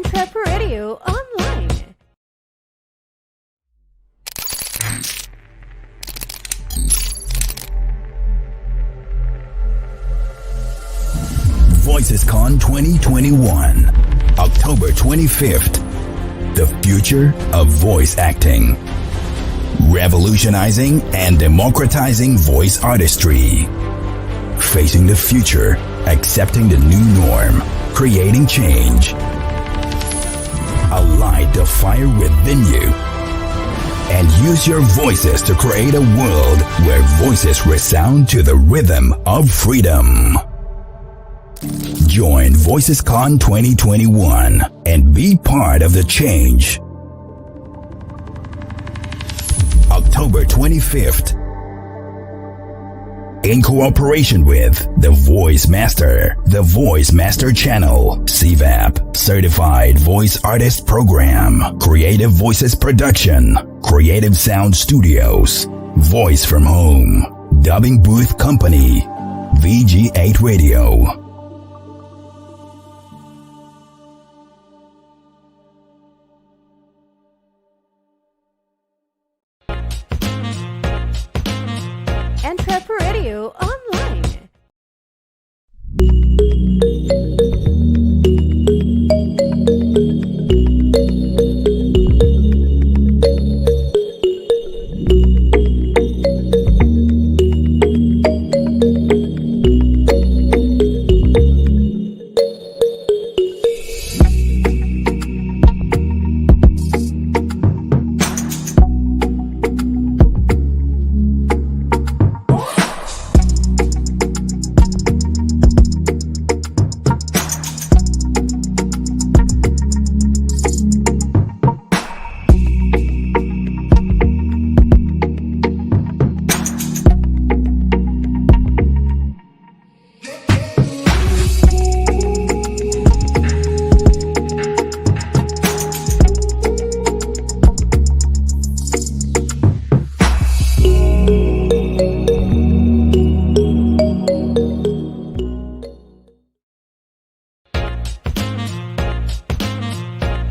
EntrepRadio Online. VoicesCon 2021, October 25th. The future of voice acting. Revolutionizing and democratizing voice artistry. Facing the future, accepting the new norm, creating change. Alight the fire within you. And use your voices to create a world where voices resound to the rhythm of freedom. Join VoicesCon 2021 and be part of the change. October 25th. In cooperation with The Voice Master, The Voice Master Channel, CVAP, Certified Voice Artist Program, Creative Voices Production, Creative Sound Studios, Voice from Home, Dubbing Booth Company, VG8 Radio. EntrepRadio Online.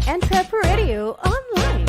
EntrepRadio Online.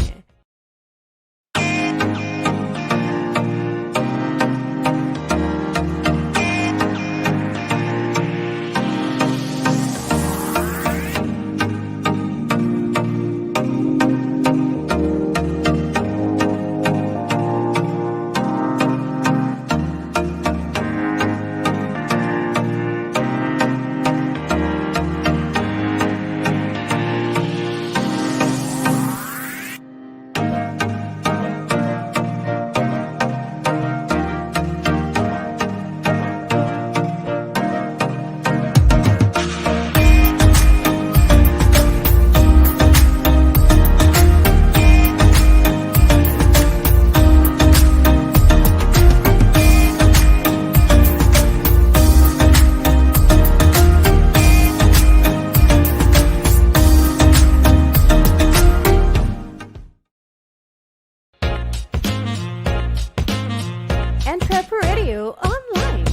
EntrepRadio Online.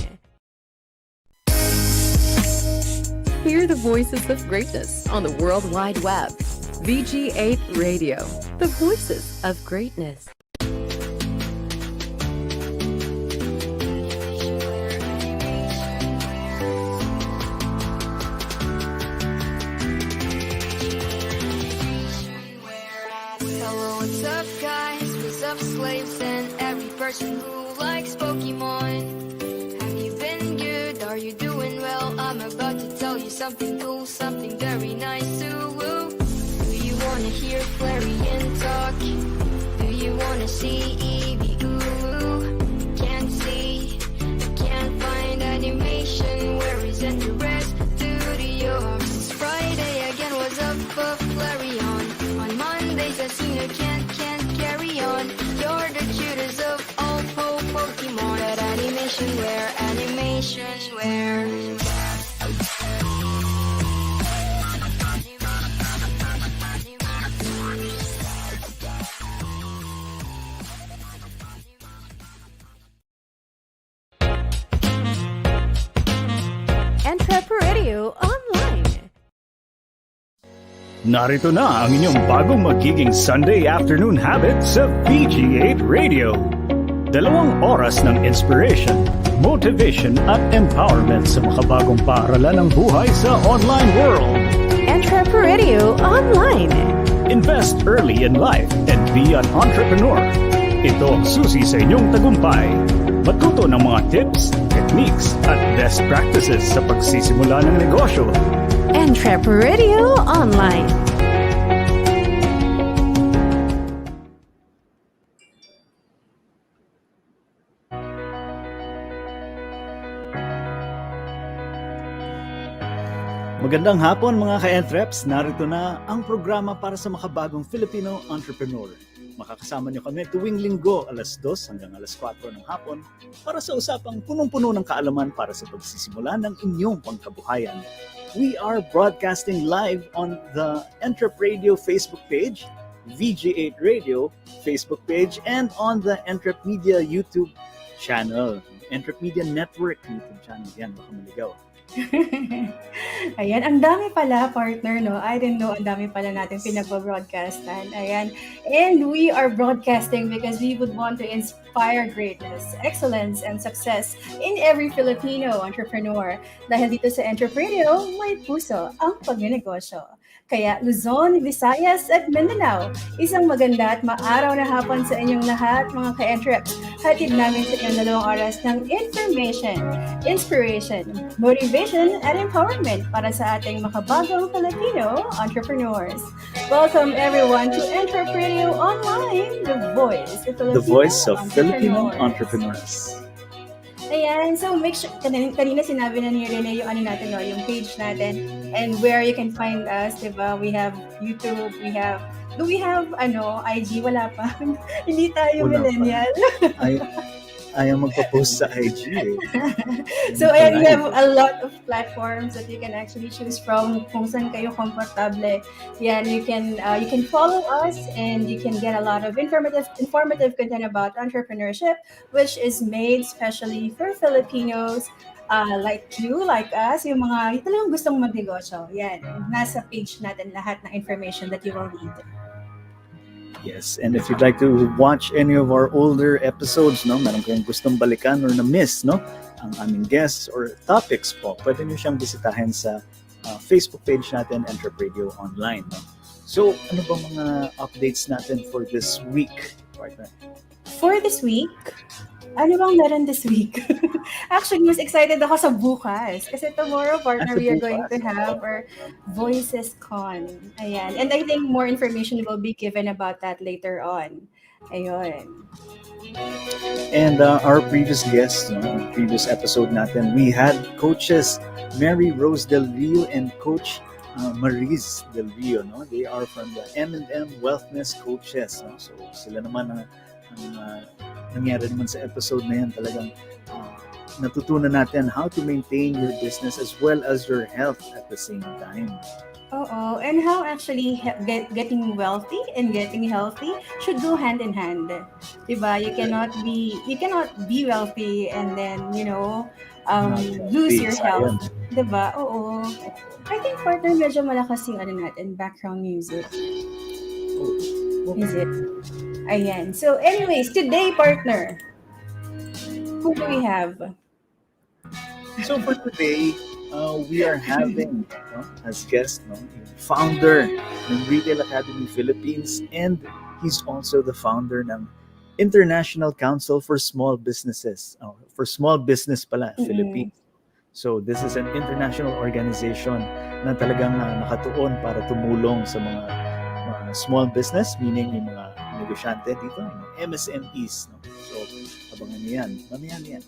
Hear the voices of greatness on the World Wide Web. VG8 Radio, the voices of greatness. Hello, what's up, guys? What's up, slaves, and every person who likes Pokemon? Have you been good? Are you doing well? I'm about to tell you something cool, something very nice to woo. Do you wanna hear Clarion talk? Do you wanna see Eevee ooh? Can't see, can't find animation. Where is EntrepRadio? It's Friday again. What's up, Clarion? On Mondays I seem to can't carry on. You're the cutest of all Pokemon. But animation where? Animations where? EntrepRadio Online. Narito na ang inyong bagong magiging Sunday afternoon habit sa VG8 Radio. 2 oras ng inspiration, motivation at empowerment sa makabagong paaralan ng buhay sa online world. EntrepRadio Online. Invest early in life and be an entrepreneur. Ito ang susi sa inyong tagumpay. Matuto ng mga tips, techniques at best practices sa pagsisimula ng negosyo. EntrepRadio Online. Magandang hapon mga ka-entreps, narito na ang programa para sa makabagong Filipino entrepreneur. Makakasama niyo kami tuwing Linggo, alas 2 hanggang alas 4 ng hapon para sa usapang punong-puno ng kaalaman para sa pagsisimula ng inyong pangkabuhayan. We are broadcasting live on the EntrepRadio Facebook page, VG8 Radio Facebook page, and on the EntrepMedia YouTube channel, EntrepMedia Network YouTube channel. Yan, baka maligaw. Ayan, ang dami pala, partner, no? I didn't know, ang dami pala natin pinagpo-broadcastan. Ayan. And we are broadcasting because we would want to inspire greatness, excellence, and success in every Filipino entrepreneur. Dahil dito sa EntrepRadio, may puso ang pagnenegosyo. Kaya Luzon, Visayas at Mindanao, isang maganda at maaraw na hapon sa inyong lahat, mga ka-entreps. Hatid namin sa inyong 2 oras ng information, inspiration, motivation, at empowerment para sa ating makabagong Filipino entrepreneurs. Welcome everyone to EntrepRadio Online, the voice of Filipino entrepreneurs. Ayan, so make sure, kanina sinabi na ni Rene yung natin, no, yung page natin and where you can find us, diba? We have YouTube, do we have IG? Wala pa. Hindi tayo millennial. Ayaw magpa-post sa IG eh. So ayan, we have a lot of platforms that you can actually choose from kung saan kayo komportable. Yan, you can follow us and you can get a lot of informative content about entrepreneurship, which is made specially for Filipinos like you, like us, yung mga talagang gustong magnegosyo. Yan, nasa page natin lahat ng information that you will need. Yes, and if you'd like to watch any of our older episodes, no, meron kayong gustong balikan or na-miss, no, ang aming guests or topics po, pwede nyo siyang bisitahin sa Facebook page natin, EntrepRadio Online. No? So, ano ba mga updates natin for this week, partner? For this week, ano bang meron this week? Actually, mas excited ako sa bukas. Kasi tomorrow, partner, we are going to have our Voices Con. Ayan. And I think more information will be given about that later on. Ayun. And our previous guests, no, in previous episode natin, we had coaches Mary Rose Del Rio and Coach Maris Del Rio. No? They are from the M&M Wellness Coaches. No? So sila naman ang nangyari naman sa episode na yan, talagang natutunan natin how to maintain your business as well as your health at the same time. Oo, and how actually getting wealthy and getting healthy should go hand in hand. Diba? You cannot be wealthy and then, lose your health. Diba? Oo. I think, partner, medyo malakas yung natin, background music. Is it? Ayan. So anyways, today, partner, who do we have? So for today, we are having as guest yung founder ng Retail Academy Philippines, and he's also the founder ng International Council for Small Businesses. For small business pala, Philippines. So this is an international organization na talagang nakatuon para tumulong sa mga small business, meaning yung mga negosyante dito, MSMEs. No? So, abangan niyo yan. Mamaya yan.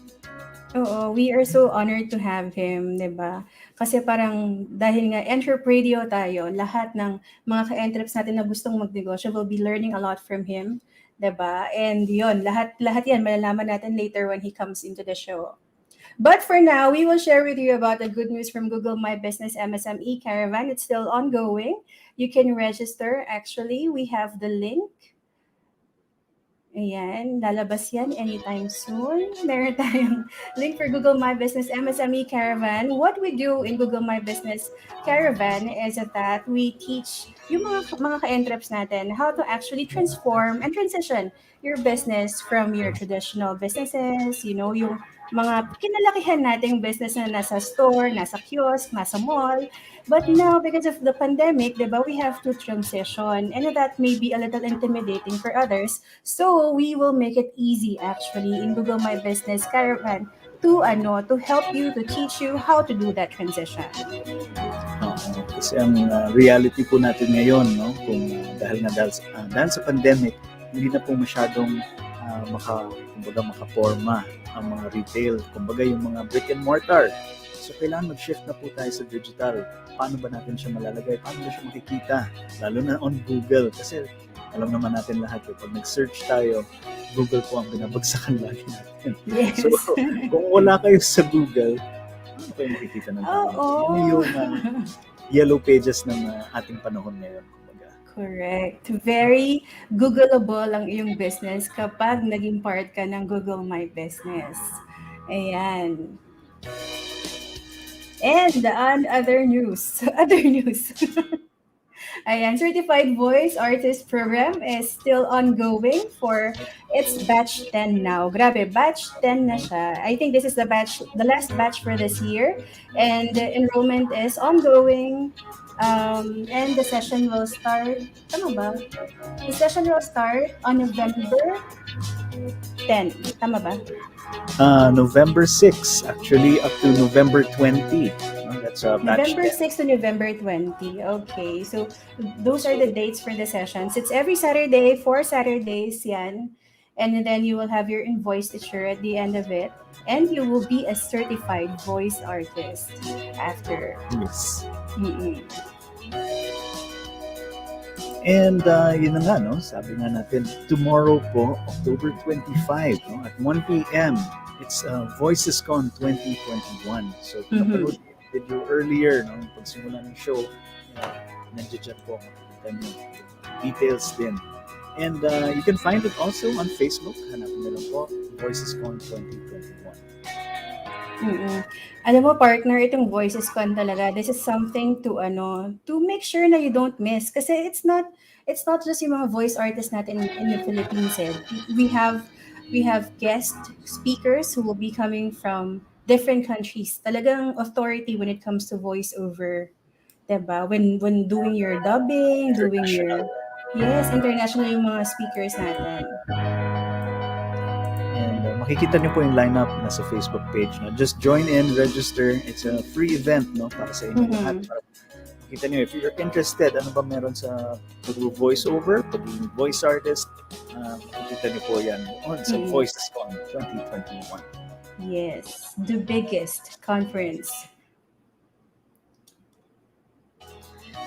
Oo, we are so honored to have him, diba? Kasi parang dahil nga EntrepRadio tayo, lahat ng mga ka-entreps natin na gustong magnegosyo will be learning a lot from him, diba? And yun, lahat yan malalaman natin later when he comes into the show. But for now, we will share with you about the good news from Google My Business MSME Caravan. It's still ongoing. You can register. Actually, we have the link. Ayan, lalabas yan anytime soon. Meron tayong link for Google My Business MSME Caravan. What we do in Google My Business Caravan is that we teach yung mga ka-entreps natin how to actually transform and transition your business from your traditional businesses, yung mga kinalakihan nating business na nasa store, nasa kiosk, nasa mall. But now, because of the pandemic, diba, we have to transition. And that may be a little intimidating for others. So we will make it easy actually in Google My Business Caravan to help you, to teach you how to do that transition. Kasi ang reality po natin ngayon, no, kung dahil sa pandemic, hindi na po masyadong makaporma ang mga retail, kumbaga yung mga brick and mortar. So kailangan mag-shift na po tayo sa digital. Paano ba natin siya malalagay? Paano ba siya makikita? Lalo na on Google. Kasi alam naman natin lahat, pag nag-search tayo, Google po ang binabagsakan lagi natin. Yes. So kung wala kayo sa Google, ano kayo makikita ng Oo. yung yellow pages ng ating panahon ngayon. Correct. Very Googleable ang iyong business kapag naging part ka ng Google My Business. Ayan. And on other news. Ayan, Certified Voice Artist Program is still ongoing for its batch 10 now. Grabe, batch 10 na siya. I think this is the last batch for this year. And the enrollment is ongoing. And the session will start, tama ba? The session will start on November 10. Tama ba? November 6, actually up to November 20. That's batch November 10. 6 to November 20. Okay, so those are the dates for the sessions. It's every Saturday, 4 Saturdays yan. And then you will have your invoice teacher at the end of it. And you will be a certified voice artist after. Yes. Mm-mm. And yun na nga, no? Sabi nga natin, tomorrow po, October 25, no? At 1 p.m., it's VoicesCon 2021. So, napanood yung video earlier, no? Yung pagsimula ng show, nandiyan dyan po, makikita nyo details din. And you can find it also on Facebook. Hanapin nyo lang po, VoicesCon 2021. Mm-mm. Alam mo, partner, itong VoicesCon talaga, this is something to make sure na you don't miss. Kasi it's not just yung mga voice artists natin in the Philippines. We have guest speakers who will be coming from different countries. Talagang authority when it comes to voiceover. Diba? When doing your dubbing, doing your... Yes, international yung mga speakers natin. Makikita niyo po yung lineup nasa Facebook page. No? Just join in, register. It's a free event, no, para sa inyo lahat. Makikita niyo, if you're interested, ano ba meron sa voiceover, pagiging voice artist, makikita niyo po yan sa VoicesCon 2021. Yes, the biggest conference.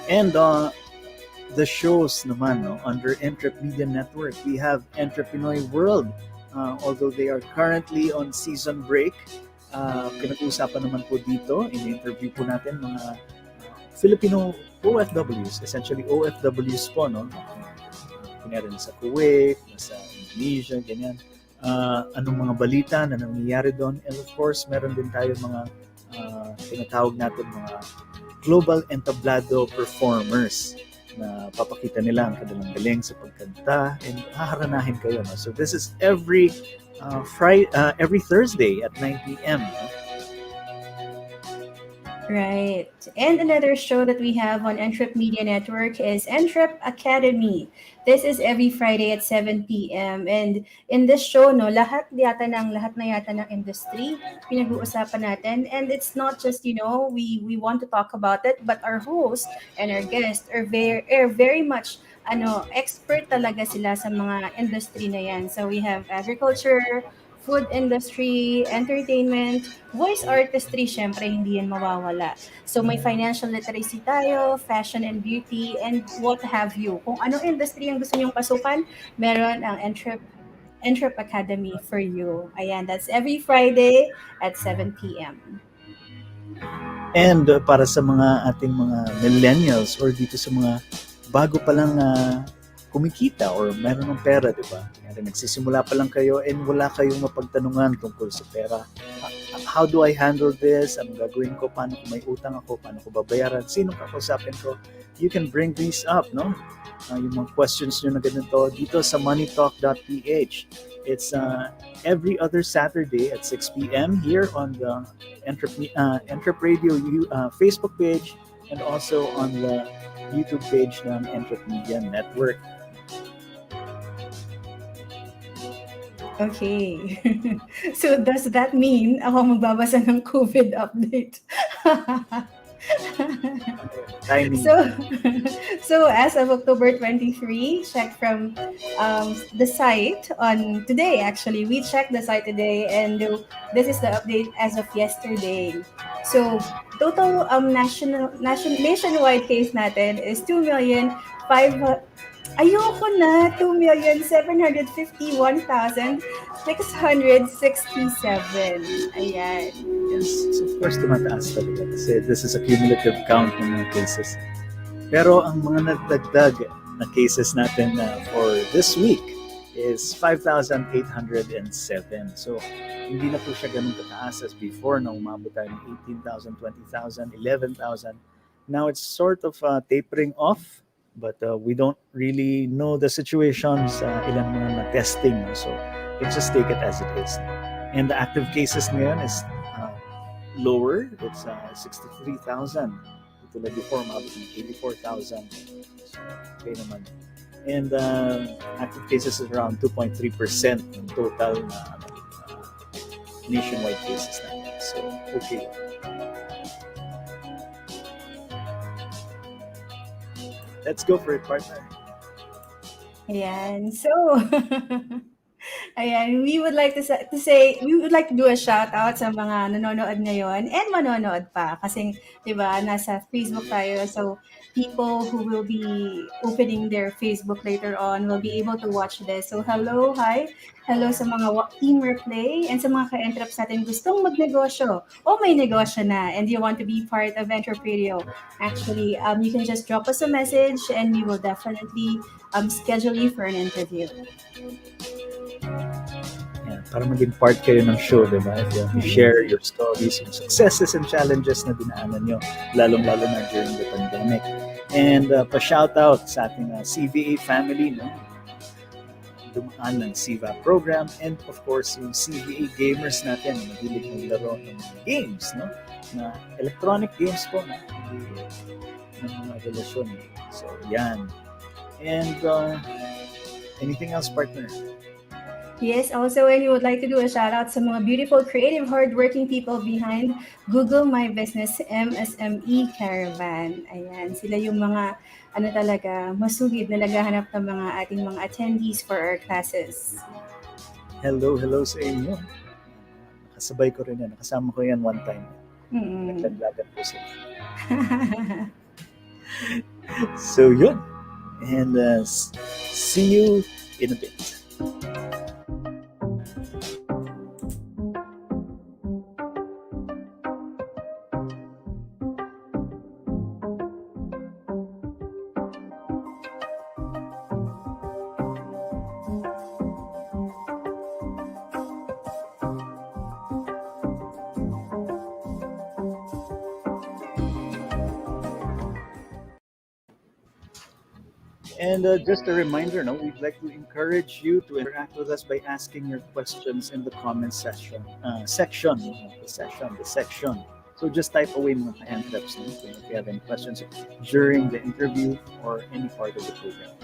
And the shows naman, no, under EntrepRadio Network, we have Entrepreneur World. Although they are currently on season break, pinag-uusapan naman po dito, in-interview po natin mga Filipino OFWs, essentially OFWs po, no? Kunyari nasa Kuwait, nasa Indonesia, ganyan. Anong mga balita na nangyayari doon. And of course, meron din tayo mga tinatawag natin mga global entablado performers na papakita nila ang kanilang galing sa pagkanta and haharanahin kayo. No? So this is every Thursday at 9 p.m. Right. And another show that we have on Entrep Media Network is Entrep Academy. This is every Friday at 7 p.m. And in this show, no, lahat na yata ng industry pinag-uusapan natin. And it's not just, we want to talk about it, but our host and our guests are very much expert talaga sila sa mga industry na yan. So we have agriculture, food industry, entertainment, voice artistry, syempre hindi yan mawawala. So may financial literacy tayo, fashion and beauty, and what have you. Kung anong industry ang gusto nyong pasukan, meron ang Entrep Academy for you. Ayan, that's every Friday at 7 p.m. And para sa mga ating mga millennials or dito sa mga bago pa lang kumikita or meron ng pera, di ba? Kaya nagsisimula pa lang kayo and wala kayong mapagtanungan tungkol sa pera. How do I handle this? Anong gagawin ko? Paano kung may utang ako? Paano ko babayaran? Sinong kakausapin ko? You can bring these up, no? Yung mga questions nyo na ganito dito sa moneytalk.ph. It's every other Saturday at 6 p.m. here on the EntrepRadio Facebook page and also on the YouTube page ng EntrepMedia Network. Okay. So does that mean ako magbabasa ng COVID update? Timing. So as of October 23, check from the site on today. Actually, we checked the site today, and this is the update as of yesterday. So total nationwide case natin is 2,500,000. Ayoko na, 2,751,667. Ayan. Yes, so of course, tumataas talaga kasi this is a cumulative count ng mga cases. Pero ang mga nagdagdag na cases natin for this week is 5,807. So, hindi na po siya ganun kataas as before na umabot tayo ng 18,000, 20,000, 11,000. Now, it's sort of tapering off, but we don't really know the situations, ilan mga na-testing. So, let's just take it as it is. And the active cases ngayon is lower. It's 63,000. Tulad before, umabot ng 84,000. So, okay naman. And active cases is around 2.3% ng total nationwide cases natin. So, okay. Let's go for it, partner. Ayan. So, ayan, we would like to say, we would like to do a shout out sa mga nanonood ngayon and manonood pa. Kasi, di ba, nasa Facebook tayo. So, people who will be opening their Facebook later on will be able to watch this. So, hello, hi. Hello sa mga team replay and sa mga ka-entreps natin gustong magnegosyo o may negosyo na and you want to be part of EntrepRadio. Actually, you can just drop us a message and we will definitely schedule you for an interview. Yeah, para maging part kayo ng show, di ba? If you share your stories, your successes and challenges na dinaanan nyo, lalong-lalo na during the pandemic. And pa-shout out sa ating CVA family, no? Dumaan ng CVA program, and of course yung CVA gamers natin na mahilig maglaro ng games, no? Na electronic games po, na hindi ng mga relasyon. So yan. And anything else, partner? Yes, also, and we would like to do a shout out sa mga beautiful, creative, hardworking people behind Google My Business MSME Caravan. Ayan, sila yung mga talaga masugid na naghahanap ng mga ating mga attendees for our classes. Hello sa inyo. Nakasabay ko rin yan. Nakasama ko yan one time. Naglaglagan po sila. So yun. And see you in a bit. And just a reminder, we'd like to encourage you to interact with us by asking your questions in the comment section. So just type away mga ka-entreps if you have any questions during the interview or any part of the program.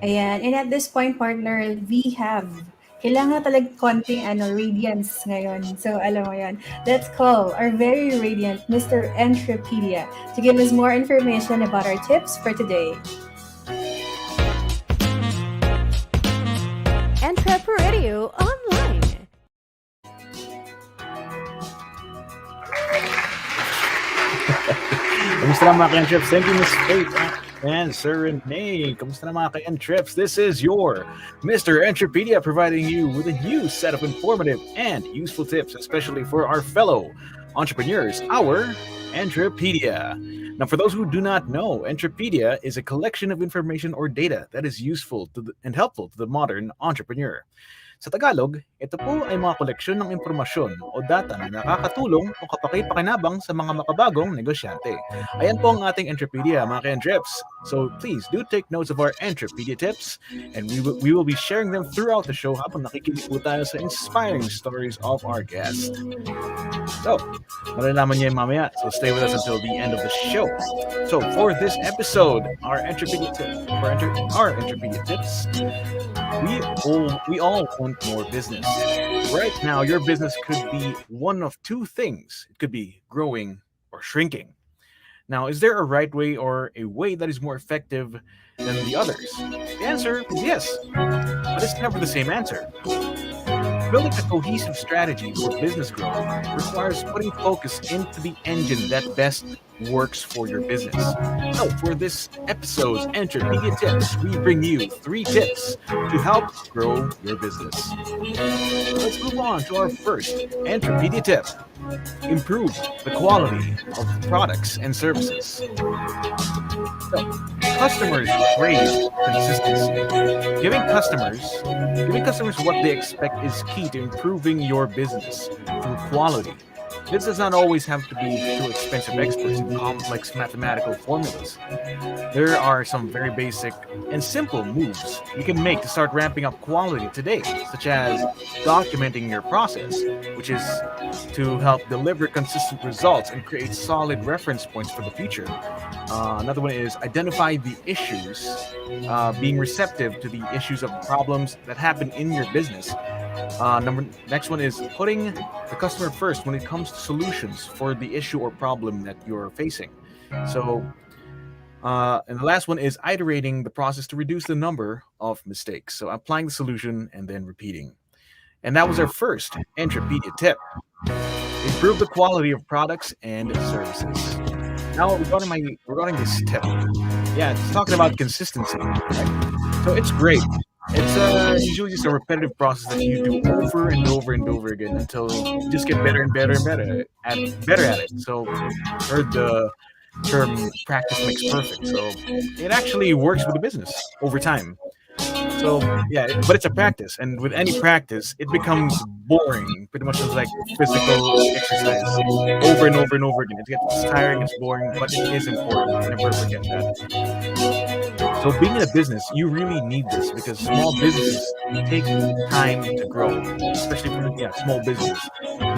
Ayan, and at this point, partner, we have kailangan talaga konting radiance ngayon. So, alam mo yan. Let's call our very radiant Mr. EntrepRadio to give us more information about our tips for today. EntrepRadio Online. Kamusta na mga ka-entreps? Thank you, Ms. Faith and Sir Renee. Kamusta na mga ka-entreps? This is your Mr. EntrepRadio providing you with a new set of informative and useful tips, especially for our fellow entrepreneurs, our EntrepRadio. Now, for those who do not know, EntrepRadio is a collection of information or data that is useful and helpful to the modern entrepreneur. Sa Tagalog, ito po ay mga koleksyon ng impormasyon o data na nakakatulong o kapaki-pakinabang sa mga makabagong negosyante. Ayan po ang ating EntrepRadio, mga ka-entreps. So please do take notes of our EntrepRadio tips, and we will be sharing them throughout the show habang nakikinig po tayo sa inspiring stories of our guests. So, malalaman niyo mamaya. So stay with us until the end of the show. So for this episode, our EntrepRadio tips, we all want more business. Right now, your business could be one of two things. It could be growing or shrinking. Now, is there a right way or a way that is more effective than the others? The answer is yes, but it's never the same answer. Building a cohesive strategy for business growth requires putting focus into the engine that best works for your business. So, for this episode's EntrepRadio tips, we bring you 3 tips to help grow your business. Let's move on to our first EntrepRadio tip. Improve the quality of products and services. So, customers crave consistency. Giving customers what they expect is key to improving your business through quality. This does not always have to be through expensive experts in complex mathematical formulas. There are some very basic and simple moves you can make to start ramping up quality today, such as documenting your process, which is to help deliver consistent results and create solid reference points for the future. Another one is identify the issues, being receptive to the issues of problems that happen in your business. Next one is putting the customer first when it comes to solutions for the issue or problem that you're facing. So, and the last one is iterating the process to reduce the number of mistakes. So, applying the solution and then repeating. And that was our first EntrepRadio tip. Improve the quality of products and services. Now, regarding this tip, it's talking about consistency, right? So it's great. It's usually just a repetitive process that you do over and over and over again until you just get better and better and better at it. So, heard the term "practice makes perfect." So, it actually works with the business over time. So but it's a practice, and with any practice, it becomes boring. Pretty much like physical exercise, over and over and over again. It gets tiring, it's boring, but it is important. Never forget that. So being in a business, you really need this because small businesses take time to grow, especially from small business.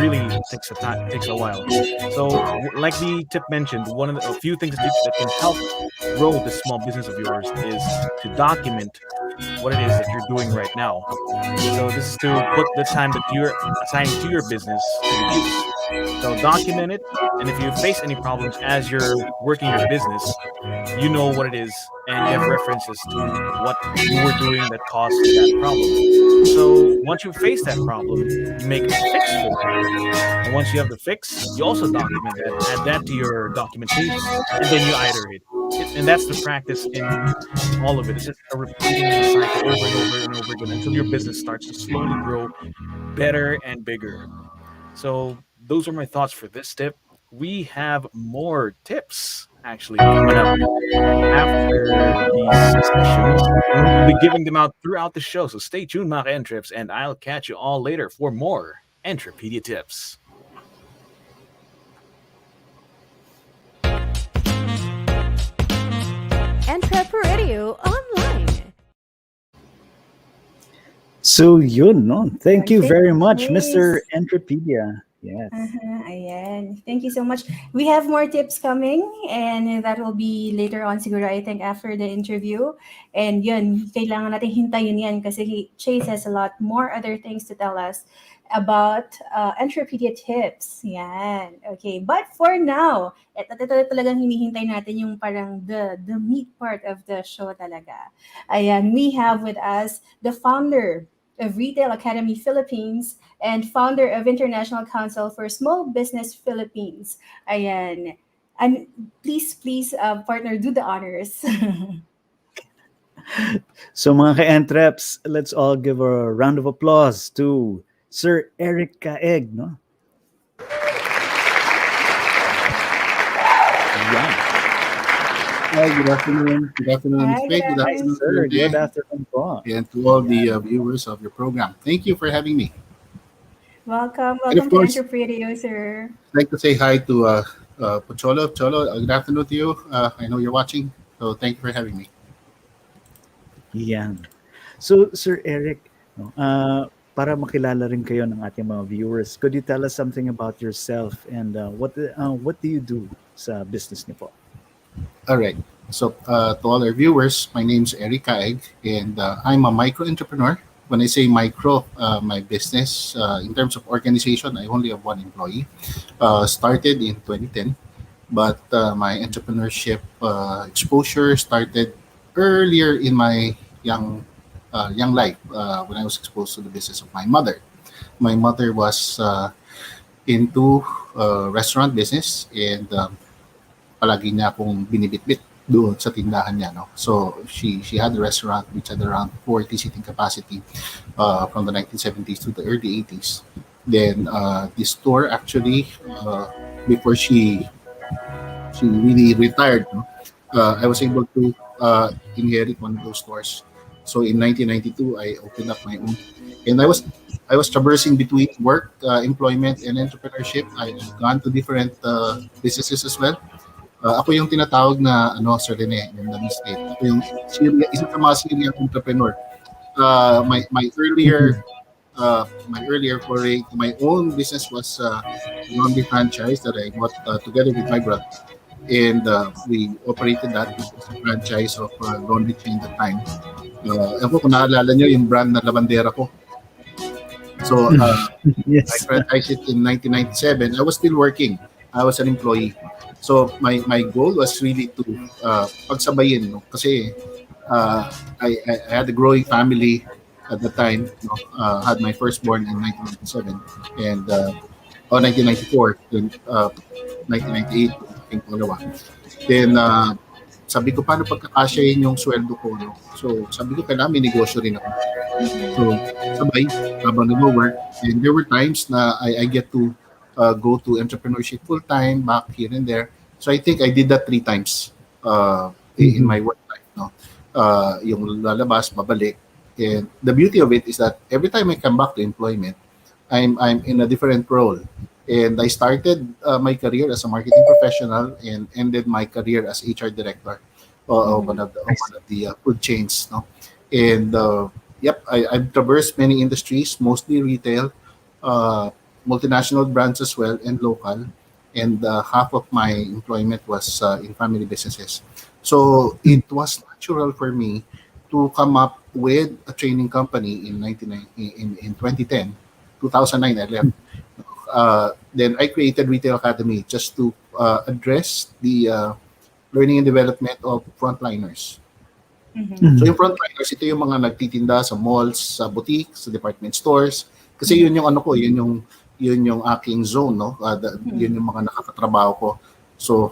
Really takes a while. So like the tip mentioned, a few things that can help grow this small business of yours is to document what it is that you're doing right now. So this is to put the time that you're assigning to your business to use. So document it, and if you face any problems as you're working your business, you know what it is, and you have references to what you were doing that caused that problem. So once you face that problem, you make a fix for it. And once you have the fix, you also document that, add that to your documentation, and then you iterate. And that's the practice in all of it. It's just a repeating cycle over and over and over again until your business starts to slowly grow better and bigger. So those are my thoughts for this tip. We have more tips actually coming up after these sessions. We'll be giving them out throughout the show. So stay tuned, mga Entreps, and I'll catch you all later for more EntrepRadio tips. EntrepRadio online. So yun, no? Thank you very much, Yes. Mr. EntrepRadio. Yes. Ayan. Thank you so much. We have more tips coming, and that will be later on siguro, I think, after the interview. And yun, kailangan natin hintayin yan kasi Chase has a lot more other things to tell us about EntrepRadio tips. Yan. Okay. But for now, ito talagang hinihintay natin yung parang the meat part of the show talaga. Ayan. We have with us the founder of Retail Academy Philippines and founder of International Council for Small Business Philippines. Ayan. And please, partner, do the honors. So mga ka-Entreps, let's all give a round of applause to Sir Eric Caeg, no? Hi, good afternoon. Good afternoon, Ms. Hi, good Faith. Good Hi, afternoon, afternoon. sir. Sir Good Day. afternoon po. And to all Yan. the viewers of your program. Thank you for having me. Welcome. And of Welcome to course, EntrepRadio, sir. I'd like to say hi to Pocholo. Cholo, good afternoon to you. I know you're watching, so thank you for having me. Yan. So, Sir Eric, no, para makilala rin kayo ng ating mga viewers, could you tell us something about yourself and what do you do sa business niyo po? All right. So, to all our viewers, my name's Eric Caeg, and I'm a micro entrepreneur. When I say micro, my business, in terms of organization, I only have one employee. Started in 2010, but my entrepreneurship exposure started earlier in my young life when I was exposed to the business of my mother. My mother was into restaurant business, and palagi niya akong binibitbit doon sa tindahan niya, no? So she had a restaurant which had around 40 seating capacity from the 1970s to the early 80s. Then this store actually, before she really retired, no? I was able to inherit one of those stores. So in 1992, I opened up my own, and I was traversing between work, employment, and entrepreneurship. I've gone to different businesses as well. Ako yung tinatawag na Sir Rene in the state. Ako yung isa sa mga serial entrepreneur. Mhm. My earlier foray to my own business was laundry franchise that I bought together with my brother, and we operated that. It was a franchise of laundry chain at the time. Ako kung naalala nyo yung brand na labandera ko. So I Yes. franchised it in 1997. I was still working. I was an employee. So my goal was really to pagsabayin, no? Kasi I had a growing family at the time. No? Had my firstborn in 1997 and 1994, then 1998, aking pangalawa. Then sabi ko, paano pagkakasyahin yung sweldo ko? No? So sabi ko, kailangan may negosyo rin ako. So sabay, habang nag-work, and there were times na I get to go to entrepreneurship full-time, back here and there. So I think I did that 3 times in my work life. No? Yung lalabas, babalik. And the beauty of it is that every time I come back to employment, I'm in a different role. And I started my career as a marketing professional and ended my career as HR director of one of the food chains. No? And yep, I've traversed many industries, mostly retail, uh, multinational brands as well, and local. And half of my employment was in family businesses. So it was natural for me to come up with a training company in 2010, 2009. I left. Then I created Retail Academy just to address the learning and development of frontliners. So Mhm. yung frontliners, ito yung mga nagtitinda sa malls, sa boutique, sa department stores. Kasi yun yung yun yung aking zone, no? Yun yung mga nakakatrabaho ko. So,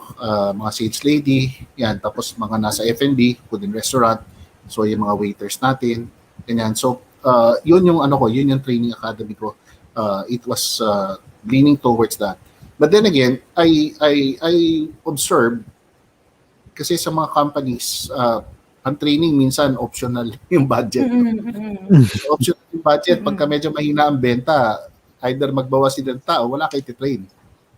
mga sales lady, yan. Tapos mga nasa F&B, food and restaurant. So, yung mga waiters natin, ganyan. So, yun yung yun yung training academy ko. It was leaning towards that. But then again, I observed kasi sa mga companies, ang training minsan optional yung budget. Optional yung budget. Pagka medyo mahina ang benta, either magbawas sila ng tao, wala kayo titrain.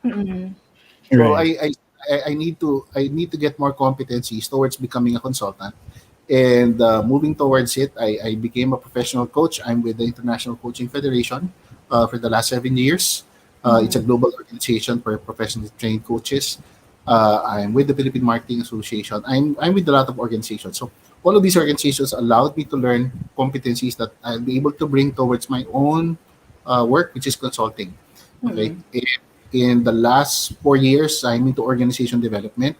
So Right. I need to get more competencies towards becoming a consultant. And moving towards it, I became a professional coach. I'm with the International Coaching Federation for the last 7 years. It's a global organization for professionally trained coaches. I'm with the Philippine Marketing Association. I'm with a lot of organizations. So all of these organizations allowed me to learn competencies that I'll be able to bring towards my own work, which is consulting. Okay. In the last 4 years, I'm into organization development.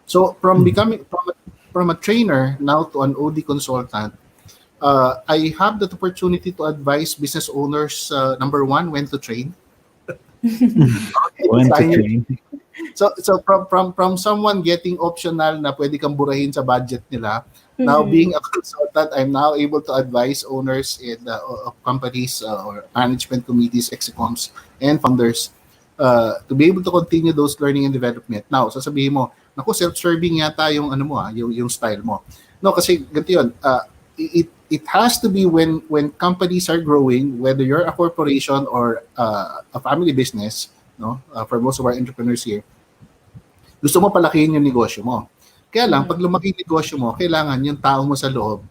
So from becoming from a trainer now to an OD consultant, I have that opportunity to advise business owners. Number one, when to train. When to Design your train. So from someone getting optional na pwede kang burahin sa budget nila, now being a consultant, I'm now able to advise owners in of companies or management committees, execoms, and founders to be able to continue those learning and development. Now, sasabihin mo, naku, self-serving yata yung ano mo, yung style mo. No, kasi ganito yun. It has to be when companies are growing, whether you're a corporation or a family business, no, for most of our entrepreneurs here, gusto mo palakihin yung negosyo mo. Kaya lang, pag lumaki yung negosyo mo, kailangan yung tao mo sa loob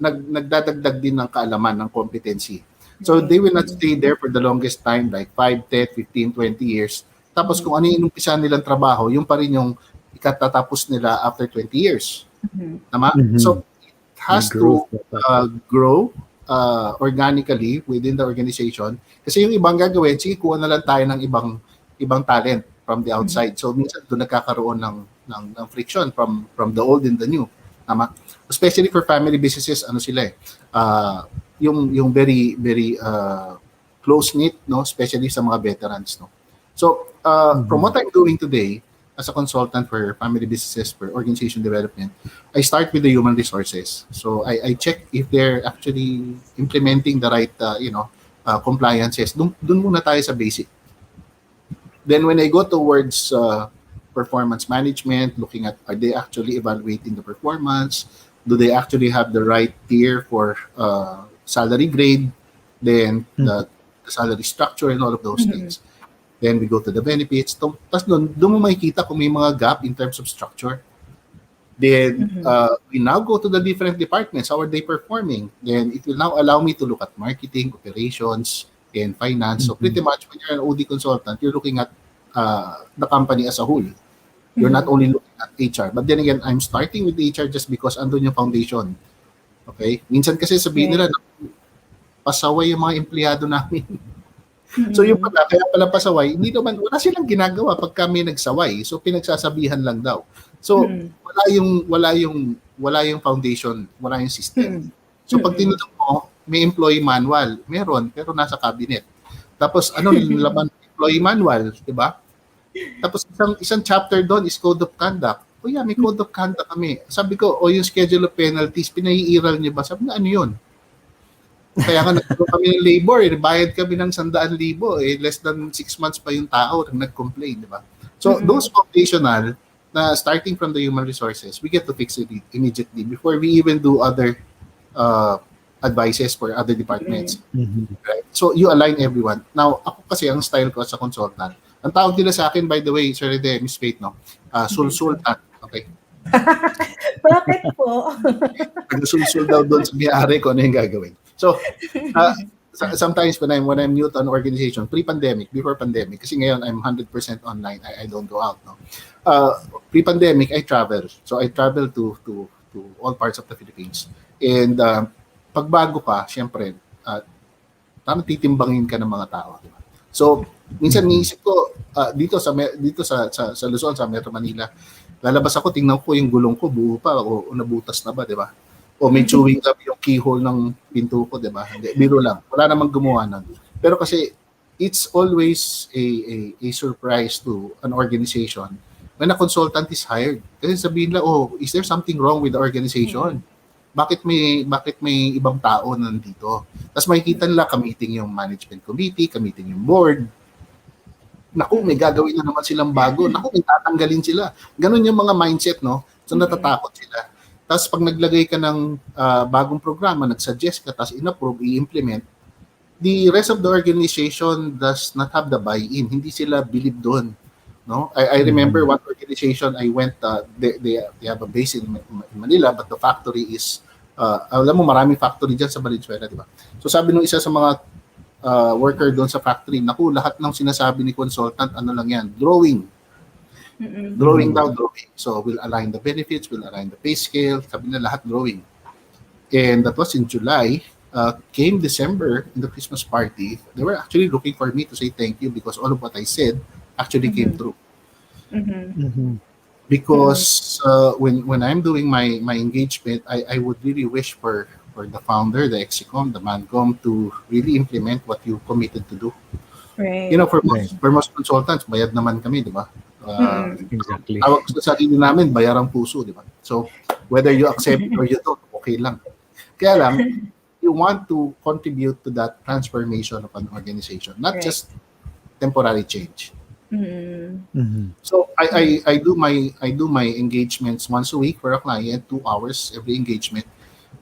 nagdadagdag din ng kaalaman, ng competency. So they will not stay there for the longest time, like 5, 10, 15, 20 years. Tapos kung ano yung inumpisa nilang trabaho, yung pa rin yung ikatatapos nila after 20 years. Tama? So it has to grow organically within the organization. Kasi yung ibang gagawin, sige, kuha na lang tayo ng ibang talent from the outside. So minsan doon nagkakaroon ng friction from the old and the new. Tama? Especially for family businesses, ano sila yung very very close knit, no, especially sa mga veterans, no. So from what I'm doing today as a consultant for family businesses for organization development, I start with the human resources. So I check if they're actually implementing the right compliances. Dun muna tayo sa basic. Then when I go towards performance management, looking at are they actually evaluating the performance, do they actually have the right tier for salary grade, then the salary structure and all of those things. Then we go to the benefits. Tapos doon mo makikita kung may mga gap in terms of structure. Then we now go to the different departments. How are they performing? Then it will now allow me to look at marketing, operations, and finance. So pretty much when you're an OD consultant, you're looking at the company as a whole. You're not only looking at HR. But then again, I'm starting with HR just because andun yung foundation. Okay? Minsan kasi sabihin nila, pasaway yung mga empleyado namin. So yung pala, kaya pala pasaway, hindi naman, wala silang ginagawa pag kami nagsaway. So pinagsasabihan lang daw. So wala yung foundation, wala yung system. So pag tinanong mo, may employee manual. Meron, pero nasa cabinet. Tapos ano laman employee manual, di ba? Tapos isang chapter doon is code of conduct. O yeah, may code of conduct kami. Sabi ko, yung schedule of penalties, pinaiiral niyo ba? Sabi na, ano yun? Kaya nga nagkaroon kami ng labor, bayad kami ng 100,000, less than 6 months pa yung tao nag-complain, di ba? So those foundational, na starting from the human resources, we get to fix it immediately before we even do other advices for other departments. Right? So you align everyone. Now, ako kasi, ang style ko as a consultant, ang tawag nila sa akin, by the way, Sir Rede, Miss Faith, no? Sulsultan. Okay? Bakit po? Nag-sulsul daw doon sa may-ari ko ano yung gagawin. So, sometimes when I'm new to an organization, pre-pandemic, before pandemic, kasi ngayon I'm 100% online, I don't go out. No? Pre-pandemic, I travel. So I travel to all parts of the Philippines. And pagbago ka, syempre, parang titimbangin ka ng mga tao. Diba? So, minsan niisip ko, dito sa Luzon, sa Metro Manila, lalabas ako, tingnan ko yung gulong ko, buo pa, o nabutas na ba, di ba? O may chewing gum yung keyhole ng pinto ko, di ba? Hindi, biro lang. Wala namang gumawa nun. Pero kasi, it's always a surprise to an organization when a consultant is hired. Kasi sabihin lang, is there something wrong with the organization? Bakit may ibang tao nandito? Tapos makikita nila, kamiting yung management committee, kamiting yung board. Naku, may gagawin na naman silang bago. Naku, may tatanggalin sila. Ganun yung mga mindset, no? So natatakot sila. Tapos pag naglagay ka ng bagong programa, nagsuggest ka, tapos in-approve, i-implement, the rest of the organization does not have the buy-in. Hindi sila believe doon. No? I remember one organization I went, they have a base in Manila, but the factory is, alam mo, maraming factory dyan sa Valenzuela, di ba? So sabi nung isa sa mga worker doon sa factory, naku, lahat ng sinasabi ni consultant, ano lang yan, drawing. Drawing daw, drawing. So we'll align the benefits, we'll align the pay scale, sabi na lahat drawing. And that was in July. Came December, in the Christmas party, they were actually looking for me to say thank you because all of what I said actually came true. Because when I'm doing my engagement, I would really wish for the founder, the execom, the mancom to really implement what you committed to do. Right. You know, for most consultants, bayad naman kami, di ba? Exactly. Tawag sa sarili namin, bayarang puso, di ba? So, whether you accept it or you don't, okay lang. Kaya lang, you want to contribute to that transformation of an organization. Not just temporary change. Mm-hmm. So I do my engagements once a week for a client, 2 hours every engagement.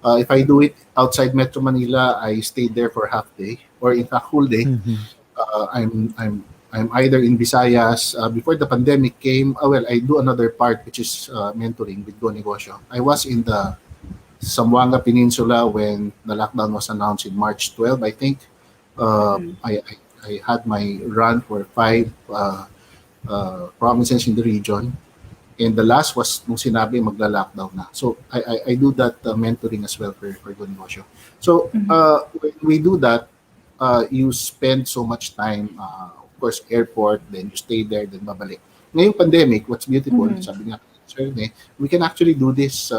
If I do it outside Metro Manila, I stay there for half day or in fact whole day. I'm either in Visayas. Before the pandemic came, I do another part which is mentoring with Go Negosyo. I was in the Zamboanga Peninsula when the lockdown was announced in March 12, I think. I had my run for 5 provinces in the region. And the last was nung sinabi magla-lockdown na. So I do that mentoring as well for Go Negosyo. So when we do that, you spend so much time, of course, airport, then you stay there, then babalik. Ngayong pandemic, what's beautiful, sabi nga, we can actually do this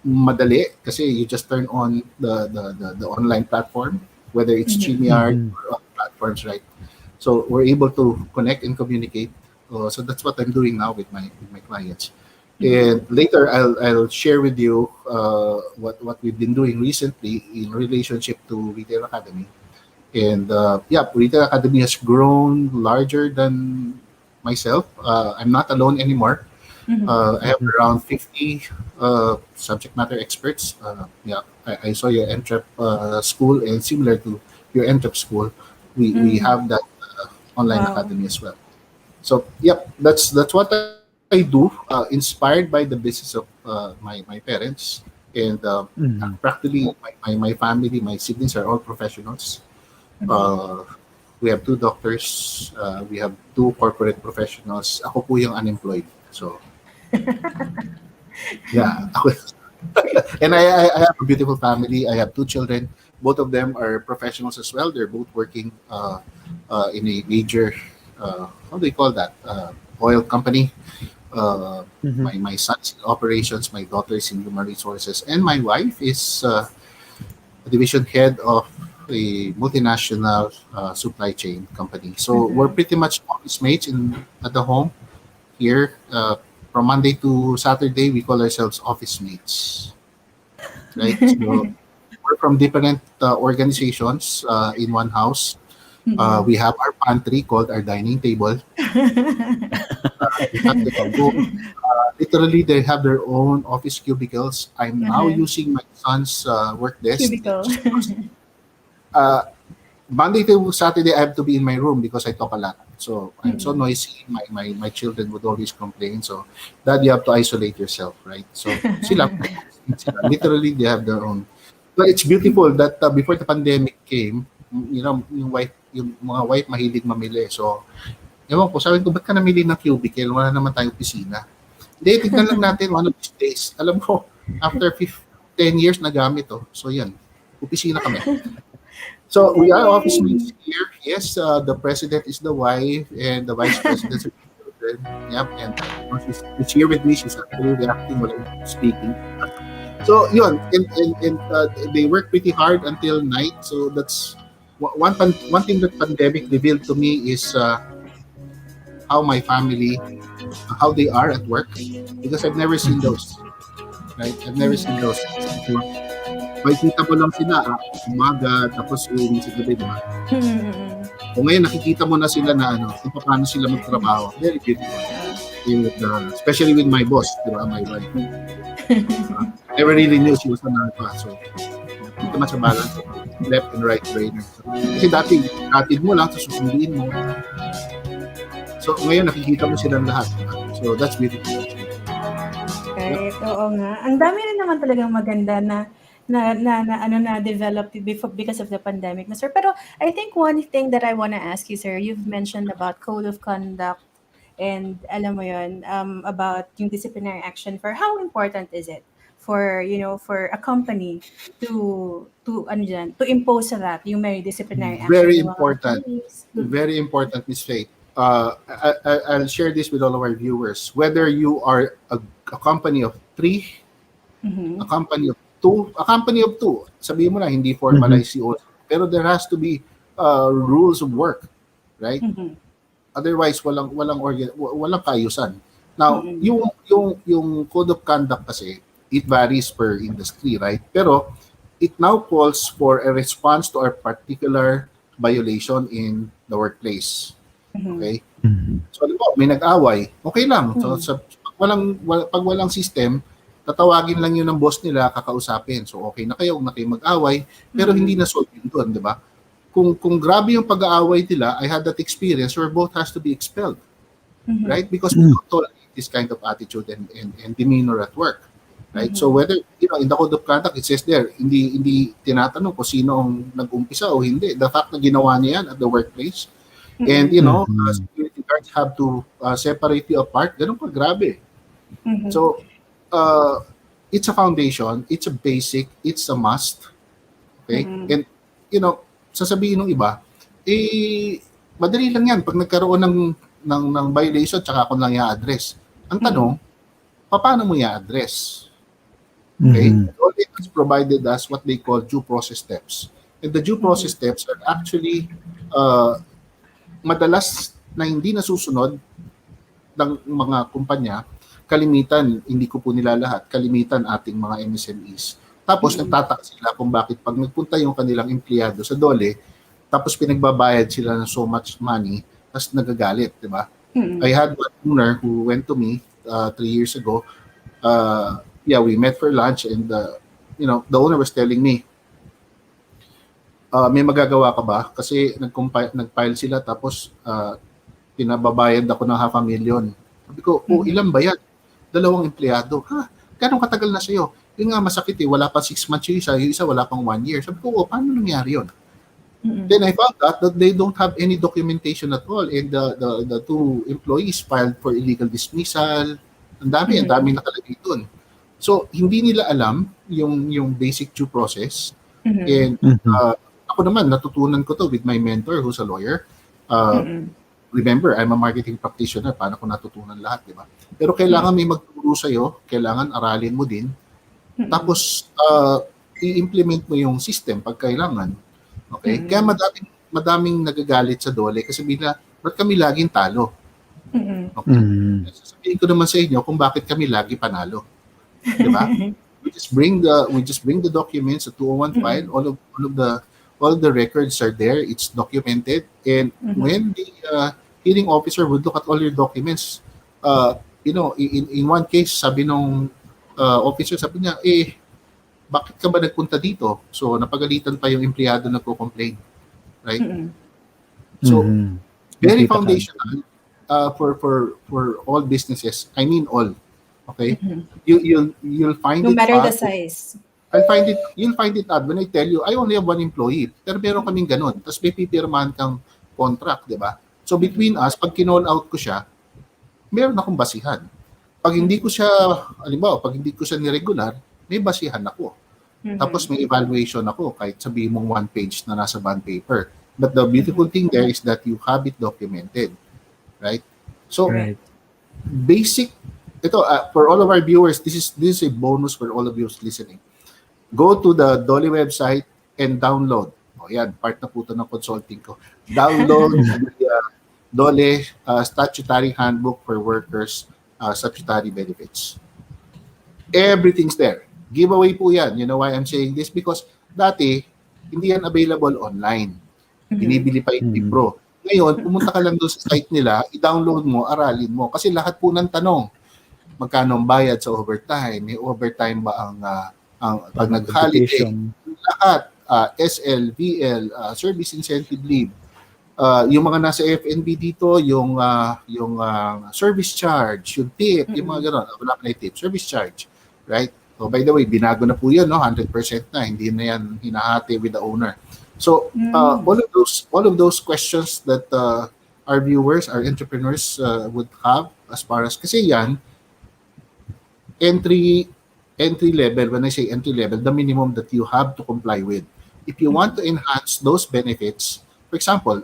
madali kasi you just turn on the online platform, whether it's StreamYard or other platforms, right? So we're able to connect and communicate. So that's what I'm doing now with my clients. And later I'll share with you what we've been doing recently in relationship to Retail Academy. And Retail Academy has grown larger than myself. I'm not alone anymore. I have around 50 subject matter experts. I saw your Entrep school, and similar to your Entrep school, we have that online academy as well. So that's what I do, inspired by the business of my parents, and practically my family, my siblings are all professionals. We have 2 doctors, we have 2 corporate professionals. Ako po yung unemployed. So and I have a beautiful family. I have 2 children. Both of them are professionals as well. They're both working in a major how do you call that, oil company. My son's in operations, my daughter is in human resources, and my wife is a division head of a multinational supply chain company. So we're pretty much office mates at the home here. From Monday to Saturday, we call ourselves office mates, right? So we're from different organizations in one house. We have our pantry called our dining table. Literally, they have their own office cubicles. I'm now using my son's work desk. Cubicle. Monday to Saturday, I have to be in my room because I talk a lot. So I'm so noisy. My children would always complain. So that you have to isolate yourself, right? So literally, they have their own. But it's beautiful that before the pandemic came, yung mga wife mahilig mamili. So, ewan ko, sabi ko, ba't ka namili ng cubicle? Wala naman tayong opisina. Hindi, tignan lang natin one of these days. Alam ko, after 10 years na gamit, so yan, opisina kami. So, we are office mates here. Yes, the president is the wife, and the vice president is the children. Yep, and she's here with me. She's actually reacting while I'm speaking. So, yun, and they work pretty hard until night. So, that's one thing that pandemic revealed to me is how my family, how they are at work, because I've never seen those, right? I've never seen those. Makikita mo lang sila umaga, tapos uwi sa gabi, diba? O ngayon nakikita mo na sila na kung paano sila magtrabaho. Very beautiful. Especially with my boss, diba? My wife. Never really knew she was a nurse. So hindi naman sa balance, left and right brainer. Kasi dati katid mo lang, tapos susunduin mo. So ngayon nakikita mo silang lahat. So that's beautiful. Right, oo nga. Ang dami rin naman talagang maganda na developed because of the pandemic, sir. Pero I think one thing that I want to ask you, sir, you've mentioned about code of conduct and alam mo yun, about yung disciplinary action. For how important is it for for a company to impose that yung may disciplinary action? Very important. Very important, Ms. Faith. I'll share this with all of our viewers. Whether you are a company of 3, a company of 2, a company of 2, sabihin mo na hindi formalized COs, pero there has to be rules of work, right? Otherwise walang kaayusan. Now, yung code of conduct kasi it varies per industry, right? Pero it now calls for a response to our particular violation in the workplace. Mhm. Okay? So, alam mo, may nag-away, okay lang. So, pag walang system, tatawagin lang yun ng boss nila, kakausapin. So, okay na kayo, huwag na kayo mag-away, pero hindi na solve yun doon, di ba? Kung grabe yung pag-aaway nila, I had that experience where both has to be expelled. Right? Because we don't tolerate this kind of attitude and demeanor at work. Right? So whether, in the code of conduct, it says there, hindi tinatanong kung sino ang nag-umpisa o hindi. The fact na ginawa niya yan at the workplace, and security guards have to separate you apart, ganun pa, grabe. So, it's a foundation, it's a basic, it's a must. Okay? And, sasabihin ng iba, madali lang yan. Pag nagkaroon ng violation, tsaka ako lang i-address. Ang tanong, paano mo i-address? Okay? All it has provided us what they call due process steps. And the due process steps are actually madalas na hindi nasusunod ng mga kumpanya. Kalimitan, hindi ko po nila lahat, kalimitan ating mga MSMEs. Tapos nagtataka sila kung bakit pag nagpunta yung kanilang empleyado sa DOLE, tapos pinagbabayad sila ng so much money, tapos nagagalit, di ba? I had one owner who went to me 3 years ago. We met for lunch, and the owner was telling me, may magagawa ka ba? Kasi nag-file sila, tapos pinababayad ako ng $500,000. Sabi ko, ilan ba yan? 2 empleyado. Ha? Ganong katagal na sa'yo? Yung nga masakit wala pa 6 months yung isa wala pang 1 year. Sabi ko, paano nangyari yun? Then I found out that they don't have any documentation at all, and the 2 employees filed for illegal dismissal. Ang dami nakalagay doon. So, hindi nila alam yung basic due process. And ako naman, natutunan ko to with my mentor who's a lawyer. Remember, I'm a marketing practitioner. Paano ko natutunan lahat, di ba? Pero kailangan may magturo sa'yo, kailangan aralin mo din. Tapos, i-implement mo yung system pag kailangan. Okay? Kaya madaming nagagalit sa DOLE kasi ba't kami laging talo? Okay? Sasabihin ko naman sa inyo kung bakit kami lagi panalo. Di ba? We just bring the documents, the 201 file, all of the records are there, it's documented, and when the hearing officer would look at all your documents, in one case, sabi nung officer, sabi niya, bakit ka ba nagpunta dito? So, napagalitan pa yung empleyado na nagko-complain. Right? So, very foundational for all businesses. I mean all. Okay? You'll find no it matter the odd. size. You'll find it odd when I tell you, I only have 1 employee. Pero meron kaming ganun. Tapos may pipirmahan kang contract, di ba? So, between us, pag kinall out ko siya, meron akong basihan. Pag hindi ko siya, halimbawa, pag hindi ko siya niregular, may basihan ako. Tapos may evaluation ako, kahit sabihin mong 1 page na nasa bond paper. But the beautiful thing there is that you have it documented. Right? So, basic, ito, for all of our viewers, this is a bonus for all of you listening. Go to the DOLE website and download. Yan, part na po ito ng consulting ko. Download the DOLE Statutory Handbook for Workers, Statutory Benefits. Everything's there. Giveaway po yan. You know why I'm saying this? Because dati, hindi yan available online. Binibili pa yung libro. Ngayon, pumunta ka lang doon sa site nila, i-download mo, aralin mo. Kasi lahat po ng tanong, magkano ang bayad sa overtime? May overtime ba ang pag nag-holiday? Lahat, SL, VL, Service Incentive Leave. Yung mga nasa FNB dito, yung service charge, yung tip, yung mga gano'n. Wala ka na tip, service charge. Right? So, by the way, binago na po yan, no? 100% na. Hindi na yan hinahati with the owner. So, all of those questions that our viewers, our entrepreneurs would have as far as, kasi yan, entry level, when I say entry level, the minimum that you have to comply with. If you want to enhance those benefits, for example,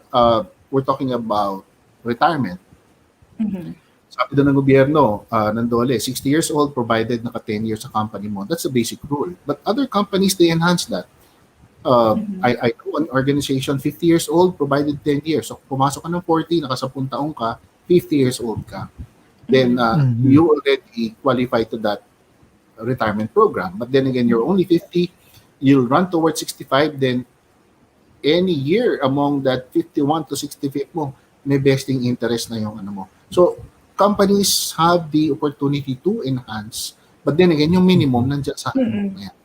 we're talking about retirement. Sabi doon ng gobyerno, ng DOLE, 60 years old provided naka 10 years sa company mo. That's a basic rule. But other companies, they enhance that. I know an organization, 50 years old, provided 10 years. So, pumasok ka ng 40, naka 10 taong ka, 50 years old ka. Then, you already qualify to that retirement program. But then again, you're only 50, you'll run towards 65, then any year among that 51 to 65 mo, may vesting interest na yung ano mo. So, companies have the opportunity to enhance, but then again, yung minimum nandiyan sa ano. Ayan.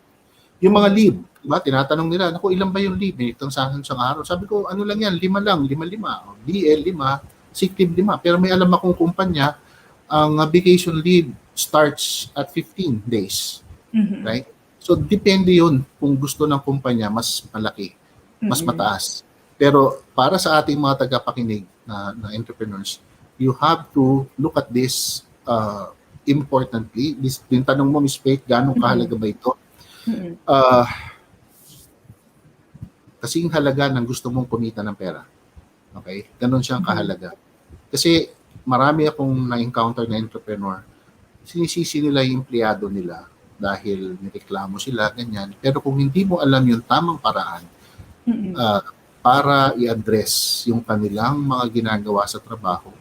Yung mga leave, diba? Tinatanong nila, naku, ilan ba yung leave? Itong sa akin isang araw. Sabi ko, ano lang yan, 5 lang, 5. DL, 5, sick leave, 5. Pero may alam akong kumpanya, ang vacation leave starts at 15 days. Right? So, depende yun kung gusto ng kumpanya, mas malaki, mas mataas. Pero para sa ating mga tagapakinig na entrepreneurs, you have to look at this importantly. Yung tanong mo, Ms. Faith, gano'ng kahalaga ba ito? Kasing halaga ng gusto mong kumita ng pera. Okay? Ganon siyang kahalaga. Kasi marami akong na-encounter na entrepreneur, sinisisi nila yung empleyado nila dahil nireklamo sila, ganyan. Pero kung hindi mo alam yung tamang paraan para i-address yung kanilang mga ginagawa sa trabaho,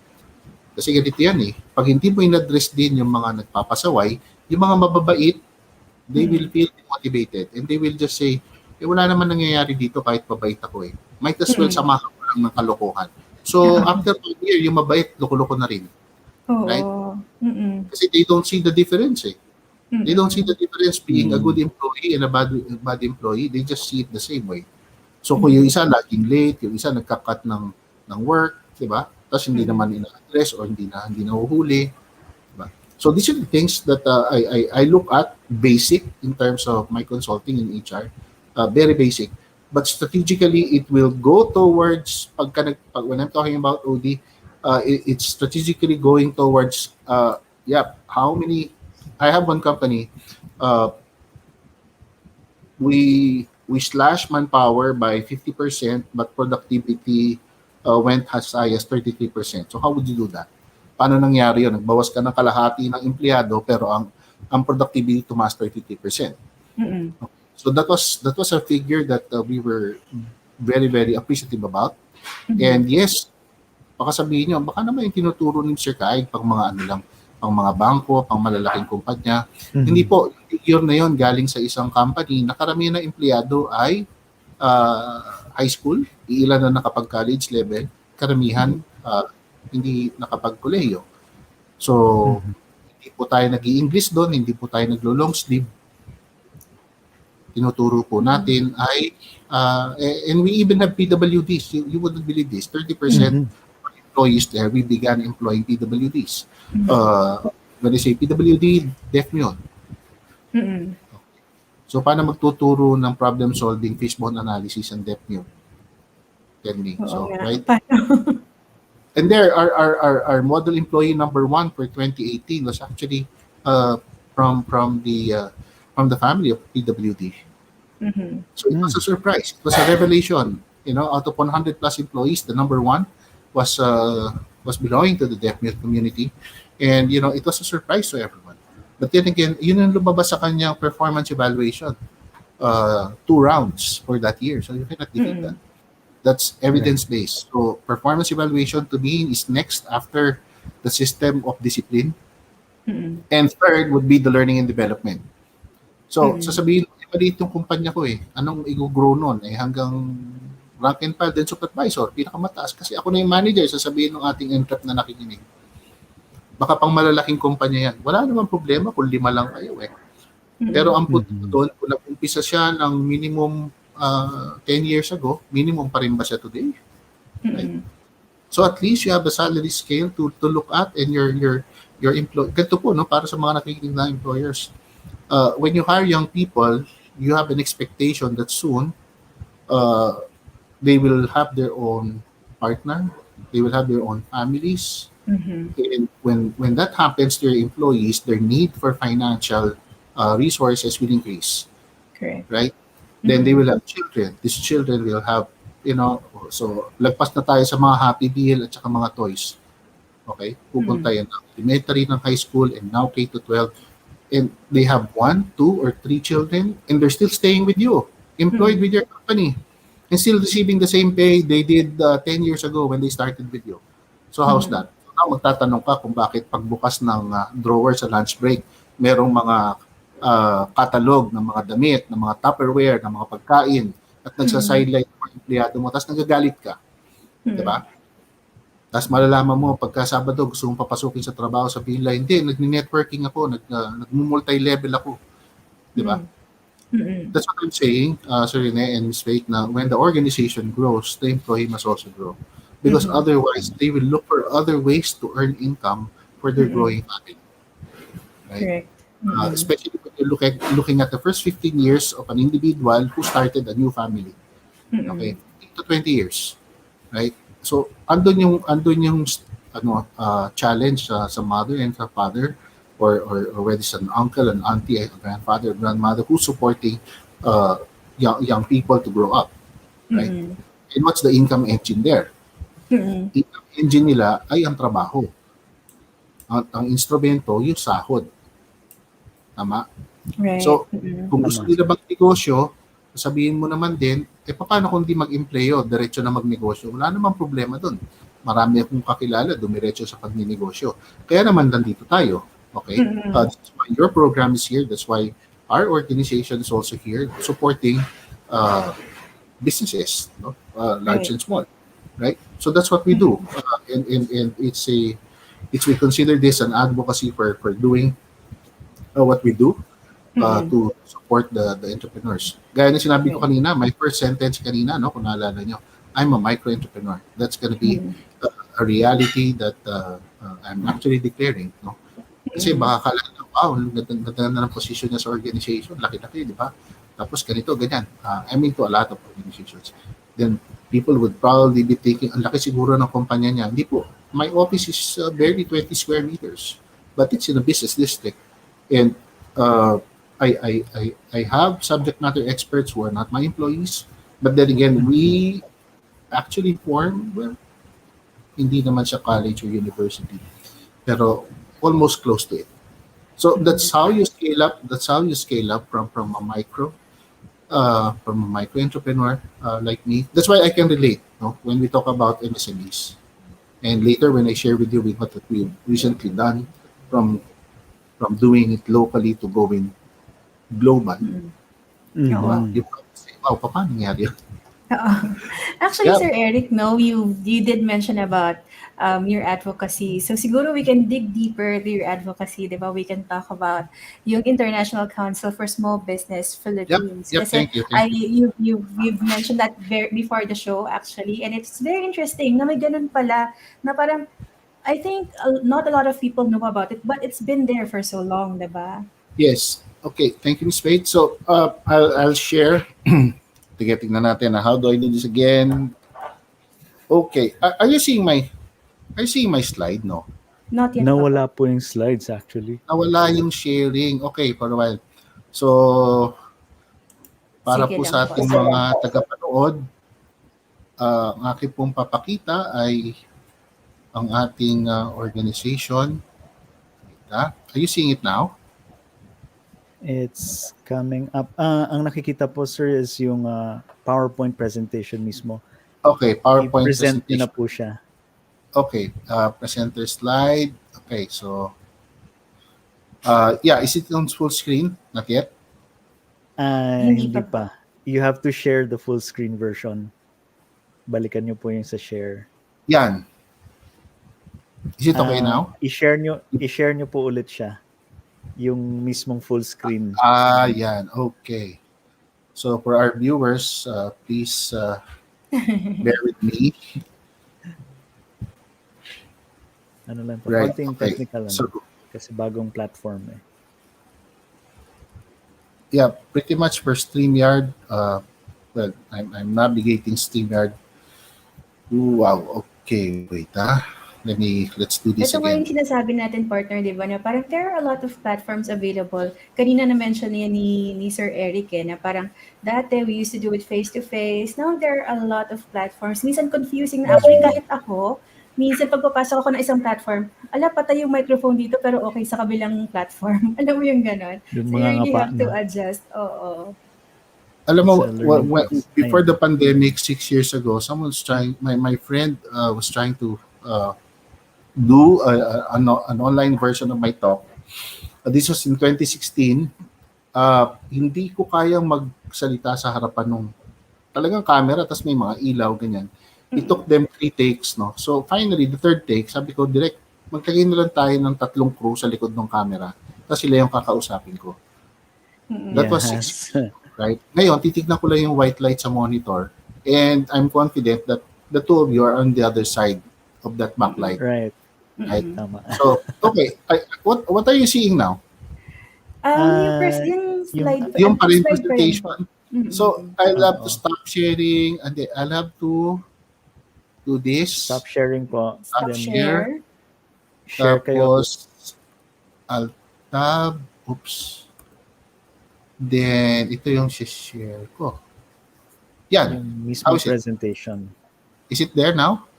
kasi ganito yan eh, pag hindi mo in-address din yung mga nagpapasaway, yung mga mababait, they will feel motivated and they will just say, wala naman nangyayari dito kahit mabait ako eh. Might as well samahan ko lang ng kalokohan. So, after 1 year, yung mabait, loko-loko na rin. Right? Kasi they don't see the difference eh. They don't see the difference being a good employee and a bad employee. They just see it the same way. So, kung yung isa laging late, yung isa nagka-cut ng work, di ba? Tapos hindi naman ina-address or hindi nahuhuli. Diba? So, these are the things that I look at basic in terms of my consulting in HR. Very basic. But strategically, it will go towards, when I'm talking about OD, it's strategically going towards, how many, I have one company, we slashed manpower by 50%, but productivity went as high as 33%. So how would you do that? Paano nangyari yun? Nagbawas ka ng kalahati ng empleyado, pero ang productivity tumaas 33%. So that was a figure that we were very, very appreciative about. And yes, baka sabihin nyo, baka naman yung tinuturo ni Sir Caeg pang mga ano lang, pang mga bangko, pang malalaking kumpanya. Hindi po, figure na yon galing sa isang company na karamihan na empleyado ay high school, iilan na nakapag-college level, karamihan hindi nakapag-kolehiyo. So, hindi po tayo nag-i-English doon, hindi po tayo naglo-long sleeve. Tinuturo po natin ay, and we even have PWDs. You wouldn't believe this, 30% employees there, we began employing PWDs. When I say PWD, deaf yun. So, paano magtuturo ng problem solving, fishbone analysis, and deaf mute? Tell me. So, right? And there, our model employee number 1 for 2018 was actually from the family of PWD. So it was a surprise. It was a revelation. Out of 100 plus employees, the number 1 was belonging to the deaf mute community, and it was a surprise to everyone. But then again, yun yung lumabas sa kanyang performance evaluation, 2 rounds for that year. So you cannot defeat that. That's evidence-based. So performance evaluation to me is next after the system of discipline. And third would be the learning and development. So sasabihin, maliit yung kumpanya ko eh. Anong i-grow nun? Hanggang rank and file, then supervisor, pinakamataas. Kasi ako na yung manager, sasabihin ng ating entrep na nakikinig. Baka pang malalaking kumpanya yan. Wala namang problema kung 5 lang kayo eh. Pero ang punto doon, kung nag-umpisa siya ng minimum 10 years ago, minimum pa rin ba siya today? Right? So at least you have a salary scale to look at, and your employee. Ganito po, no, para sa mga nakikinig na employers. When you hire young people, you have an expectation that soon they will have their own partner, they will have their own families. And when that happens to your employees, their need for financial resources will increase. Correct. Right? Then they will have children. These children will have, so lagpas na tayo sa mga happy meal at saka mga toys. Okay? Pupunta yan ng elementary, ng high school, and now K-12. And they have 1, 2, or 3 children, and they're still staying with you, employed with your company, and still receiving the same pay they did 10 years ago when they started with you. So how's that? Now, magtatanong ka kung bakit pagbukas ng drawer sa lunch break, merong mga catalog ng mga damit, ng mga Tupperware, ng mga pagkain, at nagsa-sideline yung mga empleyado mo, tapos nagagalit ka. Di ba? Tapos malalaman mo, pagka Sabado, gusto mong papasukin sa trabaho, sabihin lang, hindi, nag-networking ako, nag-multi-level ako. Di ba? That's what I'm saying, Sir Rene and Ms. Faith, na when the organization grows, the employee must also grow. Because otherwise, they will look for other ways to earn income for their growing family. Right? Correct. Especially when you looking at the first 15 years of an individual who started a new family. Okay? 15 to 20 years. Right? So, andun yung challenge sa mother and sa father, or whether it's an uncle, an auntie, a grandfather, grandmother who's supporting young people to grow up. Right? And what's the income engine there? Income engine nila ay ang trabaho. Ang instrumento, yung sahod. Tama? Right. So, kung gusto nila magnegosyo, sabihin mo naman din, paano kung di mag-empleyo, diretso na magnegosyo? Wala namang problema dun. Marami akong kakilala, dumiretso sa pagnenegosyo. Kaya naman nandito tayo. Okay? That's why your program is here. That's why our organization is also here supporting businesses, large and small. Right? So that's what we do. And we consider this an advocacy for doing what we do to support the entrepreneurs. Gaya na sinabi ko kanina, my first sentence kanina, kung naalala nyo, I'm a micro-entrepreneur. That's gonna be a reality that I'm actually declaring. Kasi baka kala na, wow, ganda ng position niya sa organization, laki-laki, di ba? Tapos ganito, ganyan. I'm into a lot of organizations. Then people would probably be thinking, ang laki siguro ng kumpanya niya. Hindi po. My office is barely 20 square meters, but it's in a business district. And I have subject matter experts who are not my employees, but then again, we actually form, well, hindi naman siya college or university, pero almost close to it. So that's how you scale up. That's how you scale up from a micro entrepreneur like me. That's why I can relate when we talk about MSMEs. And later when I share with you what we've recently done from doing it locally to going global. You probably say, wow, paano nangyari yun? Actually, Sir Eric, you did mention about your advocacy. So siguro we can dig deeper to your advocacy, di ba? We can talk about yung International Council for Small Business Philippines. Yep, Kasi thank you. you've mentioned that before the show, actually. And it's very interesting na may ganun pala na parang I think not a lot of people know about it, but it's been there for so long, di ba? Yes. Okay. Thank you, Ms. Faith. So I'll share. Tingnan natin. How do I do this again? Okay. Are you seeing my slide? No. Not yet. Nawala po yung slides actually. Nawala yung sharing. Okay, for a while. So para Sige po lang sa po. ating mga tagapanood, ang aking pong papakita ay ang ating organization. Are you seeing it now? It's coming up. Ang nakikita po, sir, is yung PowerPoint presentation mismo. Okay, PowerPoint I-present presentation. na po siya. Okay, presenter slide. Okay, so is it on full screen? Not yet? Hindi Hindi pa. You have to share the full screen version. Balikan nyo po yung sa share. Yan. Is it okay now? I-share nyo po ulit siya. Yung mismong full screen. Yan. Okay. So for our viewers, please bear with me. Ano lang po. Right. Konting Okay. technical lang. So, Kasi bagong platform eh. yeah, pretty much for StreamYard. Well, I'm navigating StreamYard. Ooh, wow. Okay, wait. Let's do this Ito nga yung again. sinasabi natin, partner, di ba, na parang there are a lot of platforms available. Kanina na-mention niya ni Sir Eric, na parang dati we used to do it face-to-face. Now there are a lot of platforms. Minsan confusing na. Actually, kahit ako, minsan pagpapasok ako ng isang platform, patay yung microphone dito pero okay sa kabilang platform. Alam mo yung ganon. Yung So mga you really ngapa, have to no? adjust. Oo. Alam mo, It's a learning process. before the pandemic 6 years ago, my friend was trying to do an online version of my talk. This was in 2016. Hindi ko kayang magsalita sa harapan ng talagang camera, tapos may mga ilaw, ganyan. It took them 3 takes, no? So, finally, the third take, sabi ko, direct, magtagay na lang tayo ng 3 crew sa likod ng camera, tapos sila yung kakausapin ko. That was 6 Yes. right? Ngayon, titignan ko lang yung white light sa monitor, and I'm confident that the two of you are on the other side of that backlight, Right. right? Tama. So, okay, what are you seeing now? Yung slide, Yung pa rin slide pa rin. presentation. Mm-mm. So, I'll have to Oo. stop sharing, and then I'll have to do this. Stop sharing po. Stop Then share. share kayo. Tapos, I'll tab. Oops. Then, ito yung share ko. Yan. Yung mismo How is it? presentation. Is it there now?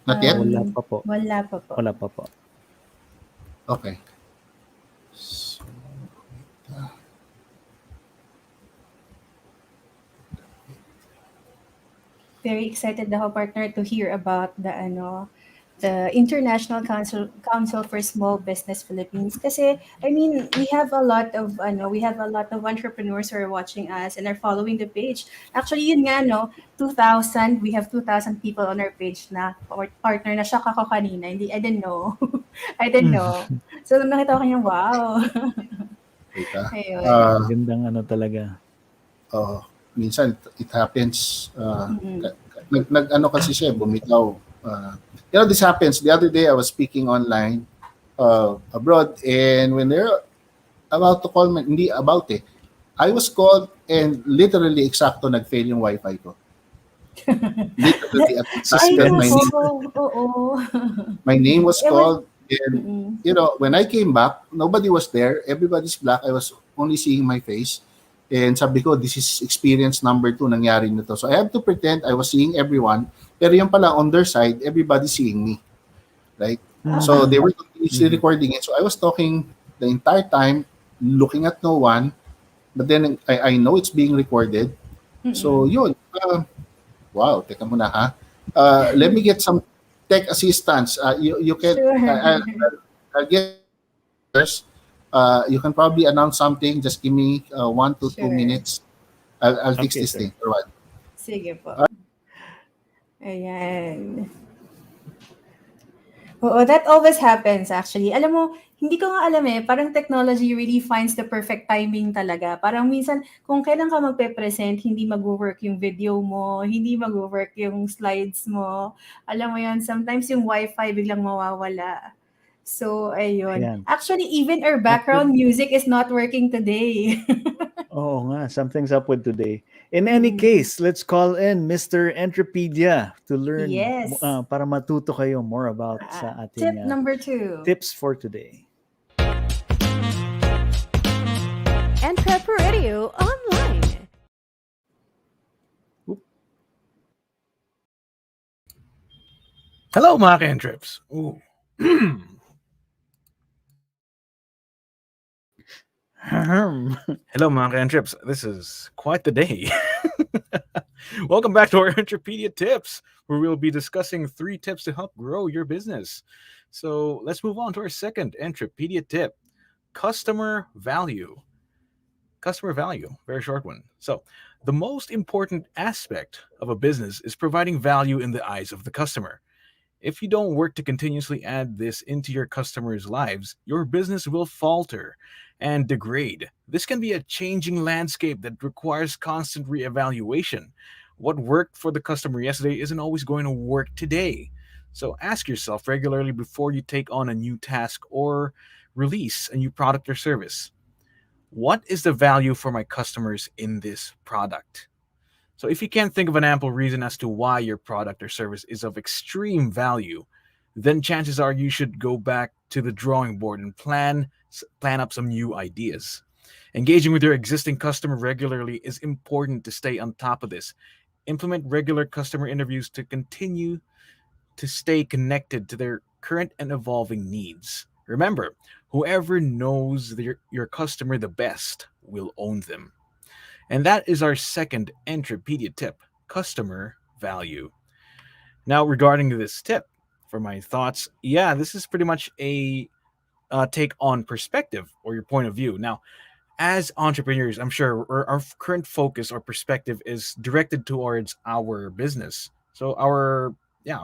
Not yet? Wala pa po. Wala pa po. Wala pa po. Okay. So, Very excited ako, partner, to hear about the International Council for Small Business Philippines, kasi I mean we have a lot of entrepreneurs who are watching us and are following the page. Actually yun nga, no, 2,000, we have 2,000 people on our page na. Partner, na shock ako kanina, I didn't know. I didn't know. So nung nakita ko kanya, wow. wait, Ayun. Gandang talaga. Minsan, it happens. Mm-mm. Nag-ano kasi siya, bumitaw. This happens. The other day, I was speaking online abroad, and when they're about to call me, hindi about I was called, and literally, eksakto, nag-fail yung wifi ko. Literally, at Suspense. my name was It was- called, and Mm-mm. when I came back, nobody was there. Everybody's black. I was only seeing my face. And sabi ko, this is experience number 2 nangyari nito. So I have to pretend I was seeing everyone, pero yung pala on their side, everybody seeing me. Right? So they were continuously recording it. So I was talking the entire time, looking at no one, but then I know it's being recorded. So yun. Wow, teka muna ha. Let me get some tech assistance. You can, Sure. I'll get first. You can probably announce something. Just give me 1 to 2 Sure. minutes. I'll fix Okay, this sir. thing. Or what? Sige po. Ayan. Oo, that always happens actually. Alam mo, hindi ko nga alam parang technology really finds the perfect timing talaga. Parang minsan, kung kailan ka magpe-present, hindi mag-work yung video mo, hindi mag-work yung slides mo. Alam mo yun, sometimes yung wifi biglang mawawala. So, ayun. Ayan. Actually, even our background music is not working today. Oo nga, something's up with today. In any case, let's call in Mr. Entropedia to learn, Yes. para matuto kayo more about sa Tip ating number 2. tips for today. EntrepRadio online. Hello, mga ka-entrips. Ooh. Hello, mga ka-entrips. This is quite the day. Welcome back to our Entropedia Tips, where we'll be discussing 3 tips to help grow your business. So let's move on to our second Entropedia tip, customer value. Customer value, very short one. So the most important aspect of a business is providing value in the eyes of the customer. If you don't work to continuously add this into your customers' lives, your business will falter and degrade. This can be a changing landscape that requires constant reevaluation. What worked for the customer yesterday isn't always going to work today. So ask yourself regularly before you take on a new task or release a new product or service. What is the value for my customers in this product? So if you can't think of an ample reason as to why your product or service is of extreme value, then chances are you should go back to the drawing board and plan up some new ideas. Engaging with your existing customer regularly is important to stay on top of this. Implement regular customer interviews to continue to stay connected to their current and evolving needs. Remember, whoever knows your customer the best will own them. And that is our second Entropedia tip, customer value. Now, regarding this tip, for my thoughts, this is pretty much a take on perspective or your point of view. Now, as entrepreneurs, I'm sure our current focus or perspective is directed towards our business. So our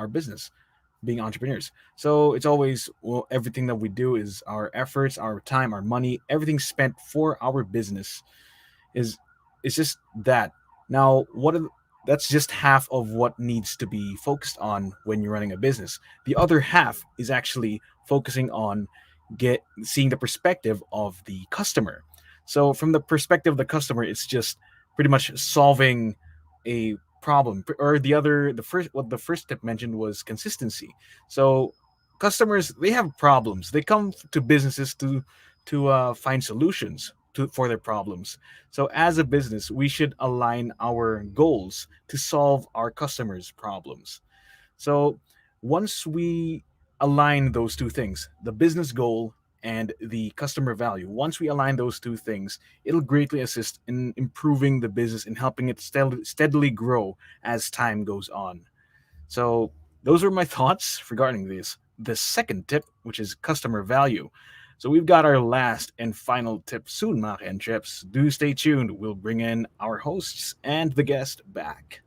business, being entrepreneurs. So it's always, well, everything that we do is our efforts, our time, our money, everything spent for our business is it's just that. Now, that's just half of what needs to be focused on when you're running a business. The other half is actually focusing on get seeing the perspective of the customer. So from the perspective of the customer, it's just pretty much solving a problem. Or the first step mentioned was consistency. So customers, they have problems. They come to businesses to find solutions for their problems. So as a business, we should align our goals to solve our customers' problems. So once we align those two things, the business goal and the customer value, once we align those two things, it'll greatly assist in improving the business and helping it steadily grow as time goes on. So those are my thoughts regarding this. The second tip, which is customer value. So we've got our last and final tip soon, Maka and Trips. Do stay tuned. We'll bring in our hosts and the guest back.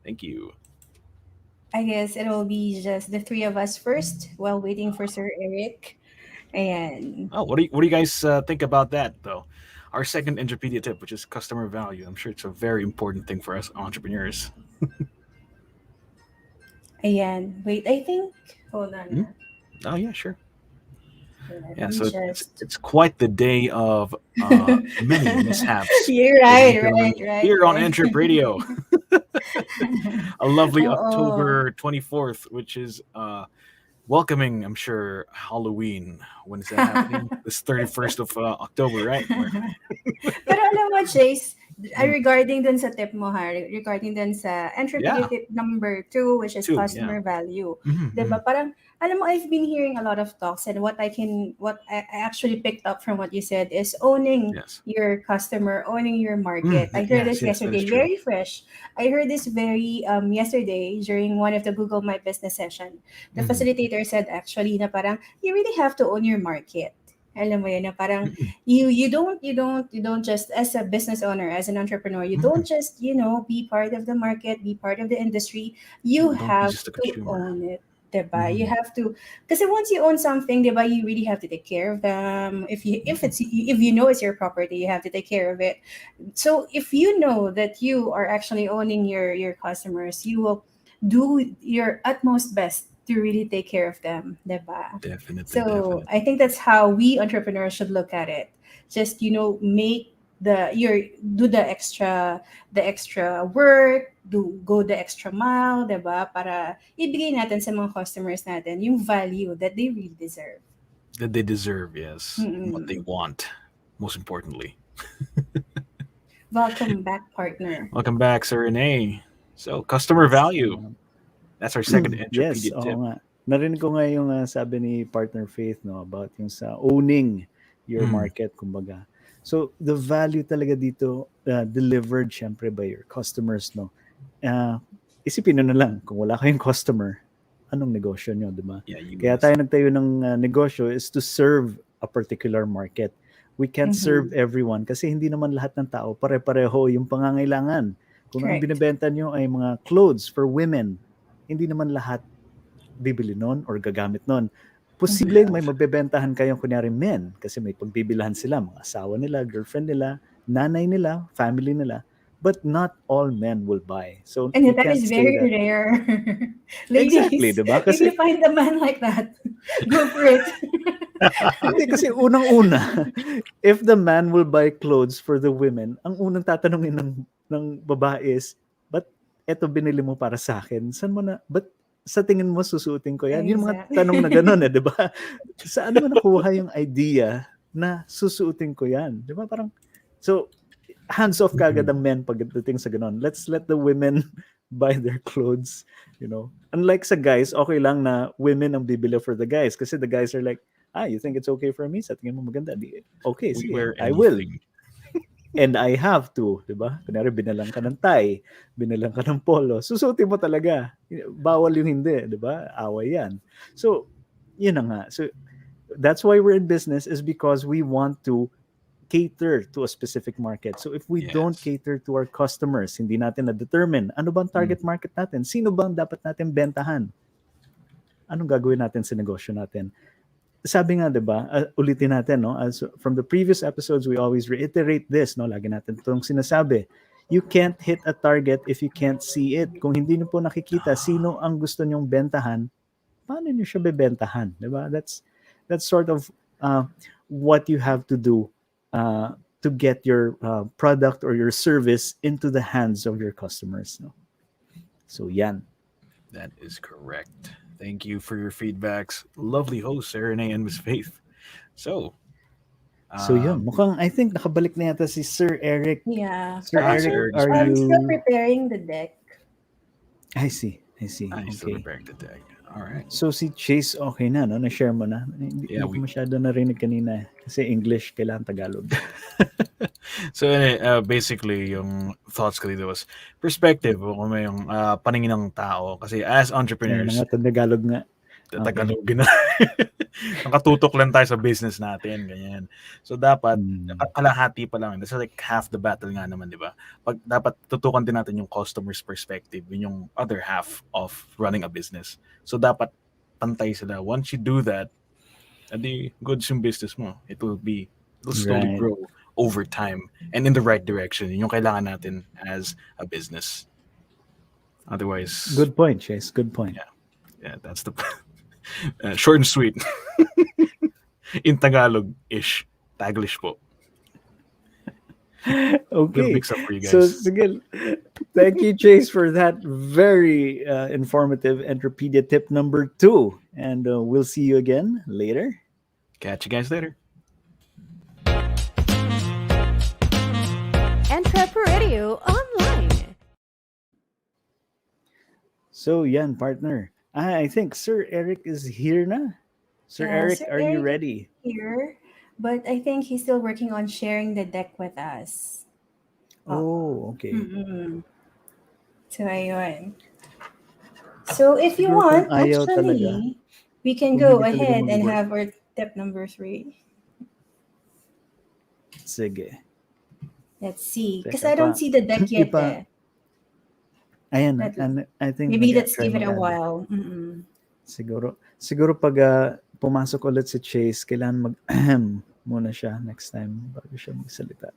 Thank you. I guess it will be just the three of us first while waiting for Sir Eric. And Oh, what do you guys think about that though? Our second Entropedia tip, which is customer value. I'm sure it's a very important thing for us entrepreneurs. ayan, wait, I think, hold Hmm? on. Oh yeah, sure. Let Yeah, me so it's just. it's quite the day of many mishaps You're that we right, occur right, right, here on right. EntrepRadio. A lovely Oo. October 24th, which is welcoming, I'm sure, Halloween. When is that happening? This 31st of October, right? Pero alam mo, Chase, Mm, regarding dun sa tip mo ha, regarding dun sa yeah, entrepreneur tip number two, which is two, yeah. customer value. Hmm. 'Di ba? Parang, alam mo, I've been hearing a lot of talks and what I actually picked up from what you said is owning Yes. your customer, owning your market. I heard Yes, this yes, that is yesterday, true. very fresh. I heard this very yesterday during one of the Google My Business session. The Hmm. facilitator said actually na parang you really have to own your market. Alam mo yun, na parang Hmm. you don't just as a business owner, as an entrepreneur, you Hmm. don't just be part of the market, be part of the industry. You Don't be have just a to consumer. own it. Diba? You Hmm. have to, because once you own something, diba, you really have to take care of them. If you know it's your property, you have to take care of it. So if you know that you are actually owning your customers, you will do your utmost best to really take care of them, diba? Definitely, So definitely. I think that's how we entrepreneurs should look at it. Just make the extra work, go the extra mile, 'di ba? Para ibigay natin sa mga customers natin yung value that they really deserve. That they deserve, yes. What they Mm-mm. want, most importantly. Welcome back, partner. Welcome back, Sir Renee. So, customer Yes. value. That's our second Yes, Entropedia tip. oo nga. Narinig ko nga yung sabi ni partner Faith, no, about yung sa owning your Mm, market, kumbaga. So the value talaga dito delivered syempre by your customers, no. Uh, Isipin nyo na lang, kung wala kayong customer, anong negosyo nyo, di ba? yeah, Kaya useless. tayo nagtayo ng negosyo is to serve a particular market. We can't serve Mm-hmm. everyone kasi hindi naman lahat ng tao pare-pareho yung pangangailangan. Kung ang Correct. binibenta nyo ay mga clothes for women, hindi naman lahat bibili nun or gagamit nun. Posibleng Mm-hmm. may Yes. mabebentahan kayong kunyari men kasi may pagbibilahan sila, mga asawa nila, girlfriend nila, nanay nila, family nila. But not all men will buy. So And you that can't is say very that. rare. Exactly, Ladies, di ba? if you Kasi, find a man like that, go for it. hindi kasi unang-una, if the man will buy clothes for the women, ang unang tatanungin ng babae is, ba't eto binili mo para sa akin? Saan mo na, ba't sa tingin mo susuotin ko yan? Yung mga tanong na Exactly. gano'n di ba? Saan mo nakuha yung idea na susuotin ko yan? Di ba? Parang, so, hands off kagad Mhm. ang men pagdating sa gano'n. Let's let the women buy their clothes, you know. Unlike sa guys, okay lang na women ang bibili for the guys kasi the guys are like, you think it's okay for me? Sa tingin mo maganda? Okay, We sige, wear I will. anything. And I have to, di ba? Kunyari, binalang ka ng tie, binalang ka ng polo, susutin mo talaga. Bawal yung hindi, di ba? Away yan. So, yun na nga. So, That's why we're in business, is because we want to cater to a specific market. So if we don't Yes. cater to our customers, hindi natin na-determine ano bang Mm. target market natin, sino bang dapat natin bentahan, anong gagawin natin sa negosyo natin. Sabi nga, 'di ba? Ulitin natin, no? As from the previous episodes, we always reiterate this, no? Lagi natin 'tong sinasabi. You can't hit a target if you can't see it. Kung hindi niyo po nakikita sino ang gusto niyong bentahan, paano niyo siya bebentahan, 'di ba? That's sort of what you have to do to get your product or your service into the hands of your customers, no? So yan. That is correct. Thank you for your feedbacks, lovely hosts, Renee and Miss Faith. So, So yun, um, mukhang I think nakabalik na yata si Sir Eric. Yeah. Sir But ah, I think Eric, sir, just are back. I'm still you? preparing the deck. I see. I still Okay. preparing the deck. All right. So si Chase, okay na, no? Na-share mo na? Yeah, Hindi ko we. masyado narinig kanina. Kasi English, kailangan Tagalog. So, basically, yung thoughts ko dito was perspective o kung may yung paningin ng tao. Kasi as Ayun na entrepreneurs, nga, Tagalog nga. Okay. Tagalogin na. Nakatutok lang tayo sa business natin, ganyan. So, dapat, kalahati pa lang. That's like half the battle nga naman, di ba? Dapat tutukan din natin yung customer's perspective, yun yung other half of running a business. So, dapat pantay sila. Once you do that, adi goods yung business mo. It'll slowly Right. grow over time and in the right direction. Yun yung kailangan natin as a business. Otherwise, Good point, Chase. Good point. yeah, that's the short and sweet. In Tagalog-ish. Taglish po. Little Okay. mix up for you guys. So, sige. Thank you, Chase, for that very informative Entropedia tip number 2. And we'll see you again later. Catch you guys later. EntrepRadio Online. So, yan, partner. I think Sir Eric is here na. Sir Yeah, Eric, Sir are you Eric ready? here, but I think he's still working on sharing the deck with us. Oh, okay. Mm-mm. So, ayun. So, if you Siguro kung want, ayaw talaga, actually, we can kung go hindi talaga ahead and mag-work. have our tip number 3. Sige. Let's see. Because Teka I don't pa. see the deck yet. Ipa, ayan na. Let- And I think Maybe let's try give it a mag-add. while. Mm-mm. Siguro pag pumasok ulit si Chase, kailangan mag muna siya next time bago siya magsalita.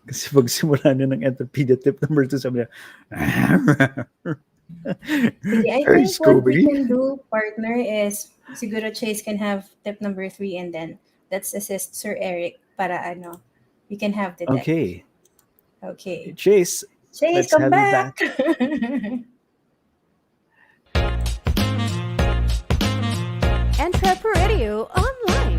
Kasi pag simula niya ng Entropedia tip number 2, sabi niya, Sige, I "Hey, think what we Scooby." can do, partner, is siguro Chase can have tip number 3 and then let's assist Sir Eric para we can have the deck. Okay. Okay. Chase, Chase, let's come have you back. EntrepRadio Online.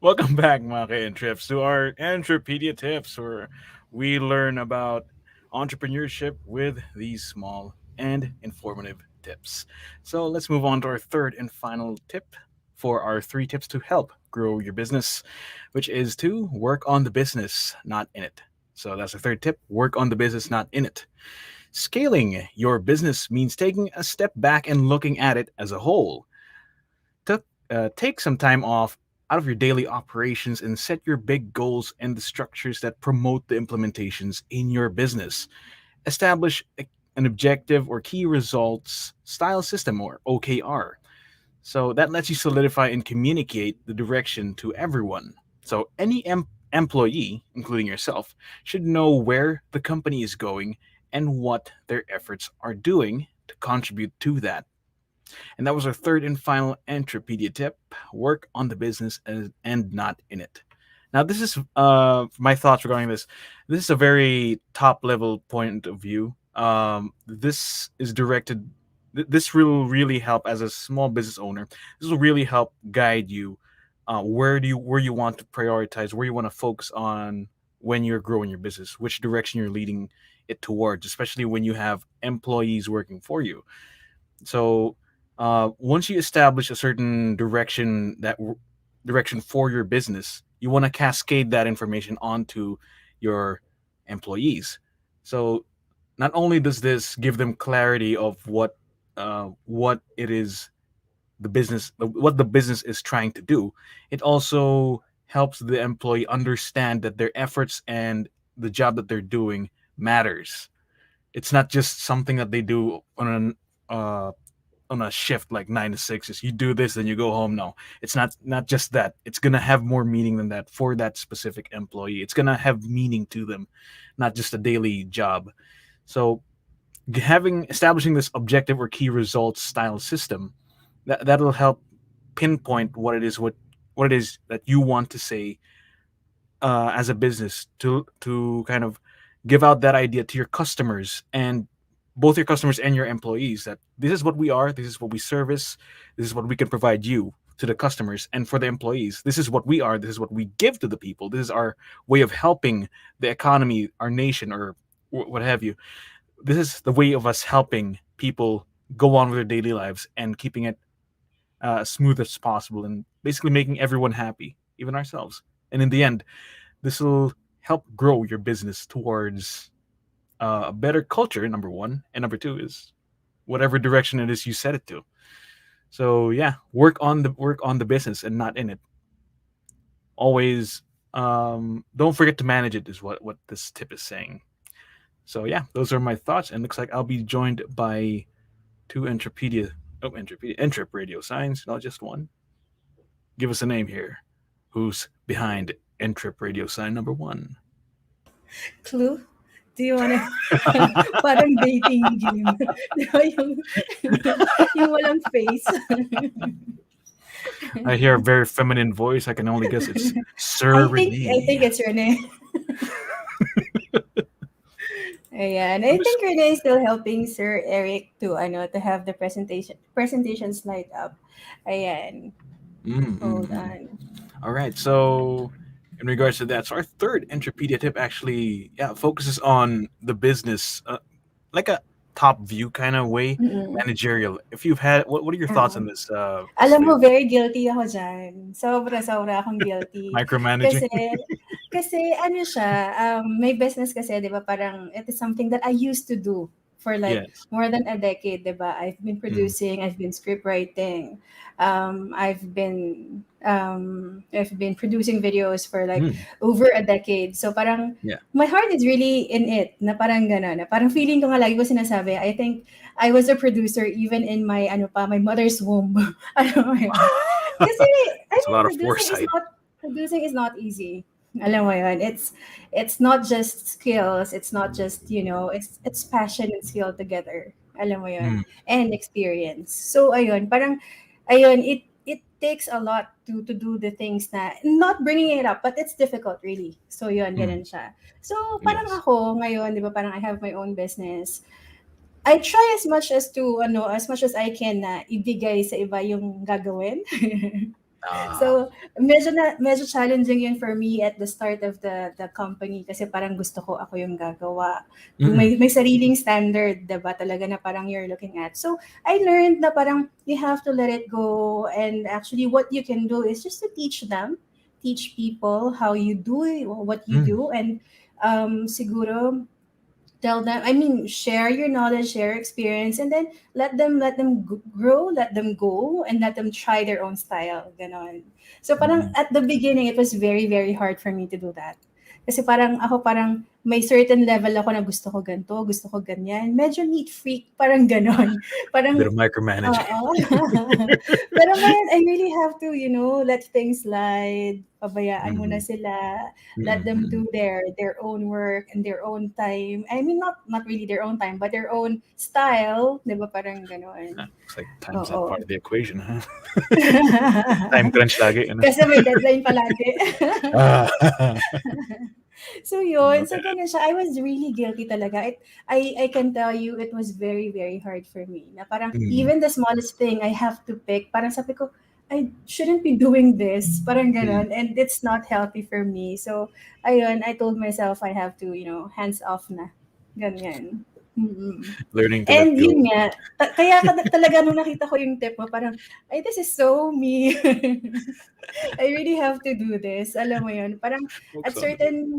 Welcome back, mga ka-Entreps, to our Entropedia tips, where we learn about entrepreneurship with these small and informative tips. So let's move on to our third and final tip for our 3 tips to help grow your business, which is to work on the business, not in it. So that's the third tip: work on the business, not in it. Scaling your business means taking a step back and looking at it as a whole. Take some time off out of your daily operations and set your big goals and the structures that promote the implementations in your business. Establish an objective or key results style system, or OKR. So that lets you solidify and communicate the direction to everyone. So any employee, including yourself, should know where the company is going and what their efforts are doing to contribute to that. And that was our third and final Entropedia tip: work on the business and not in it. Now, this is my thoughts regarding this. This is a very top level point of view. This is directed. This will really help as a small business owner. This will really help guide you where you want to prioritize, where you want to focus on when you're growing your business, which direction you're leading it towards, especially when you have employees working for you. So once you establish a certain direction for your business, you want to cascade that information onto your employees. So not only does this give them clarity of what it is what the business is trying to do, it also helps the employee understand that their efforts and the job that they're doing matters. It's not just something that they do on a shift like 9 to 6. Is you do this, then you go home. No, it's not just that. It's gonna have more meaning than that for that specific employee. It's gonna have meaning to them, not just a daily job. So establishing this objective or key results style system, that'll help pinpoint what it is that you want to say as a business, to kind of give out that idea to your customers, and both your customers and your employees, that this is what we are, this is what we service, this is what we can provide you to the customers, and for the employees, this is what we are, this is what we give to the people, this is our way of helping the economy, our nation, or what have you. This is the way of us helping people go on with their daily lives and keeping it as smooth as possible, and basically making everyone happy, even ourselves. And in the end, this will help grow your business towards a better culture, number one, and number two is whatever direction it is you set it to. So yeah, work on the business and not in it. Always, don't forget to manage it, is what this tip is saying. So yeah, those are my thoughts, and looks like I'll be joined by two Entrep Radio signs, not just one. Give us a name here. Who's behind Entrep Radio sign number 1? Clue? Do you wanna parang dating game? Di ba yung walang face? I hear a very feminine voice. I can only guess it's Sir Renee. I think it's Renee. Ayan. I think Renee is still helping Sir Eric to have the presentation slide up. Ayan. Hold on. All right. So in regards to that, so our third Entrepedia tip actually focuses on the business, like a top view kind of way, managerial. If you've had, what are your thoughts on this? Alam mo, very guilty ako dyan. Sobra akong guilty. Micromanaging? Kasi ano siya, may business kasi, di ba, parang it is something that I used to do for like more than a decade, di ba? I've been producing, I've been script writing, I've been producing videos for like over a decade. So parang my heart is really in it, na parang gano'n, na parang feeling ko nga lagi ko sinasabi, I think I was a producer even in my my mother's womb. Kasi it's a lot of foresight. Producing is not easy. Alam mo yun, it's not just skills, it's not just, it's passion and skill together. Alam mo yun, and experience. So ayun, it takes a lot to do the things na, not bringing it up, but it's difficult really. So yun, ganun siya. So parang ako ngayon, di ba, parang I have my own business. I try as much as I can na ibigay sa iba yung gagawin. So medyo challenging yun for me at the start of the company, kasi parang gusto ko ako yung gagawa. May sariling standard, diba, talaga na parang you're looking at. So I learned na parang you have to let it go, and actually what you can do is just to teach people how you do what you do, and siguro tell them, share your knowledge, share your experience, and then let them grow, let them go, and let them try their own style. Ganon. So parang at the beginning, it was very, very hard for me to do that. Kasi parang may certain level ako na gusto ko ganito, gusto ko ganyan. Medyo neat freak, parang ganon. Parang, bit of micromanaging. Pero ngayon, I really have to, let things slide. Pabayaan muna sila. Let them do their own work and their own time. Not really their own time, but their own style. Diba, parang ganon. It's like time's not part of the equation, huh? Time crunch lagi. Kasi may deadline palagi. So yun, so ganun siya. I was really guilty talaga. I can tell you, it was very, very hard for me. Na parang even the smallest thing I have to pick, parang sabi ko, I shouldn't be doing this. Parang ganun. And it's not healthy for me. So, ayun, I told myself I have to, hands off na. Ganyan. Learning to and yun nga, kaya talaga nung nakita ko yung tip mo, parang, ay, this is so me. I really have to do this. Alam mo yun, parang Hope at so. certain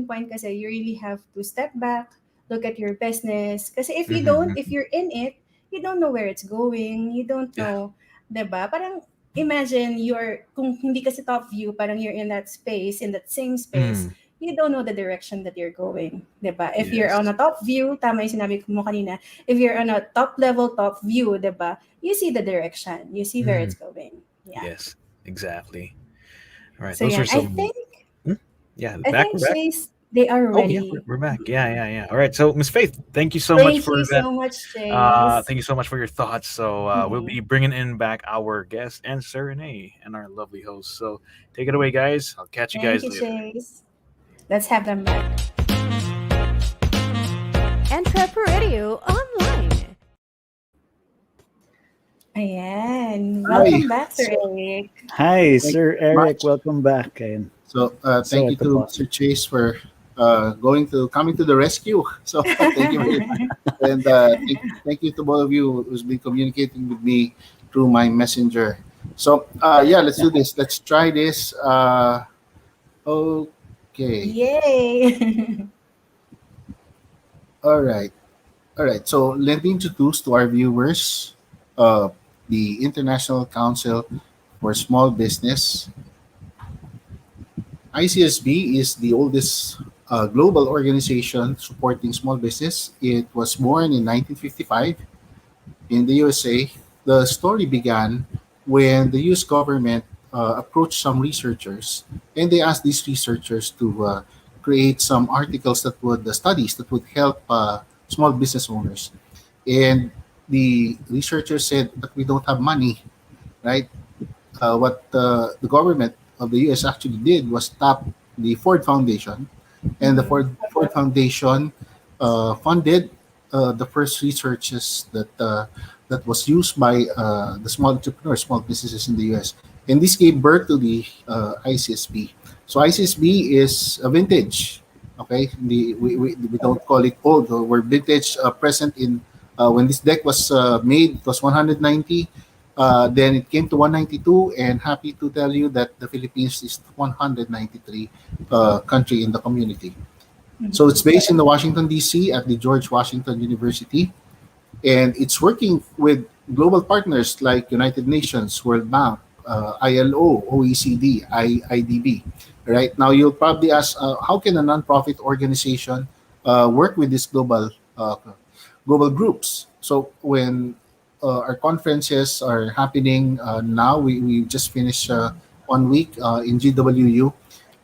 point kasi, you really have to step back, look at your business. Kasi if you don't, Mhm. if you're in it, you don't know where it's going. You don't Yeah. know, 'di ba? Parang imagine kung hindi kasi top view, parang you're in that space, in that same space, Mm. you don't know the direction that you're going, 'di ba? If you're on Yes. a top view, tama yung sinabi mo kanina, if you're on a top level, top view, 'di ba? You see the direction, you see where Mm. it's going. Yeah. Yes. Exactly. All right. So Those yeah, are some. Hmm? Yeah. I Back. think We're back. Chase, they are Oh yeah, we're, ready. we're back. Yeah, yeah, yeah. All right. So Miss Faith, thank you so much Thank for you that. so much, Chase. Thank you so much for your thoughts. So we'll Mhm. be bringing in back our guest and Serenade and our lovely host. So take it away, guys. I'll catch you Thank guys you, later. Chase. Let's have them back. EntrepRadio Online. Ayan. Hi. Welcome back, Sir Eric. Hi, Thank Sir you very Eric. much. Welcome back. Ayan. So So thank you ito to po. Sir Chase for coming to the rescue. So thank you very much. And thank you to both of you who's been communicating with me through my messenger. So yeah, let's do this. Let's try this. Okay. Yay. All right. All right. So let me introduce to our viewers uh, the International Council for Small Business. ICSB is the oldest global organization supporting small business. It was born in 1955 in the USA. The story began when the US government approached some researchers and they asked these researchers to create some articles that would, studies that would help small business owners. And the researchers said that we don't have money, right? What the government of the US actually did was tap the Ford Foundation, and the Ford Foundation funded the first researches that was used by the small entrepreneurs, small businesses in the US, and this gave birth to the ICSB. So ICSB is a vintage. Okay, we don't call it old. We're vintage, present in when this deck was made. It was 190. Then it came to 192, and happy to tell you that the Philippines is 193 country in the community. So it's based in the Washington D.C. at the George Washington University, and it's working with global partners like United Nations, World Bank, ILO, OECD, IDB. Right now, you'll probably ask, how can a nonprofit organization work with these global groups? So when our conferences are happening now, we just finished 1 week in GWU.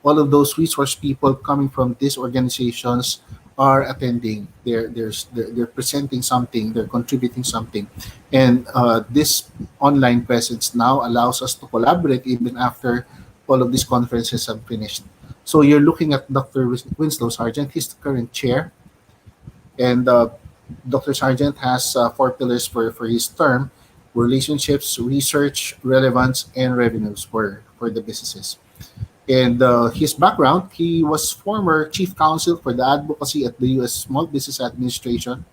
All of those resource people coming from these organizations are attending. They're presenting something. They're contributing something, and this online presence now allows us to collaborate even after all of these conferences have finished. So you're looking at Dr. Winslow Sargent. He's the current chair, and Dr. Sargent has 4 pillars for his term: relationships, research, relevance, and revenues for the businesses. And his background, he was former chief counsel for the advocacy at the U.S. Small Business Administration.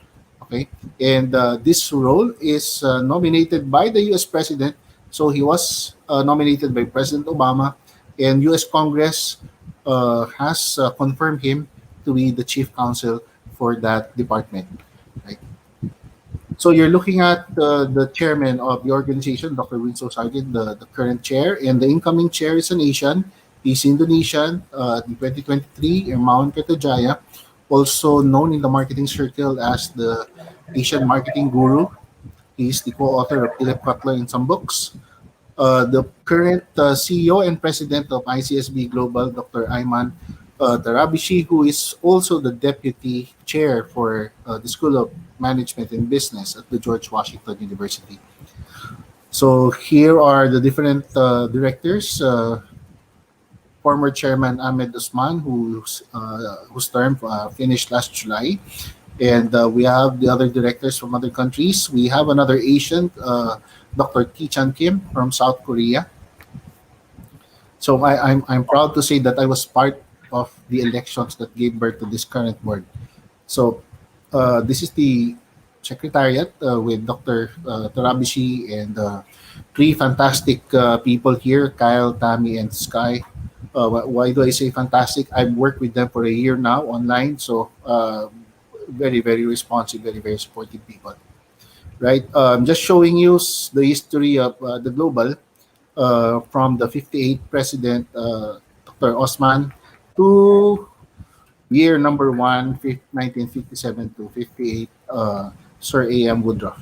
Okay, and this role is nominated by the U.S. president. So he was nominated by President Obama, and U.S. Congress has confirmed him to be the chief counsel for that department. Right. So you're looking at the chairman of the organization, Dr. Winslow Sargent, the current chair, and the incoming chair is an Asian. He's Indonesian. In 2023, Irmawan Ketajaya, also known in the marketing circle as the Asian marketing guru. He's the co-author of Philip Kotler in some books. The current CEO and president of ICSB Global, Dr. Ayman Tarabishi, who is also the deputy chair for the School of Management and Business at the George Washington University. So here are the different directors. Former Chairman Ahmed Usman, whose term finished last July. And we have the other directors from other countries. We have another Asian, Dr. Ki Chan Kim from South Korea. So I'm proud to say that I was part of the elections that gave birth to this current board. So this is the secretariat with Dr. Tarabishi and three fantastic people here, Kyle, Tammy, and Sky. Why do I say fantastic? I've worked with them for a year now online, so very, very responsive, very, very supportive people. Right? Just showing you the history of the global from the 58th president, Dr. Osman, to year number one, 1957 to 58, Sir A.M. Woodruff.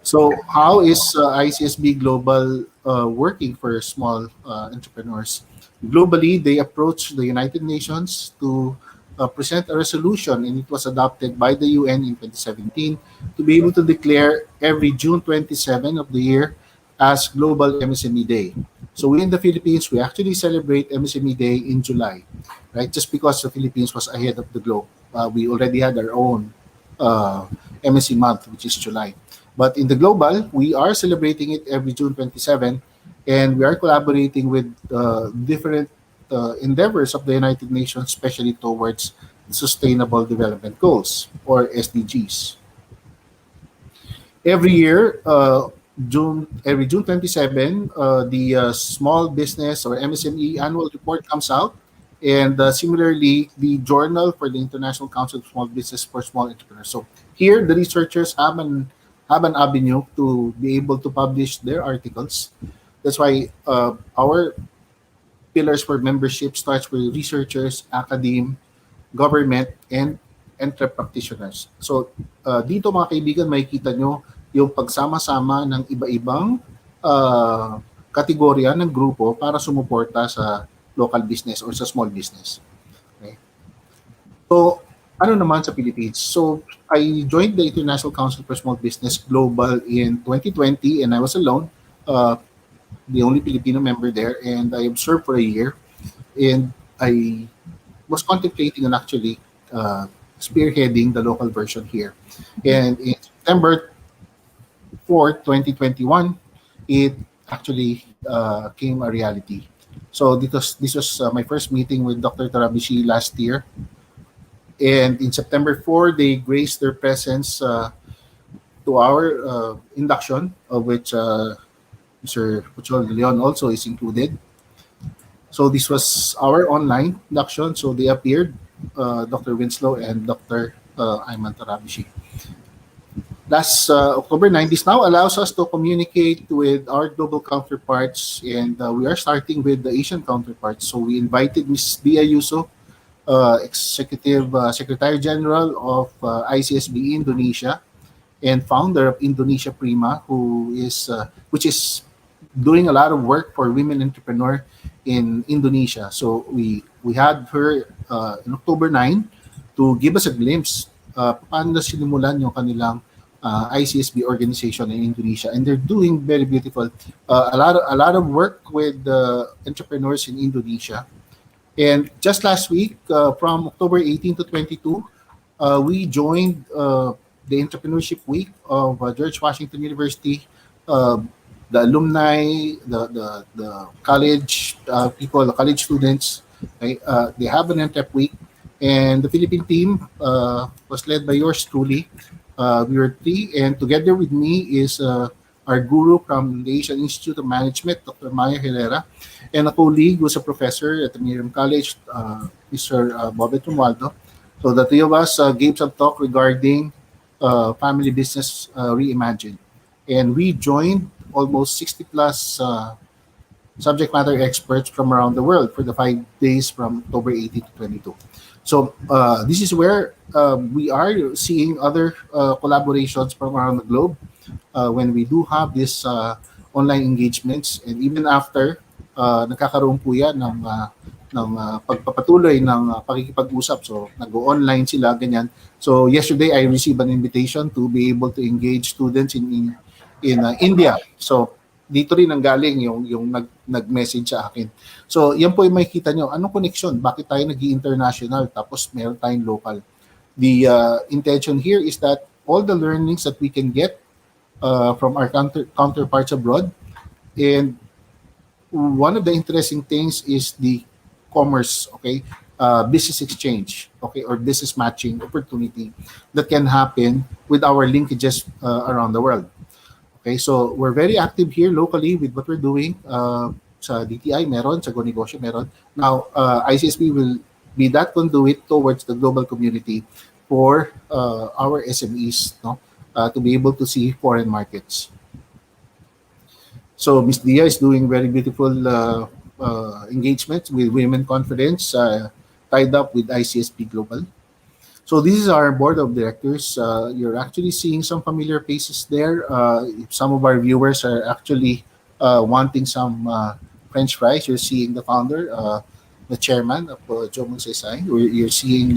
So, how is ICSB Global working for small entrepreneurs? Globally, they approached the United Nations to present a resolution, and it was adopted by the UN in 2017 to be able to declare every June 27 of the year as Global MSME Day. So, we in the Philippines, we actually celebrate MSME Day in July, right? Just because the Philippines was ahead of the globe. We already had our own MSE month, which is July. But in the global, we are celebrating it every June 27, and we are collaborating with different endeavors of the United Nations, especially towards Sustainable Development Goals, or SDGs. Every year, every June 27, the Small Business or MSME annual report comes out, and similarly, the Journal for the International Council of Small Business for Small Entrepreneurs. So here, the researchers have an avenue to be able to publish their articles. That's why our pillars for membership starts with researchers, academe, government, and practitioners. So dito mga kaibigan, makikita nyo yung pagsama-sama ng iba-ibang kategorya ng grupo para sumuporta sa local business or sa small business. Okay? So, ano naman sa Philippines? So, I joined the International Council for Small Business Global in 2020, and I was alone, the only Filipino member there, and I observed for a year, and I was contemplating on actually spearheading the local version here. And in September 4, 2021, it actually came a reality. So this was my first meeting with Dr. Tarabishi last year. And in September 4, they graced their presence to our induction, of which Mr. Puchol de Leon also is included. So this was our online induction. So they appeared, Dr. Winslow and Dr. Ayman Tarabishi. Last October 9, this now allows us to communicate with our global counterparts, and we are starting with the Asian counterparts. So we invited Ms. Dia Yuso, Executive Secretary General of ICSB Indonesia and founder of Indonesia Prima, which is doing a lot of work for women entrepreneur in Indonesia. So we had her in October 9 to give us a glimpse paano sinimulan yung kanilang ICSB organization in Indonesia, and they're doing very beautiful a lot of work with entrepreneurs in Indonesia. And just last week, from October 18 to 22, we joined the Entrepreneurship Week of George Washington University. The alumni, the college people, the college students, they have an Entrep Week, and the Philippine team was led by yours truly. We were three, and together with me is our guru from the Asian Institute of Management, Dr. Maya Herrera, and a colleague who's a professor at the Miriam College, Mr. Bobet Romualdo. So the three of us gave some talk regarding family business reimagined. And we joined almost 60 plus subject matter experts from around the world for the 5 days from October 18 to 22. So this is where we are seeing other collaborations from around the globe when we do have these online engagements, and even after nagkakaroon po yan ng pagpapatuloy ng pakikipag-usap. So nag-online sila, ganyan. So yesterday I received an invitation to be able to engage students in India. So dito rin ang galing yung nag-message sa akin. So yan po yung makikita nyo. Anong connection? Bakit tayo nag-international tapos meron tayong local? The intention here is that all the learnings that we can get from our counterparts abroad, and one of the interesting things is the commerce, okay? business exchange, okay, or business matching opportunity that can happen with our linkages around the world. Okay, so we're very active here locally with what we're doing. Sa DTI meron, sa Go Negosyo meron. Now, ICSB will be that conduit towards the global community for our SMEs, no, to be able to see foreign markets. So Miss Dia is doing very beautiful engagements with Women Confidence, tied up with ICSB Global. So this is our board of directors. You're actually seeing some familiar faces there. If some of our viewers are actually wanting some French fries, you're seeing the founder, the chairman of Joe Magsisimula. You're seeing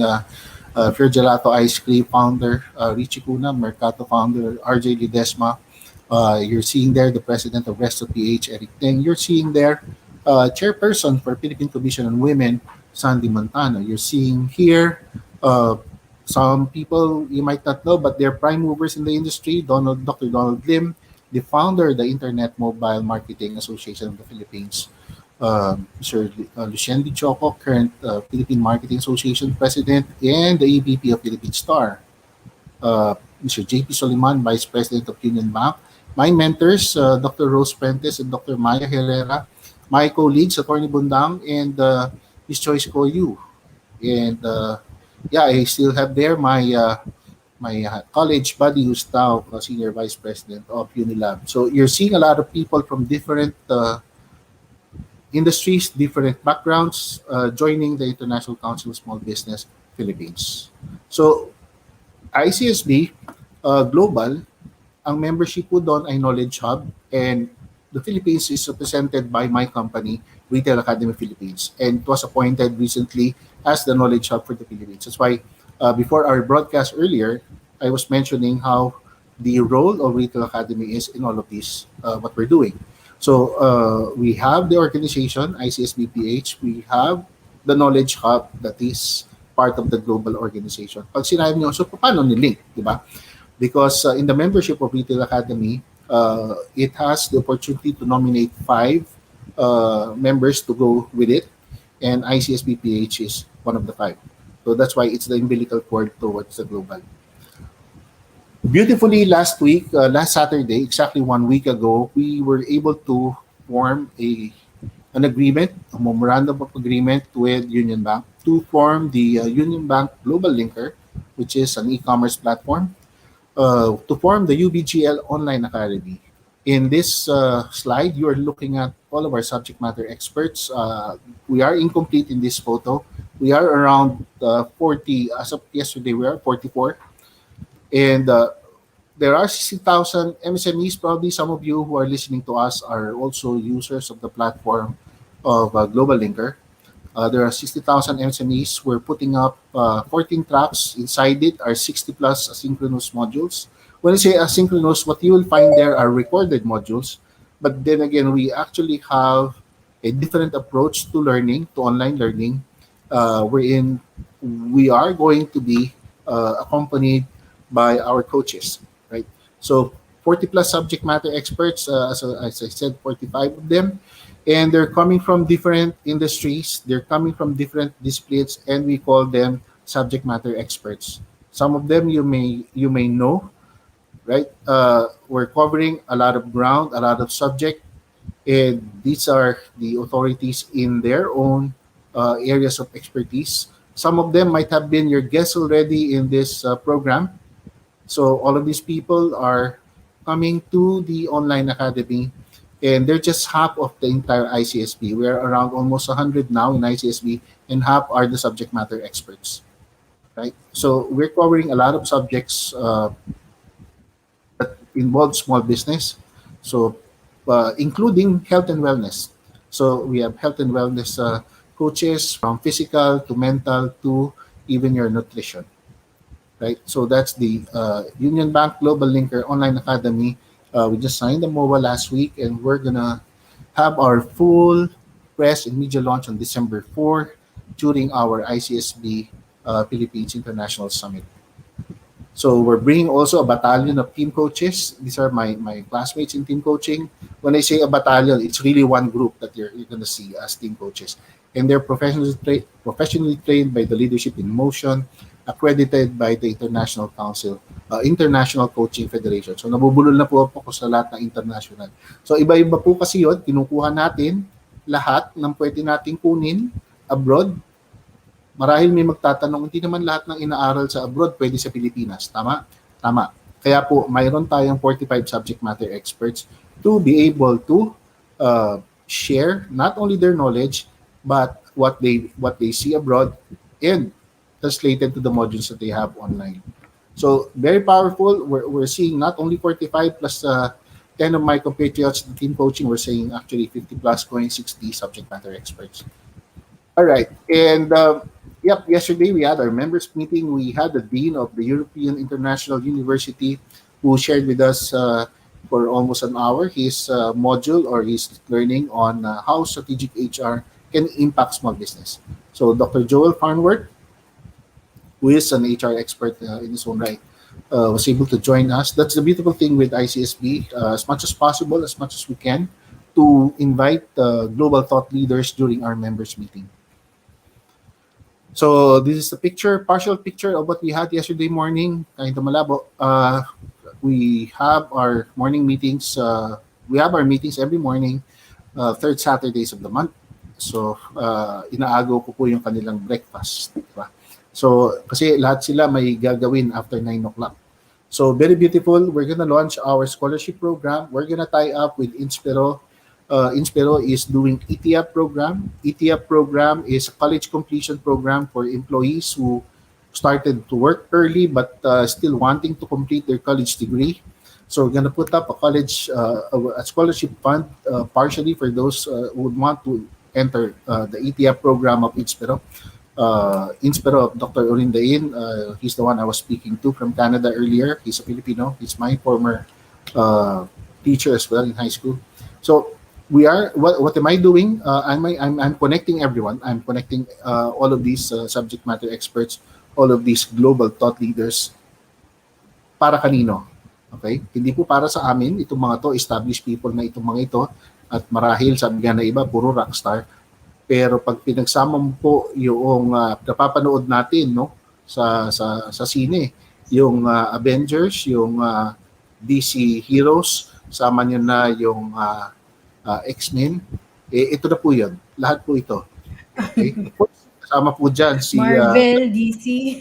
Fair Gelato Ice Cream founder, Richie Cuna, Mercato founder, RJ Ledesma. You're seeing there the president of Resto PH, Eric Teng. You're seeing there chairperson for Philippine Commission on Women, Sandy Montano. You're seeing here some people you might not know, but they're prime movers in the industry. Dr. Donald Lim, the founder of the Internet Mobile Marketing Association of the Philippines. Sir Lucien Di Choco, current Philippine Marketing Association president, and the EVP of Philippine Star. Mr. JP Soliman, Vice President of Union Bank. My mentors, Dr. Rose Prentice and Dr. Maya Herrera. My colleagues, Attorney Bundang and Miss Joyce Koyu. And yeah, I still have there my college buddy who's now Senior Vice President of Unilab. So you're seeing a lot of people from different industries, different backgrounds, joining the International Council of Small Business Philippines. So ICSB Global, ang membership po doon ay Knowledge Hub, and the Philippines is represented by my company, Retail Academy Philippines, and it was appointed recently as the Knowledge Hub for the Philippines. That's why before our broadcast earlier, I was mentioning how the role of Retail Academy is in all of this, what we're doing. So we have the organization, ICSBPH, we have the Knowledge Hub that is part of the global organization. Pag sinabi nyo, so paano nilink, di ba? Because in the membership of Retail Academy, it has the opportunity to nominate 5 members to go with it, and ICSBPH is one of the 5. So that's why it's the umbilical cord towards the global. Beautifully, last week, last Saturday, exactly 1 week ago, we were able to form an agreement, a memorandum of agreement with Union Bank to form the Union Bank Global Linker, which is an e-commerce platform, to form the UBGL Online Academy. In this slide, you are looking at all of our subject matter experts. We are incomplete in this photo. We are around 40, as of yesterday, we are 44. And there are 60,000 MSMEs. Probably some of you who are listening to us are also users of the platform of Global Linker. There are 60,000 MSMEs. We're putting up 14 tracks. Inside it are 60 plus asynchronous modules. When I say asynchronous, what you will find there are recorded modules. But then again, we actually have a different approach to learning, to online learning, wherein we are going to be accompanied by our coaches, right? So 40 plus subject matter experts, as I said, 45 of them. And they're coming from different industries. They're coming from different disciplines, and we call them subject matter experts. Some of them you may know, right? We're covering a lot of ground, a lot of subject, and these are the authorities in their own areas of expertise. Some of them might have been your guests already in this program. So all of these people are coming to the online academy, and they're just half of the entire ICSB. We're around almost 100 now in ICSB, and half are the subject matter experts, right? So we're covering a lot of subjects that involve small business, so including health and wellness. So we have health and wellness coaches, from physical to mental to even your nutrition, right? So that's the Union Bank Global Linker Online Academy. We just signed the MOA last week, and we're gonna have our full press and media launch on December 4 during our ICSB Philippines International Summit. So we're bringing also a battalion of team coaches. These are my classmates in team coaching. when I say a battalion, it's really one group that you're going to see as team coaches. And they're professionally trained by the Leadership in Motion, accredited by the International Council, International Coaching Federation. So nabubulol na po ako sa lahat ng international. So iba-iba po kasi yun, kinukuha natin lahat ng pwede nating kunin abroad. Marahil may magtatanong, hindi naman lahat ng inaaral sa abroad pwede sa Pilipinas. Tama? Tama. Kaya po, mayroon tayong 45 subject matter experts to be able to share not only their knowledge, but what they see abroad and translated to the modules that they have online. So, very powerful. We're seeing not only 45 plus 10 of my compatriots in team coaching, we're saying actually 50 plus going 60 subject matter experts. All right. And yesterday we had our members meeting. We had the Dean of the European International University who shared with us for almost an hour his module or his learning on how strategic HR can impact small business. So Dr. Joel Farnworth, who is an HR expert in his own right, was able to join us. That's the beautiful thing with ICSB, as much as possible, as much as we can, to invite global thought leaders during our members meeting. So this is the partial picture of what we had yesterday morning. Kahit malabo, we have our morning meetings. We have our meetings every morning, third Saturdays of the month. So inaagaw ko po yung kanilang breakfast. Diba? So kasi lahat sila may gagawin after 9 o'clock. So very beautiful. We're gonna launch our scholarship program. We're gonna tie up with Inspiro. Inspiro is doing ETF program. ETF program is a college completion program for employees who started to work early but still wanting to complete their college degree. So we're gonna put up a scholarship fund partially for those who would want to enter the ETF program of Inspiro. Inspiro of Dr. Orindain, he's the one I was speaking to from Canada earlier. He's a Filipino. He's my former teacher as well in high school. So we are. What am I doing? I'm connecting everyone. I'm connecting all of these subject matter experts, all of these global thought leaders. Para kanino? Okay? Hindi po para sa amin itong mga to, established people na itong mga ito. At marahil sabi nga na iba, puro rockstar. Pero pag pinagsama mo po yung napapanood natin no sa sine, yung Avengers, yung DC Heroes, sama niyo na yung X-Men, ito na po 'yon. Lahat po ito. Okay? Kasama po diyan si Marvel, DC.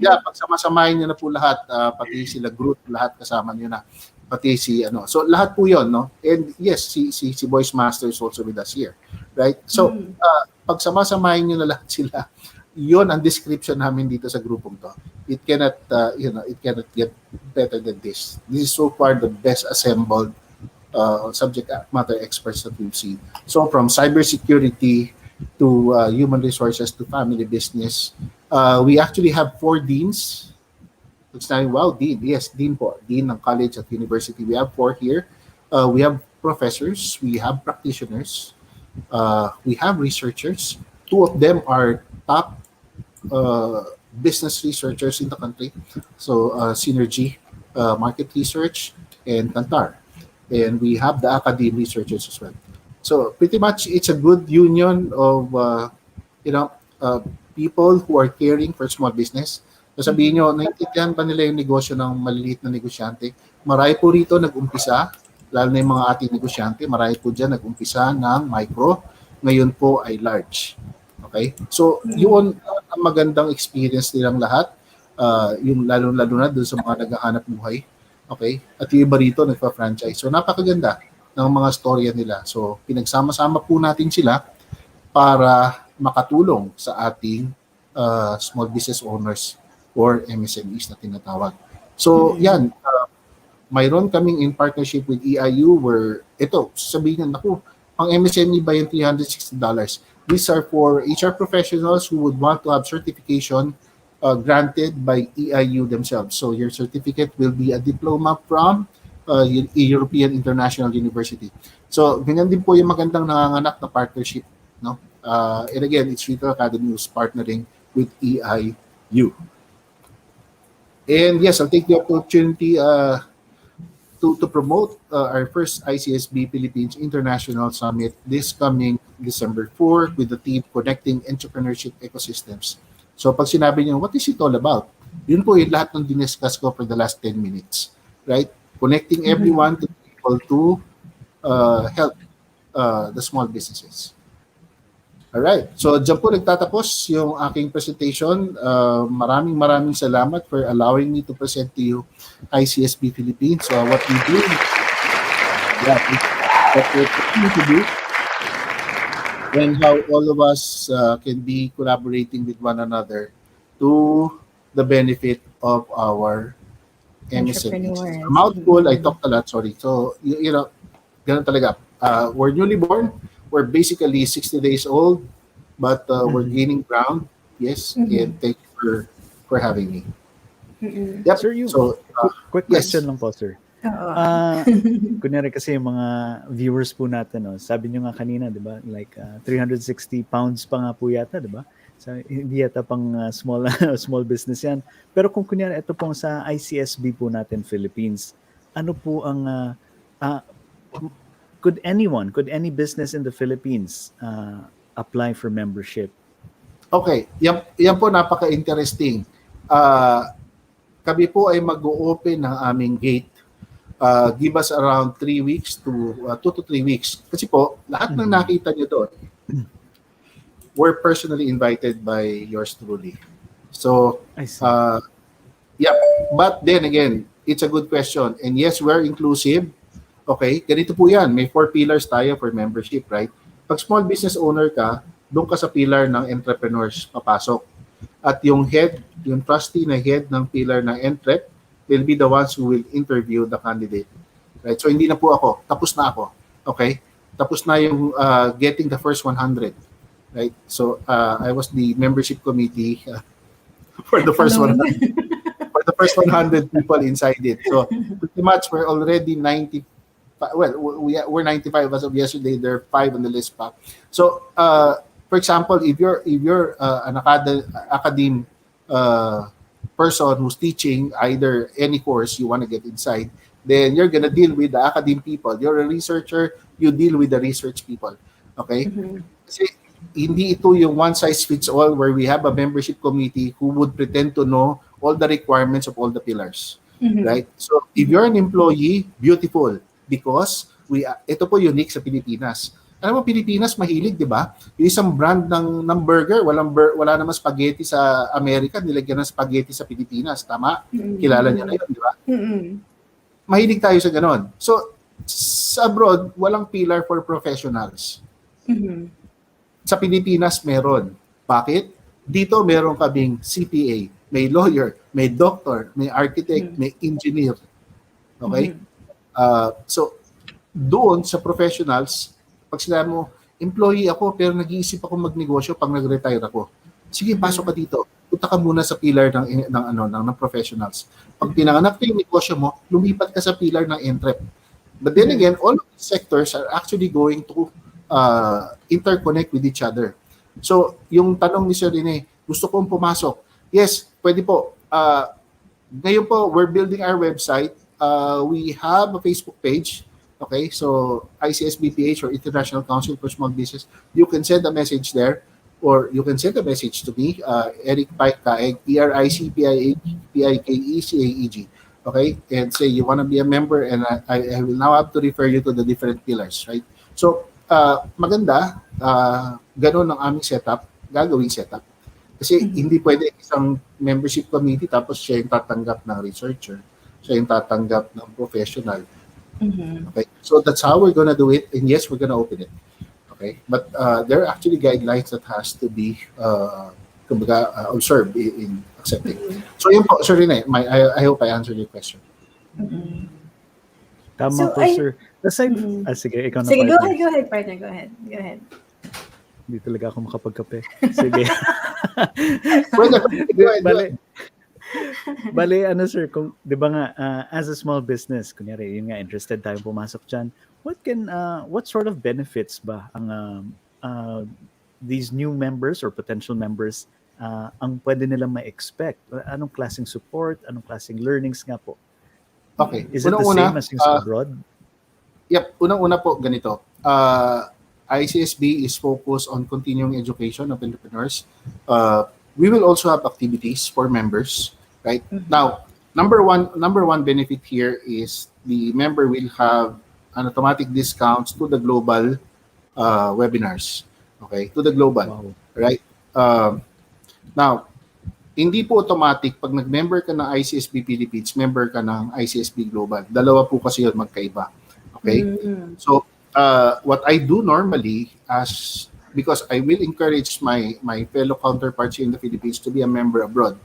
pagsama-samahin niyo na po lahat, pati sila Groot, lahat kasama niyo na. Pati si So lahat po 'yon, no? And yes, si Voice Master is also with us here. Right? So, pagsama-samahin nyo na lahat sila, yon ang description namin dito sa grupong to. It cannot, it cannot get better than this. This is so far the best assembled subject matter experts that we've seen. So, from cybersecurity to human resources to family business, we actually have 4 deans. It's not, wow, dean. Yes, dean po. Dean ng college at university. We have 4 here. We have professors. We have practitioners. We have researchers. 2 of them are top business researchers in the country. So Synergy Market Research and Kantar. And we have the academic researchers as well. So pretty much it's a good union of people who are caring for small business. So sabihin nyo, naintindihan ba nila yung negosyo ng maliliit na negosyante? Marami po rito nag-umpisa, lalo na yung mga ating negosyante, marami po dyan nag-umpisa ng micro, ngayon po ay large. Okay? So, yun ang magandang experience nilang lahat, yung lalo-lalo na doon sa mga naghahanap buhay. Okay? At yung iba rito nagpa-franchise. So, napakaganda ng mga storya nila. So, pinagsama-sama po natin sila para makatulong sa ating small business owners or MSMEs na tinatawag. So, yan. Mayroon kaming in partnership with EIU where, ito, sabihin na, naku, ang MSME ba yung $360? These are for HR professionals who would want to have certification granted by EIU themselves. So your certificate will be a diploma from European International University. So ganyan din po yung magandang nanganganak na partnership. No? And again, it's Retail Academy who's partnering with EIU. And yes, I'll take the opportunity to to promote our first ICSB Philippines International Summit this coming December 4 with the theme Connecting Entrepreneurship Ecosystems. So pag sinabi niyo, what is it all about? Yun po yung lahat ng diniscuss ko for the last 10 minutes. Right? Connecting everyone to people to help the small businesses. Alright. So dyan po nagtatapos yung aking presentation. Maraming salamat for allowing me to present to you ICSB Philippines. So what we do, what we're trying to do, and how all of us can be collaborating with one another to the benefit of our MSMEs. A mouthful, I talked a lot, sorry. So, you know, ganun talaga. We're newly born. We're basically 60 days old, but we're gaining ground. Yes, and thank you for having me. Yep. Sir, quick question lang po, sir. Kunyari kasi yung mga viewers po natin, no, sabi nyo nga kanina, di ba, like 360 pounds pa nga po yata, di ba? So, hindi yata pang small business yan. Pero kung kunyari, ito pong sa ICSB po natin, Philippines, ano po ang, could any business in the Philippines apply for membership? Okay, yan po napaka-interesting. Kami po ay mag-o-open ng aming gate. Give us around 3 weeks to 2 to 3 weeks. Kasi po, lahat ng nakita nyo doon, we're personally invited by yours truly. So, yeah. But then again, it's a good question. And yes, we're inclusive. Okay, ganito po yan. May 4 pillars tayo for membership, right? Pag small business owner ka, doon ka sa pillar ng entrepreneurs papasok. At yung trustee na head ng pillar ng entrep will be the ones who will interview the candidate. Right? So hindi na po ako. Tapos na ako. Okay? Tapos na yung getting the first 100. Right? So I was the membership committee for the first 100. For the first 100 people inside it. So pretty much we're already 90. Well, we're 95 as of yesterday. There are 5 on the list pa. So, for example, if you're an academe person who's teaching either any course you want to get inside, then you're gonna deal with the academe people. You're a researcher, you deal with the research people. Okay? Kasi hindi ito yung one size fits all where we have a membership committee who would pretend to know all the requirements of all the pillars. Right? So, if you're an employee, beautiful. Because ito po unique sa Pilipinas. Alam mo, Pilipinas mahilig, di ba? Yung isang brand ng burger, wala naman spaghetti sa Amerika, nilagyan ng spaghetti sa Pilipinas. Tama? Kilala niyo na yun, di ba? Mahilig tayo sa ganon. So, sa abroad, walang pillar for professionals. Sa Pilipinas, meron. Bakit? Dito, meron kaming CPA, may lawyer, may doctor, may architect, may engineer. Okay? So, doon sa professionals, pag sinabi mo, employee ako pero nag-iisip ako magnegosyo pag nag-retire ako. Sige, pasok ka dito. Punta ka muna sa pillar ng professionals. Pag pinanganak na yung negosyo mo, lumipat ka sa pillar ng entrep. But then again, all of these sectors are actually going to interconnect with each other. So, yung tanong ni Sir Rene, gusto kong pumasok. Yes, pwede po. Ngayon po, we're building our website. We have a Facebook page. Okay, so ICSBPH or International Council for Small Business. You can send a message there, or you can send a message to me, Eric Pike Caeg, ERICPIAPIKECAEG. Okay, and say you want to be a member, and I will now have to refer you to the different pillars, right? So maganda, ganun ang aming gagawing setup. Kasi hindi pwede isang membership committee tapos siya yung tatanggap ng researcher, siya yung tatanggap ng professional. Okay, so that's how we're gonna do it, and yes, we're gonna open it. Okay, but there are actually guidelines that has to be observed in accepting. So yun po, Sir Rene, I hope I answered your question. Tama So, po, sir. Sige, ikaw na. Sige, partner. go ahead, partner. Go ahead. Hindi talaga ako makapagkape. Sige. Bale, ano sir, kung, di ba nga, as a small business, kunyari, yun nga, interested tayong pumasok dyan, what sort of benefits ba ang these new members or potential members ang pwede nilang ma-expect? Anong klaseng support, anong klaseng learnings nga po? Okay. Is it the Unang-una, same as yung sa abroad? Yep, unang-una po ganito. ICSB is focused on continuing education of entrepreneurs. We will also have activities for members, right? Now, number one benefit here is the member will have an automatic discounts to the global webinars. Okay, to the global, Wow. right? Now, hindi po automatic pag nag-member ka ng ICSB Philippines, member ka ng ICSB Global. Dalawa po kasi yun magkaiba. Okay? So, what I do normally because I will encourage my fellow counterparts here in the Philippines to be a member abroad.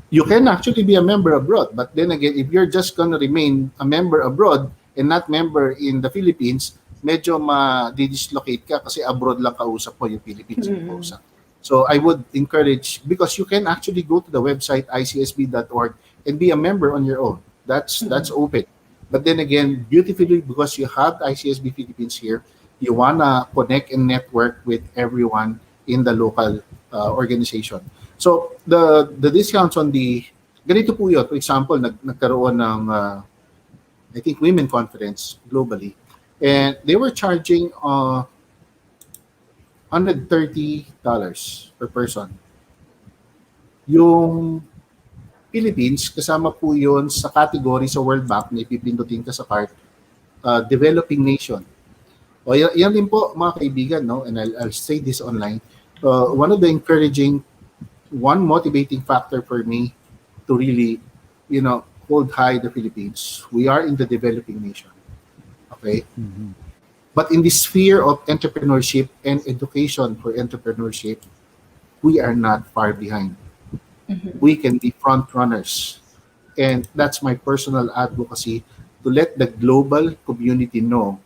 You can actually be a member abroad, but then again, if you're just gonna remain a member abroad and not member in the Philippines, medyo ma-dislocate ka kasi abroad lang kausap mo, yung Philippines yung kausap. So I would encourage, because you can actually go to the website icsb.org and be a member on your own. That's open. But then again, beautifully, because you have ICSB Philippines here, you wanna connect and network with everyone in the local organization. So the discounts on the ganito po yun. For example, nagkaroon ng I think women conference globally, and they were charging $130 per person. Yung Philippines, kasama po yun sa category sa World Bank na ipipindutin ka sa card, developing nation. O yan din po mga kaibigan, no? And I'll say this online. One of the one motivating factor for me to really, hold high the Philippines. We are in the developing nation. Okay? But in the sphere of entrepreneurship and education for entrepreneurship, we are not far behind. We can be front runners. And that's my personal advocacy, to let the global community know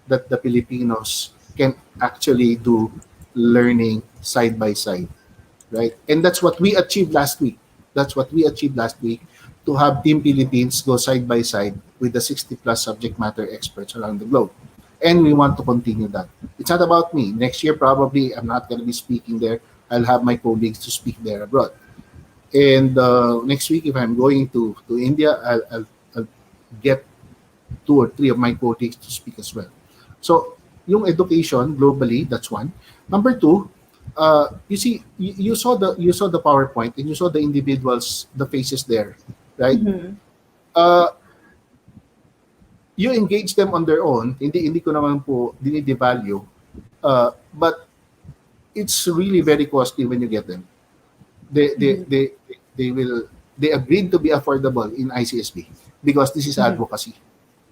that the Filipinos can actually do learning side by side, right? And that's what we achieved last week. To have Team Philippines go side by side with the 60 plus subject matter experts around the globe. And we want to continue that. It's not about me. Next year, probably, I'm not going to be speaking there. I'll have my colleagues to speak there abroad. And next week, if I'm going to India, I'll get 2 or 3 of my colleagues to speak as well. So, yung education globally, that's one. Number 2, you see, you saw the PowerPoint and you saw the individuals, the faces there, right? You engage them on their own. Hindi ko naman po dinidevalue, but it's really very costly when you get them. They agreed to be affordable in ICSB because this is advocacy,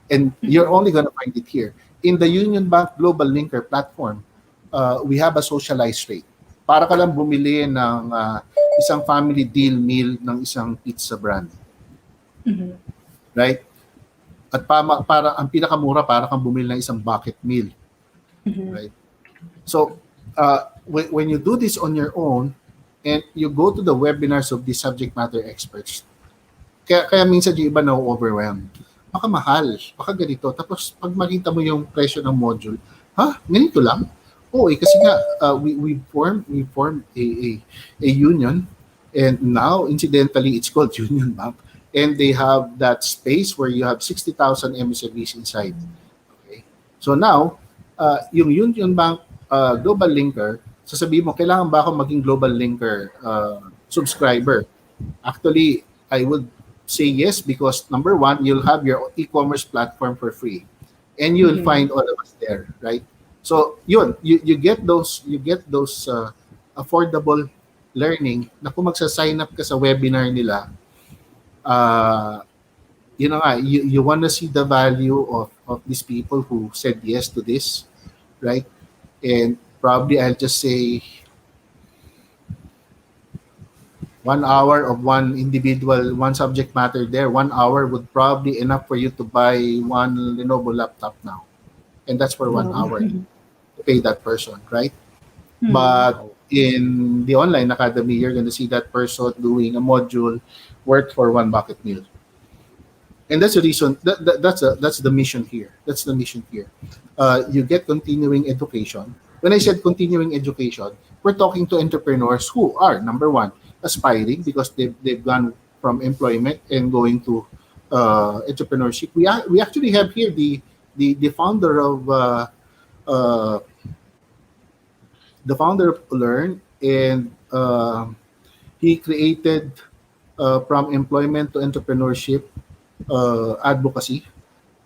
and you're only going to find it here in the Union Bank Global Linker platform. We have a socialized rate. Para ka lang bumili ng isang family deal meal ng isang pizza brand, right? At para ang pinakamura, para kang bumili ng isang bucket meal, right? So when you do this on your own and you go to the webinars of the subject matter experts, kaya minsan yung iba na-overwhelmed. Baka mahal, baka ganito. Tapos pag makita mo yung presyo ng module, ganito lang? Oo, kasi nga we formed a union, and now incidentally it's called Union Bank, and they have that space where you have 60,000 MSMEs inside. Okay. So now, yung Union Bank Global Linker, sasabihin mo, kailangan ba ako maging Global Linker subscriber? Actually, I would say yes, because number 1, you'll have your e-commerce platform for free, and you'll find all of us there, right? So yun, you get those affordable learning na kung magsa-sign up ka sa webinar nila, you want to see the value of these people who said yes to this, right? And probably I'll just say 1 hour of one individual, one subject matter there, 1 hour would probably enough for you to buy one Lenovo laptop now. And that's for 1 hour to pay that person, right? But in the online academy, you're going to see that person doing a module worth for one bucket meal. And that's the reason, that's the mission here. That's the mission here. You get continuing education. When I said continuing education, we're talking to entrepreneurs who are, number 1, aspiring because they've gone from employment and going to entrepreneurship. We actually have here the founder of Learn, and he created from employment to entrepreneurship advocacy.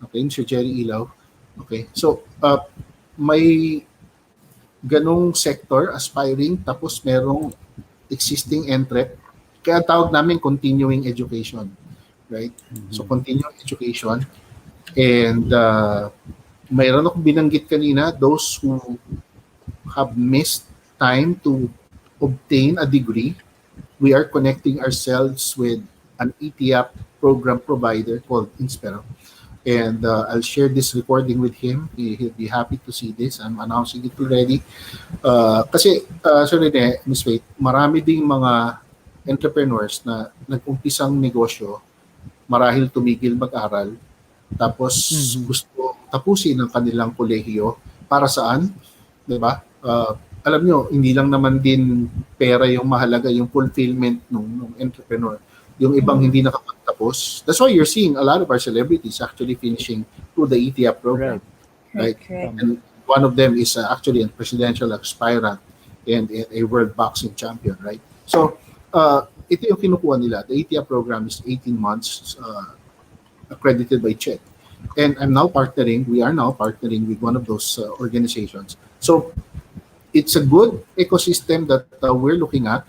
Okay, Sir Jerry Ilaw. Okay, so may ganong sector aspiring, tapos merong existing entrep. Kaya tawag namin continuing education, right? So continuing education, and mayroon akong binanggit kanina, those who have missed time to obtain a degree, we are connecting ourselves with an ETF program provider called Inspiro. And I'll share this recording with him. He'll be happy to see this. I'm announcing it already. Kasi, Sir Rene, Ms. Wait, marami ding mga entrepreneurs na nag-umpisang negosyo, marahil tumigil mag-aral, tapos gusto tapusin ang kanilang kolehiyo. Para saan? Diba? Alam nyo, hindi lang naman din pera yung mahalaga, yung fulfillment ng entrepreneur. Yung ibang hindi nakapagtapos. That's why you're seeing a lot of our celebrities actually finishing through the ETF program. Right? And one of them is actually a presidential aspirant and a world boxing champion, right? So, ito yung kinukuha nila. The ETF program is 18 months accredited by Caeg. And we are now partnering with one of those organizations. So, it's a good ecosystem that we're looking at.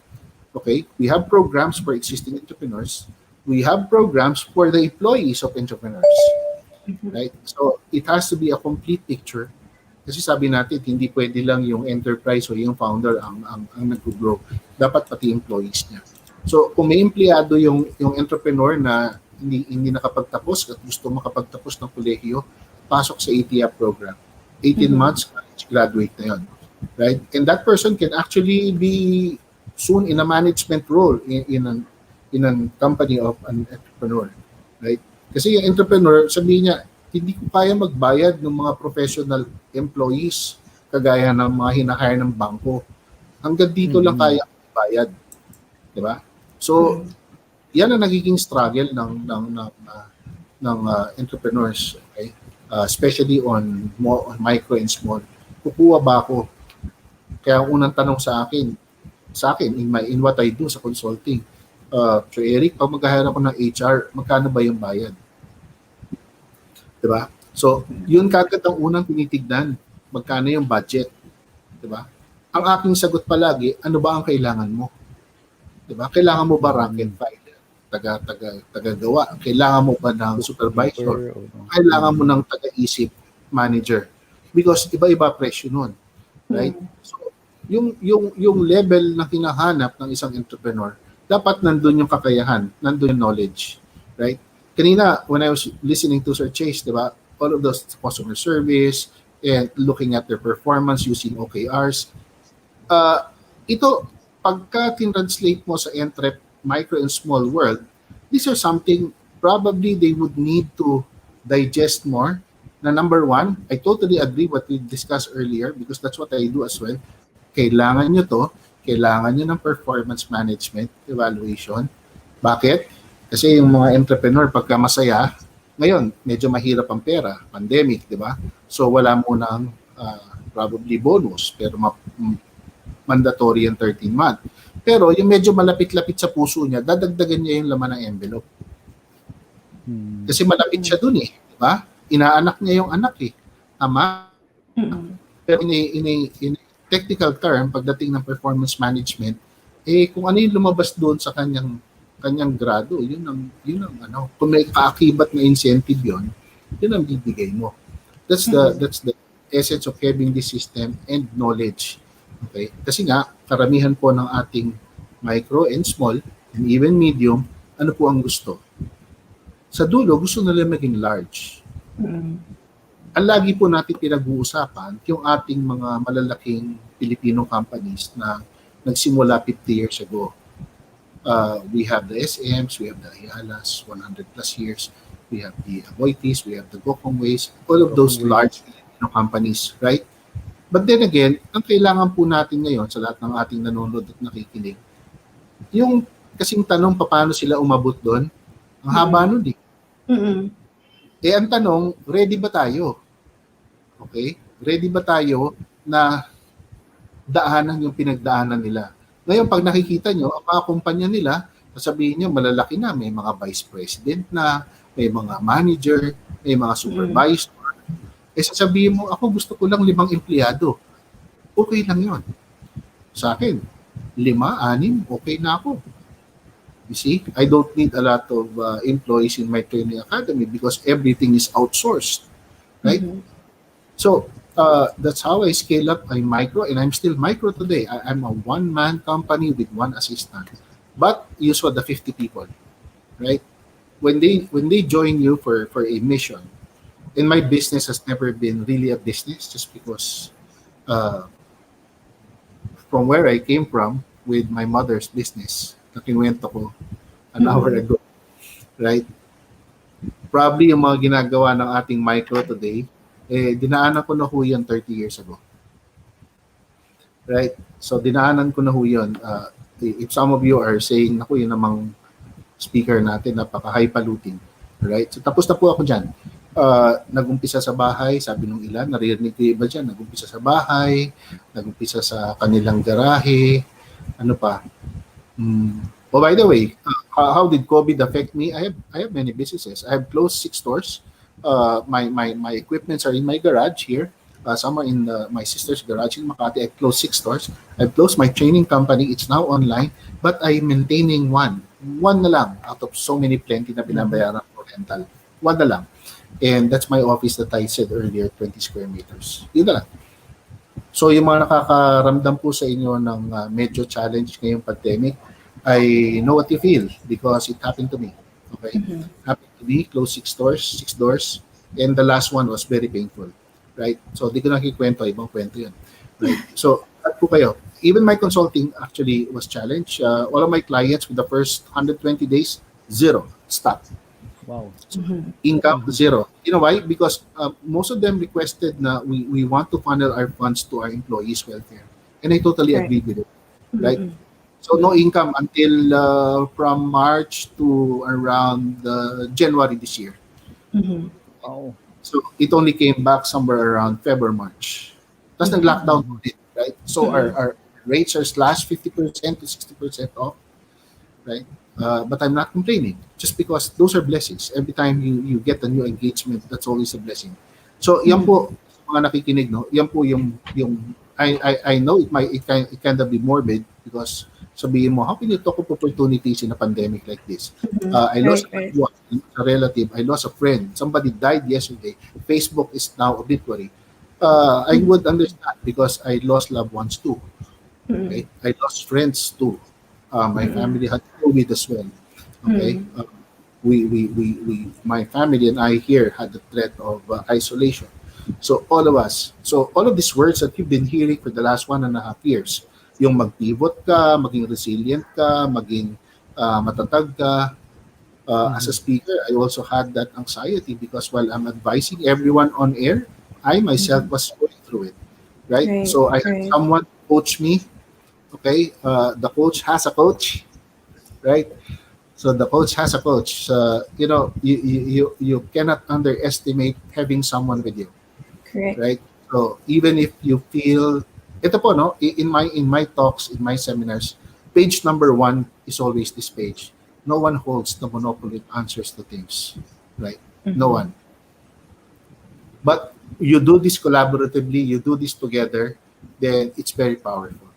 Okay, we have programs for existing entrepreneurs. We have programs for the employees of entrepreneurs. Right? So, it has to be a complete picture. Kasi sabi natin, hindi pwede lang yung enterprise o yung founder ang nag-grow. Dapat pati employees niya. So, kung may empleyado yung entrepreneur na hindi nakapagtapos at gusto makapagtapos ng kolehiyo, pasok sa ETF program. 18 months, graduate na yun. Right? And that person can actually be soon in a management role in a company of an entrepreneur, right? Kasi yung entrepreneur, sabihin niya, hindi ko kaya magbayad ng mga professional employees kagaya ng mga hinahire ng bangko. Hanggang dito lang kaya magbayad, di ba? So, yan ang nagiging struggle ng entrepreneurs, okay? Especially on micro and small. Kukuha ba ako? Kaya ang unang tanong sa akin in what I do sa consulting, Sir Eric, pag mag-hire ako ng HR, magkano ba yung bayad? Diba? So, yun kagad ang unang tinitignan, magkano yung budget. Diba? Ang aking sagot palagi, ano ba ang kailangan mo? Diba? Kailangan mo ba rank and file? Taga-gawa? Kailangan mo ba ng supervisor? Kailangan mo ng taga-isip manager? Because iba-iba presyo nun. Right? So, yung level na hinahanap ng isang entrepreneur, dapat nandun yung kakayahan, nandun yung knowledge, right? Kanina, when I was listening to Sir Chase, di ba, all of those customer service and looking at their performance using OKRs, ito, pagka translate mo sa micro and small world, these are something probably they would need to digest more. Na number one, I totally agree what we discussed earlier because that's what I do as well. Kailangan nyo to, kailangan nyo ng performance management evaluation. Bakit? Kasi yung mga entrepreneur, pagka masaya, ngayon, medyo mahirap ang pera, pandemic, di ba? So, wala mo ng probably bonus, pero mandatory yung 13-month. Pero yung medyo malapit-lapit sa puso niya, dadagdagan niya yung laman ng envelope. Kasi malapit siya dun eh, di ba? Inaanak niya yung anak eh. Tama? Pero in technical term, pagdating ng performance management, kung ano yung lumabas doon sa kanyang grado, yun ang ano. Kung may kaakibat na incentive yun ang bibigay mo. That's the essence of having this system and knowledge. Okay? Kasi nga, karamihan po ng ating micro and small and even medium, ano po ang gusto? Sa dulo, gusto nila maging large. Ang lagi po natin pinag-uusapan, yung ating mga malalaking Filipino companies na nagsimula 50 years ago. We have the SMs, we have the Ayalas, 100 plus years. We have the Aboitis, we have the Gokongways, all of those large Filipino companies, right? But then again, ang kailangan po natin ngayon sa lahat ng ating nanonood at nakikinig, yung kasing tanong paano sila umabot doon, ang haba nun eh. Mm-mm. Ang tanong, ready ba tayo? Okay? Ready ba tayo na daanan yung pinagdaanan nila? Ngayon, pag nakikita nyo, ang mga kumpanya nila, sasabihin nyo, malalaki na, may mga vice president na, may mga manager, may mga supervisor. Sasabihin mo, ako gusto ko lang 5 empleyado. Okay lang yon. Sa akin, 5, 6, okay na ako. You see, I don't need a lot of employees in my training academy because everything is outsourced, right? So that's how I scale up. I'm micro, and I'm still micro today. I'm a one-man company with 1 assistant, but you saw the 50 people, right? When they join you for a mission, and my business has never been really a business, just because from where I came from with my mother's business, na kinuwento ko an hour ago, right? Probably yung mga ginagawa ng ating micro today, dinaanan ko na ho yan 30 years ago. Right? So, dinaanan ko na ho yun. If some of you are saying, naku, yun namang speaker natin, napaka-highfalutin. Right? So, tapos na po ako dyan. Nag-umpisa sa bahay, sabi nung ilan, naririnig ko yung iba dyan, nag-umpisa sa bahay, nag-umpisa sa kanilang garahe, ano pa. Oh, by the way, how did COVID affect me? I have many businesses. I have closed 6 stores. My equipments are in my garage here. Some are in my sister's garage in Makati. I closed 6 stores. I've closed my training company. It's now online, but I'm maintaining one na lang out of so many plenty na binabayaran for rental. 1 na lang. And that's my office that I said earlier, 20 square meters. Yun na lang. So yung mga nakakaramdam po sa inyo ng medyo challenge ngayong pandemic, I know what you feel because it happened to me. Okay? Happened to me, close 6 doors, and the last one was very painful. Right? So di ko nakikwento, ibang kwento yun. Right? So, at po kayo. Even my consulting actually was challenged. All of my clients with the first 120 days, 0. Stop. Wow. Income, 0. You know why? Because most of them requested na we want to funnel our funds to our employees' welfare. And I totally agree with it. Right? So no income until from March to around January this year. Wow. So it only came back somewhere around February, March. Tapos nag-lockdown po din, right? So our rates are slashed 50% to 60% off, right? But I'm not complaining just because those are blessings. Every time you get a new engagement, that's always a blessing. So yan po, mga nakikinig, no? Yan po yung I know it can be morbid because sabihin mo, how can you talk of opportunities in a pandemic like this? I lost a relative, I lost a friend, somebody died yesterday, Facebook is now obituary. I would understand because I lost loved ones too. Okay? I lost friends too. My family had COVID as well. Okay? My family and I here had the threat of isolation. So all of us, all of these words that you've been hearing for the last 1.5 years, yung mag-pivot ka, maging resilient ka, maging matatag ka. As a speaker, I also had that anxiety because while I'm advising everyone on air, I myself was going through it, right? So I had someone coach me. Okay, the coach has a coach, right? So the coach has a coach. You know, you cannot underestimate having someone with you, right? So even if you feel ito po, no, in my talks, in my seminars, page number 1 is always this page. No one holds the monopoly of answers to things, right? No one. But you do this collaboratively, you do this together, then it's very powerful.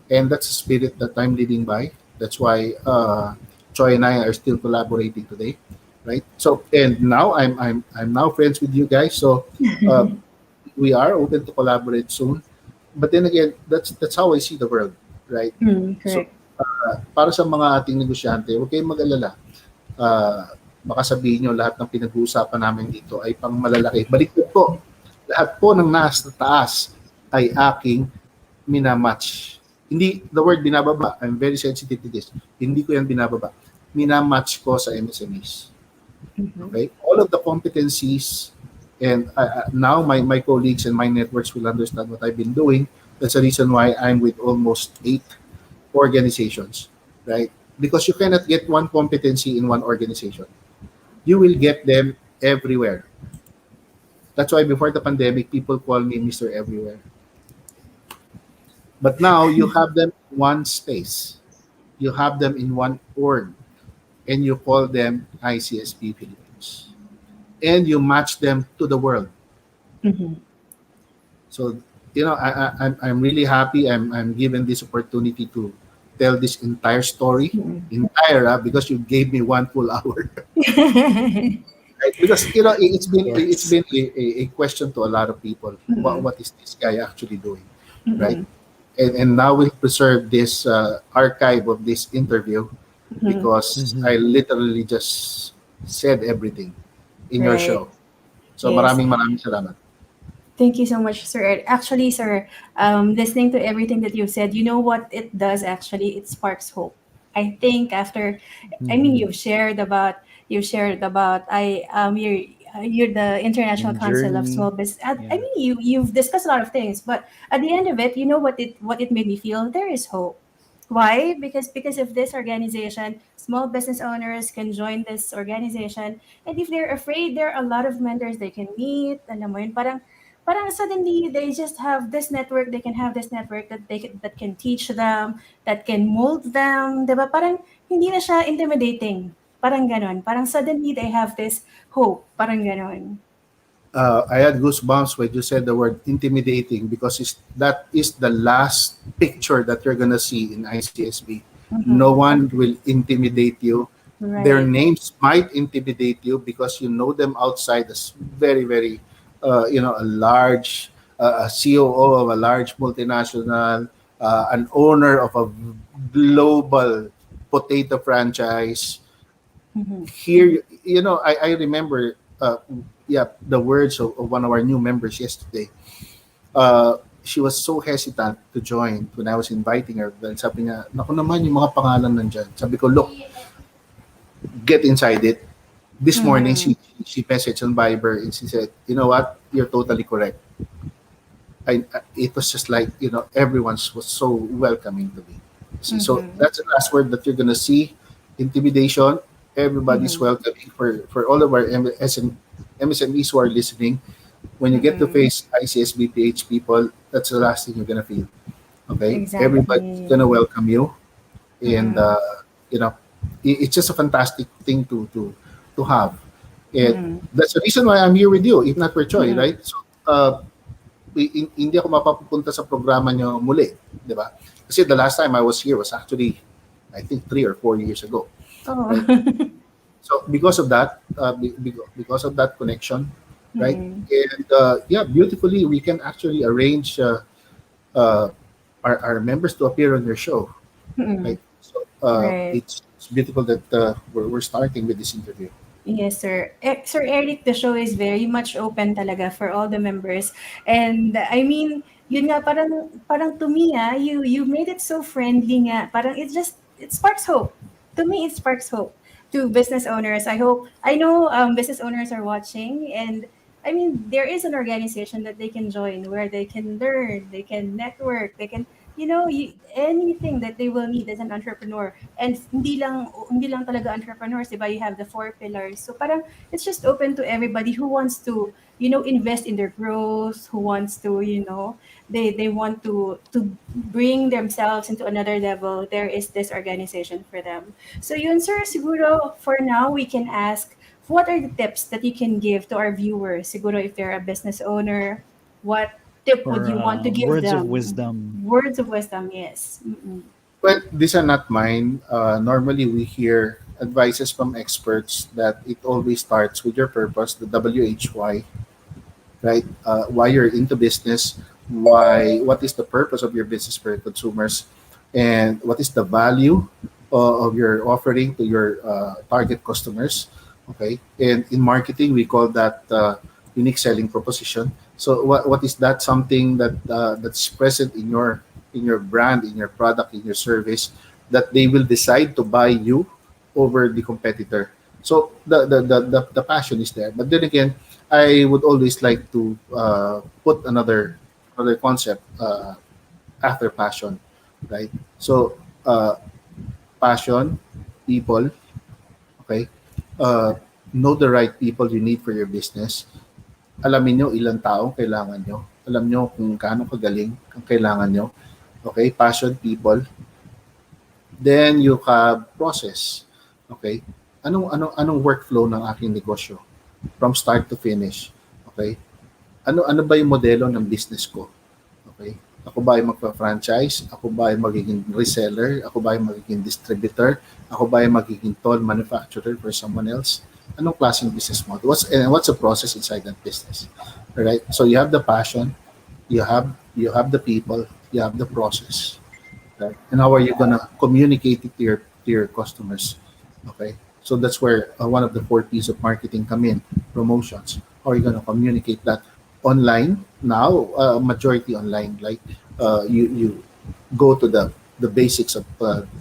And that's the spirit that I'm leading by. That's why Choi and I are still collaborating today, right? So, and now I'm now friends with you guys. So we are open to collaborate soon. But then again, that's how I see the world, right? So, para sa mga ating negosyante, huwag kayong mag-alala. Baka sabihin nyo, lahat ng pinag-uusapan namin dito ay pang malalaki. Baliktad po, lahat po ng nasa taas ay aking minamatch. Hindi, the word binababa, I'm very sensitive to this. Hindi ko yan binababa. Minamatch ko sa MSMEs. Okay? All of the competencies. And now my colleagues and my networks will understand what I've been doing. That's the reason why I'm with almost 8 organizations, right? Because you cannot get one competency in one organization. You will get them everywhere. That's why before the pandemic, people call me Mr. Everywhere. But now you have them in one space. You have them in one org, and you call them ICSB Philippines. And you match them to the world. Mhm. So, I'm really happy. I'm given this opportunity to tell this entire story, entire, because you gave me one full hour. Right? Because it's Yes. been a question to a lot of people. What is this guy actually doing, right? Mhm. And now we'll preserve this archive of this interview Mhm. because Mhm. I literally just said everything in your Right. show. So Yes. maraming salamat. Thank you so much, sir. Actually, sir, listening to everything that you've said, you know what it does actually? It sparks hope. I think after, I mean, Mhm. you've shared about you're the International Yung Council of journey. Small Business. I Yeah. mean, you've discussed a lot of things, but at the end of it, you know what it made me feel? There is hope. Why? Because of this organization, small business owners can join this organization, and if they're afraid, there are a lot of mentors they can meet. Alam mo yun, parang suddenly they just have this network, they can have this network that can teach them, that can mold them, 'di ba? Parang hindi na siya intimidating. Parang ganon. Parang suddenly they have this hope. Parang ganon. I had goosebumps when you said the word intimidating because that is the last picture that you're gonna see in ICSB. No Mhm. one will intimidate you. Their Right. names might intimidate you because you know them outside as very, very, a large, a COO of a large multinational, an owner of a global potato franchise. Mhm. Here, I remember, yeah, the words of one of our new members yesterday. She was so hesitant to join when I was inviting her. Then sabi niya, naku naman yung mga pangalan nandyan. Sabi ko, look, get inside it. This morning, Mhm. she messaged on Viber and she said, you know what, you're totally correct. It was just like, everyone was so welcoming to me. So Mhm. that's the last word that you're gonna see. Intimidation. Everybody's Mhm. welcoming for all of our MSMEs who are listening. When you get to Mhm. face ICSBPH people, that's the last thing you're gonna feel. Okay, everybody's Exactly. gonna welcome you, and Mhm. you know, it's just a fantastic thing to have. And Mhm. that's the reason why I'm here with you, if not for Choi, Mhm. right? So, hindi ako mapapupunta sa programa nyo muli, di ba? Kasi the last time I was here was actually, I think, 3 or 4 years ago, Oh. right? So because of that, because of that connection, right? Mhm. And yeah, beautifully, we can actually arrange uh, our members to appear on your show, Mhm. right? So Right. it's beautiful that we're starting with this interview. Yes, sir. Sir Eric, the show is very much open talaga for all the members. And I mean, yun nga, parang to me, you made it so friendly nga. Parang it sparks hope. To me, it sparks hope to business owners. I know business owners are watching, and I mean, there is an organization that they can join where they can learn, they can network, they can, anything that they will need as an entrepreneur. And hindi lang talaga entrepreneurs, diba? You have the four pillars. So parang it's just open to everybody who wants to, invest in their growth, who wants to, they want to bring themselves into another level. There is this organization for them. So yun, sir, siguro for now we can ask, what are the tips that you can give to our viewers? Siguro if they're a business owner, what tip would Or you want to give words of them? wisdom. Words of wisdom, yes. Mm-mm. Well, these are not mine. Normally, we hear advices from experts that it always starts with your purpose, the WHY, right? Why you're into business, what is the purpose of your business for your consumers, and what is the value of your offering to your target customers. Okay, and in marketing, we call that unique selling proposition. So, what is that? Something that's present in your brand, in your product, in your service, that they will decide to buy you over the competitor. So the passion is there. But then again, I would always like to put another concept after passion, right? So passion, people, okay. Uh, know the right people you need for your business. Alamin nyo ilang taong kailangan nyo. Alam nyo kung gaano kagaling ang kailangan nyo. Okay? Passion, people. Then you have process. Okay? Anong workflow ng aking negosyo from start to finish? Okay? Ano ba yung modelo ng business ko? Okay? Ako ba ay magpa-franchise? Ako ba ay magiging reseller? Ako ba ay magiging distributor? Ako ba ay magiging toll manufacturer for someone else? Anong klaseng business model? What's the process inside that business? All right? So you have the passion, you have the people, you have the process. Right? And how are you gonna communicate it to your customers? Okay? So that's where one of the 4 P's of marketing come in, promotions. How are you gonna communicate that? Online now, majority online. Like you go to the basics of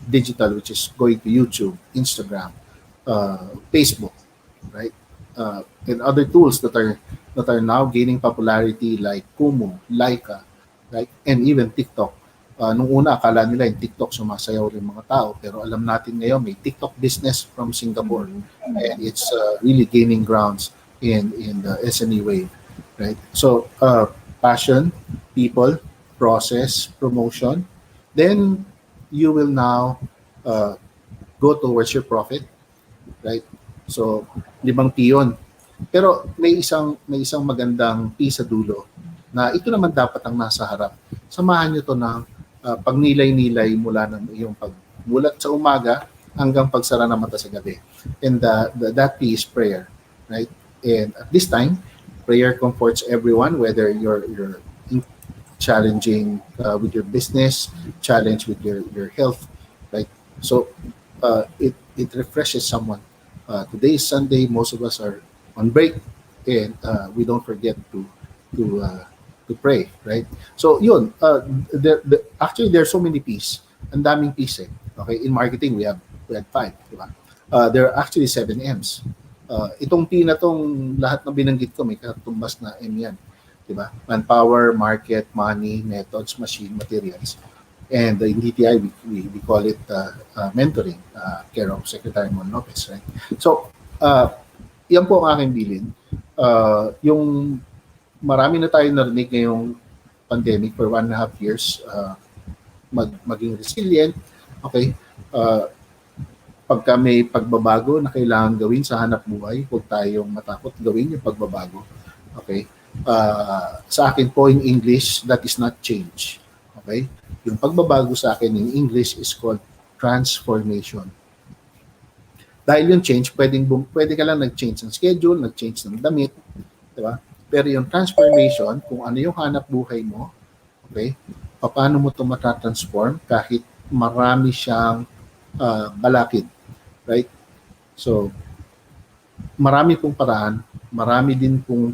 digital, which is going to YouTube, Instagram, Facebook, right? And other tools that are now gaining popularity like Kumu, Laika, right? And even TikTok. Nung una, akala nila yung TikTok sumasayaw rin mga tao, pero alam natin ngayon may TikTok business from Singapore, and it's really gaining grounds in the SME wave, right? So passion, people, process, promotion, then you will now go towards your profit, right? So 5 P yun. Pero may isang magandang P sa dulo na ito naman dapat ang nasa harap. Samahan nyo to ng pagnilay-nilay mula ng iyong pagbulat sa umaga hanggang pagsara ng mata sa gabi. And that P is prayer, right? And at this time, prayer comforts everyone, whether you're challenging with your business, challenge with your health, right? So it refreshes someone. Today is Sunday, most of us are on break, and we don't forget to pray, right? So yun, actually there's so many P's. Ang daming P's eh. Okay, in marketing we had 5, di ba? There are actually 7 M's. Itong P na tong lahat na binanggit ko may katumbas na M yan, di ba? Manpower, market, money, methods, machine, materials. And in DTI we call it mentoring, care of Secretary Mon Lopez, right? So yan po ang aking bilin. Yung marami na tayo narinig ngayong pandemic for 1.5 years, maging resilient, okay? Pagka may pagbabago na kailangan gawin sa hanap buhay, huwag tayong matakot gawin yung pagbabago, okay? Sa akin po in English, that is not change, okay? Yung pagbabago sa akin in English is called transformation. Dahil yung change, pwede ka lang nag-change ng schedule, nag-change ng damit, di ba? Pero yung transformation, kung ano yung hanap buhay mo, okay, paano mo ito matatransform kahit marami siyang balakid, right? So, marami pong paraan, marami din pong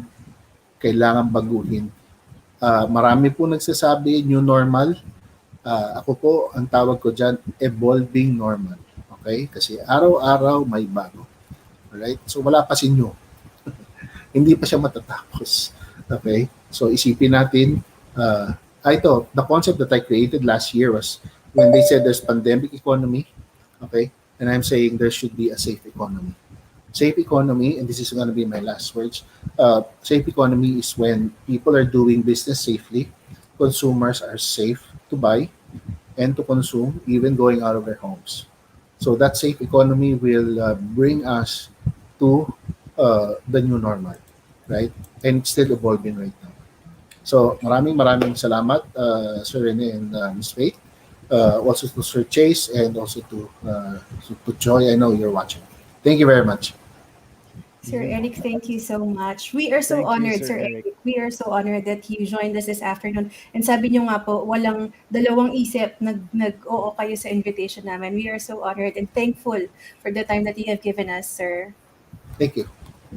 kailangan baguhin. Marami pong nagsasabi, new normal. Ako po, ang tawag ko dyan, evolving normal. Okay? Kasi araw-araw may bago. Alright? So, wala pa si new. Hindi pa siya matatapos. Okay? So, isipin natin, ito, the concept that I created last year was when they said there's pandemic economy, okay? And I'm saying there should be a safe economy. Safe economy, and this is going to be my last words, safe economy is when people are doing business safely, consumers are safe to buy and to consume, even going out of their homes. So that safe economy will bring us to the new normal, right? And it's still evolving right now. So maraming salamat, Sir Rene and Ms. Faith. Also to Sir Chase and also to Joy. I know you're watching. Thank you very much. Sir Eric, thank you so much. We are so honored, Sir Eric. We are so honored that you joined us this afternoon. And sabi niyo nga po, walang dalawang isip, nag-oo kayo sa invitation namin. We are so honored and thankful for the time that you have given us, sir. Thank you.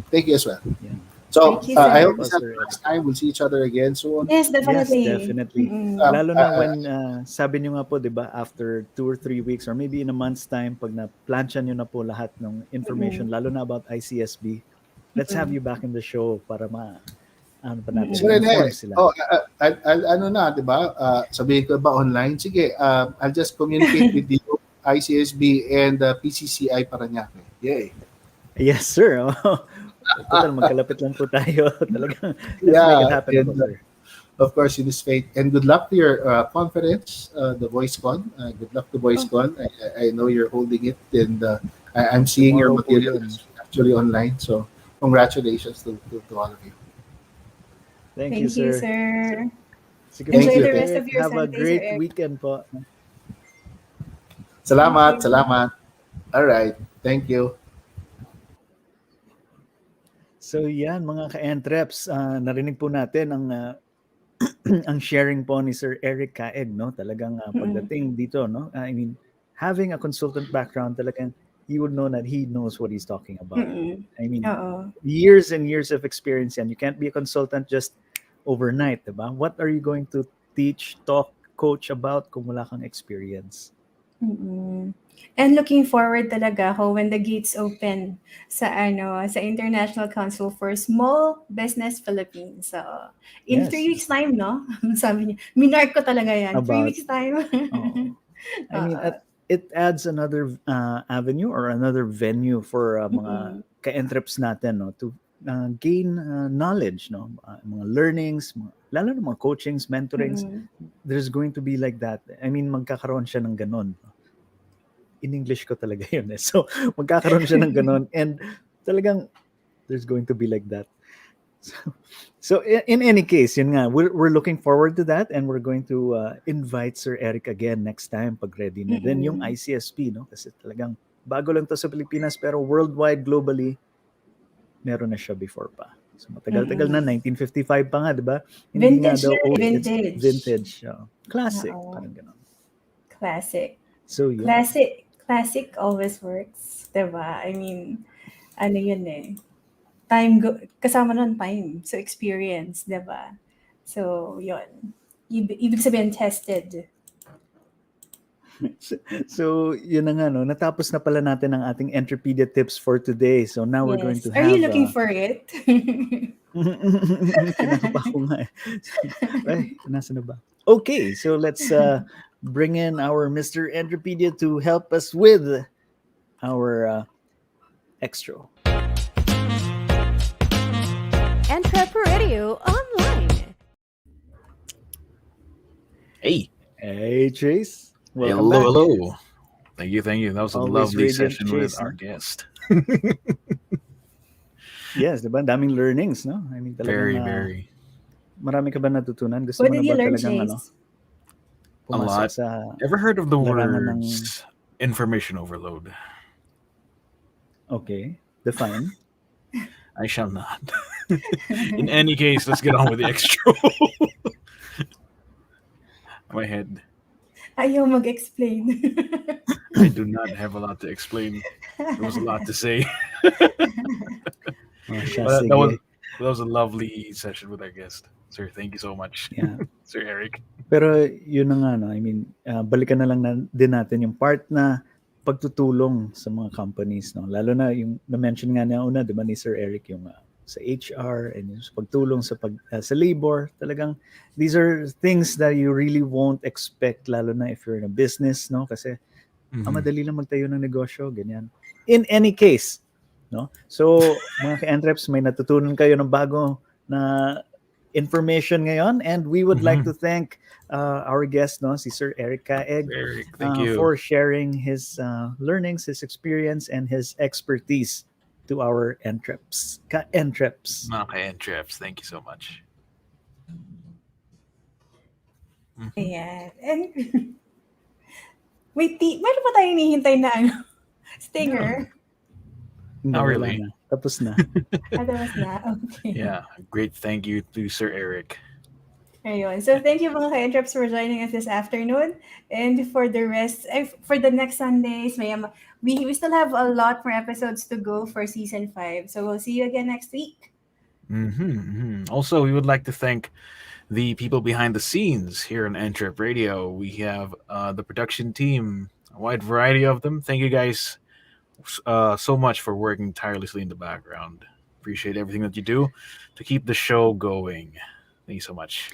Thank you as well. Yeah. So, you, I hope next time we'll see each other again soon. Yes, definitely. Yes, definitely. Mm-hmm. Lalo na when, sabi nyo nga po, di ba, after 2 or 3 weeks or maybe in a month's time, pag na-plancha nyo na po lahat ng information, lalo na about ICSB, let's have you back in the show para ano pa natin, inform sila. Ano na, di ba? Sabihin ko ba online? Sige, I'll just communicate with you, ICSB and PCCI Paranaque. Yay. Yes, sir. Total, magkalapit lang po tayo. Talagang, let's make it Yeah, happen po, and sir. of course, in this faith, and good luck to your conference, the VoiceCon. Good luck to Oh, VoiceCon. I know you're holding it, and I'm seeing your Tomorrow po material yun. actually online. So, congratulations to all of you. Thank you, thank you, sir. sir. Sige po, Thank Enjoy you. Sir the Thank rest you. of Eric. your Have a Sunday, Sir great Eric. weekend po. Thank Salamat, you. salamat. All right. Thank you. So yan, mga ka-entreps, narinig po natin ang ang sharing po ni Sir Eric Caeg, no? Talagang Mm-mm. pagdating dito, no? I mean, having a consultant background, talagang you would know that he knows what he's talking about. Mm-mm. I mean, Oo. years and years of experience yan. You can't be a consultant just overnight, diba? What are you going to teach, talk, coach about kung wala kang experience? Mm. And looking forward talaga ako when the gates open sa International Council for Small Business Philippines. So, in Yes, 3 weeks time, no? Sabi niya, minark ko talaga yan. 3 about, weeks time. oh, I mean, Oo. it adds another avenue or another venue for mga Mm-mm. ka-entreps natin, no, to gain knowledge, no, mga learnings, lalo na mga coachings, mentorings. Mm-mm. There's going to be like that. I mean, magkakaroon siya ng ganon. In English ko talaga yun. So, magkakaroon siya ng ganon. And talagang, there's going to be like that. So in any case, yun nga, we're looking forward to that, and we're going to invite Sir Eric again next time pag ready na. Then yung Mm-mm. ICSB, no? Kasi talagang bago lang to sa Pilipinas, pero worldwide, globally, meron na siya before pa. So matagal-tagal na, Mm-mm. 1955 pa nga, di ba? Hindi nga Vintage daw na rin. old, it's Vintage. vintage. Classic, Oo. parang gano'n. Classic. So yun. Classic always works. Diba? I mean, ano yun eh. Kasama nun time. So, experience. Diba? So, yun. Ibig sabihin, tested. So yun na nga, no? Natapos na pala natin ang ating EntrepRadio tips for today. So now we're going Yes. to Are you have... looking for it? Kinakapa ko nga eh. Ay, nasa na ba? Okay, so let's bring in our Mr. EntrepRadio to help us with our extra. EntrepRadio online. Hey. Hey, Chase. Welcome Hello, back. hello. Thank you, thank you. That was a Always lovely radiant session Chase, with our huh? guest. Yes, diba? Daming learnings, no? I mean, talagang, Very. marami ka ba natutunan? Gusto What mo na did you ba learn, talagang, Chase? A pumasok lot. sa Ever heard of the larangan ng... words information overload? Okay, define. I shall not. In any case, let's get on with the extra. My head. Ayaw mag-explain. I do not have a lot to explain. There was a lot to say. Oh, siya, But sige. that was a lovely session with our guest. Sir, thank you so much. Yeah. Sir Eric. Pero yun na nga, no? I mean, balikan na lang din natin yung part na pagtutulong sa mga companies, no? Lalo na yung na-mention nga niya una, di ba, ni Sir Eric, yung sa HR and yung pagtulong sa labor. Talagang these are things that you really won't expect, lalo na if you're in a business, no? Kasi madali lang magtayo ng negosyo, ganyan. In any case, no? So, mga ka-entreps, may natutunan kayo ng bago na information ngayon, and we would like to thank our guest, no, si Sir Eric Caeg, Eric, thank you. for sharing his learnings, his experience, and his expertise to our entreps. Ka-entreps. Maka-entreps, thank you so much. Ayan. And, wait, meron pa tayo hinihintay na stinger? Hindi, Not wala really. na. Tapos na. Tapos na. Okay. Yeah, great thank you to Sir Eric. Ayun. So, thank you mga ka-entreps for joining us this afternoon. And for the rest, for the next Sundays, we still have a lot more episodes to go for season 5. So, we'll see you again next week. Also, we would like to thank the people behind the scenes here on EntrepRadio. We have the production team, a wide variety of them. Thank you guys so much for working tirelessly in the background. Appreciate everything that you do to keep the show going. Thank you so much.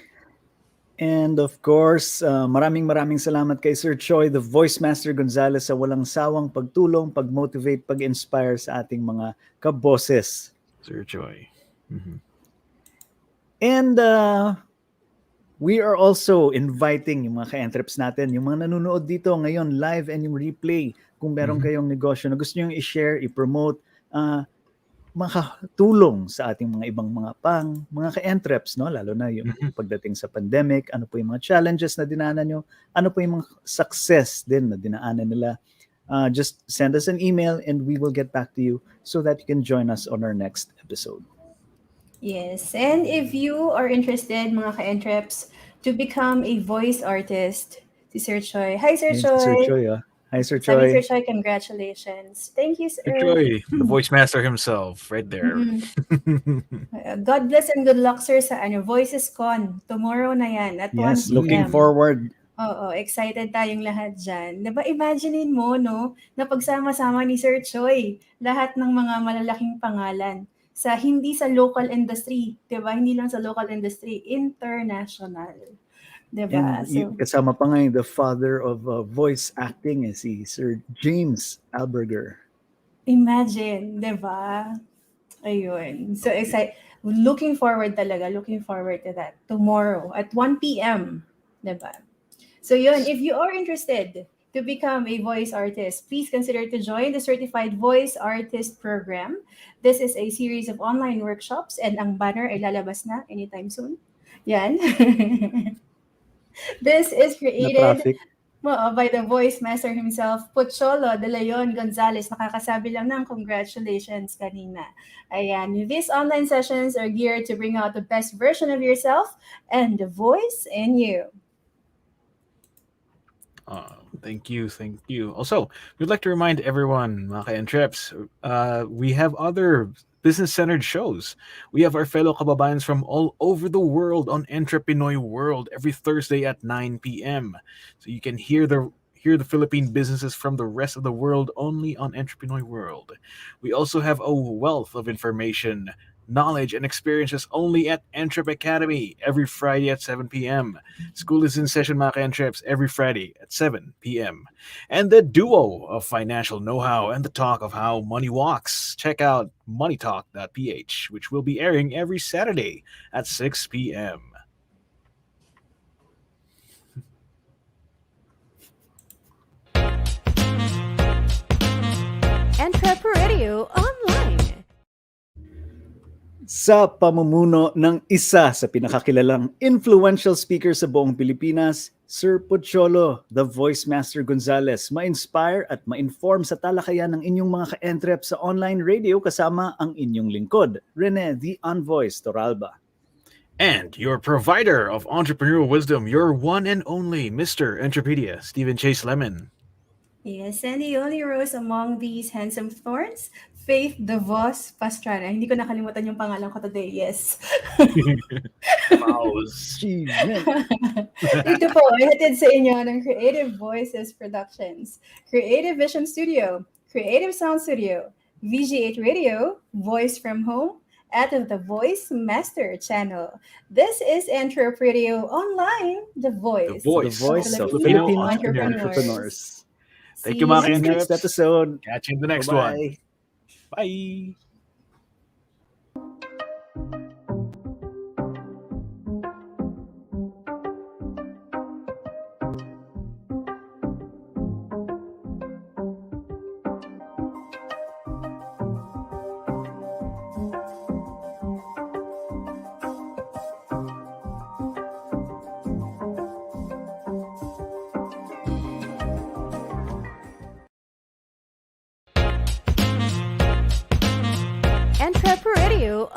And of course, maraming salamat kay Sir Choi, the Voice Master Gonzalez, sa walang sawang pagtulong, pag-motivate, pag-inspire sa ating mga kaboses. Sir Joy. And we are also inviting yung mga ka-entreps natin, yung mga nanonood dito ngayon live and yung replay, kung meron kayong negosyo na gusto nyo i-share, i-promote, makatulong sa ating mga ibang mga ka-entreps, no? Lalo na yung pagdating sa pandemic, ano po yung mga challenges na dinaanan nyo, ano po yung mga success din na dinaanan nila. Just send us an email and we will get back to you so that you can join us on our next episode. Yes, and if you are interested, mga ka-entreps, to become a voice artist, si Sir Choi. Hi, Sir Choi. Sir Choi, Hi, Sir Sabi, Choi. Sir Choi, congratulations. Thank you, sir. Sir Joy, the voice master himself, right there. God bless and good luck, sir, sa Voices Con. Tomorrow na yan at 1 Yes, p.m. looking forward. Oo, excited tayong lahat dyan. Diba, imaginein mo, no, na pagsama-sama ni Sir Choi, lahat ng mga malalaking pangalan sa hindi sa local industry, diba? Hindi lang sa local industry, international. Diba? And kasama pa ngayon, the father of voice acting is si Sir James Alberger. Imagine, diba? Ayun. So, looking forward to that tomorrow at 1 p.m. Diba? So yun, if you are interested to become a voice artist, please consider to join the Certified Voice Artist Program. This is a series of online workshops and ang banner ay lalabas na anytime soon. Yan. This is created by the voice master himself, Pocholo de Leon Gonzalez. Nakakasabi lang ng congratulations kanina. Ayan. These online sessions are geared to bring out the best version of yourself and the voice in you. Thank you. Also, we'd like to remind everyone, mga ka-entreps, we have other business-centered shows. We have our fellow kababayans from all over the world on Entrepinoy World every Thursday at 9 p.m. So you can hear the Philippine businesses from the rest of the world only on Entrepinoy World. We also have a wealth of information, knowledge, and experiences only at Entrep Academy every Friday at 7 p.m. School is in session, mga ka-entreps, every Friday at 7 p.m. And the duo of financial know-how and the talk of how money walks. Check out moneytalk.ph, which will be airing every Saturday at 6 p.m. EntrepRadio Online. Sa pamumuno ng isa sa pinakakilalang influential speaker sa buong Pilipinas, Sir Pocholo, the Voice Master Gonzalez, ma-inspire at ma-inform sa talakayan ng inyong mga ka-entrep sa online radio kasama ang inyong lingkod, Rene the Unvoiced Toralba. And your provider of entrepreneurial wisdom, your one and only Mr. Entrepedia, Stephen Chase Lemon. Yes, and the only rose among these handsome thorns, Faith DeVos Pastrana. Hindi ko nakalimutan yung pangalan ko today. Yes. Mouse. Ito po, ihatid sa inyo ng Creative Voices Productions, Creative Vision Studio, Creative Sound Studio, VG8 Radio, Voice from Home, at the Voice Master Channel. This is EntrepRadio Online, the voice of Filipino entrepreneurs. Thank you, mga See you next episode. Catch you in the next Bye-bye. one. Bye. EntrepRadio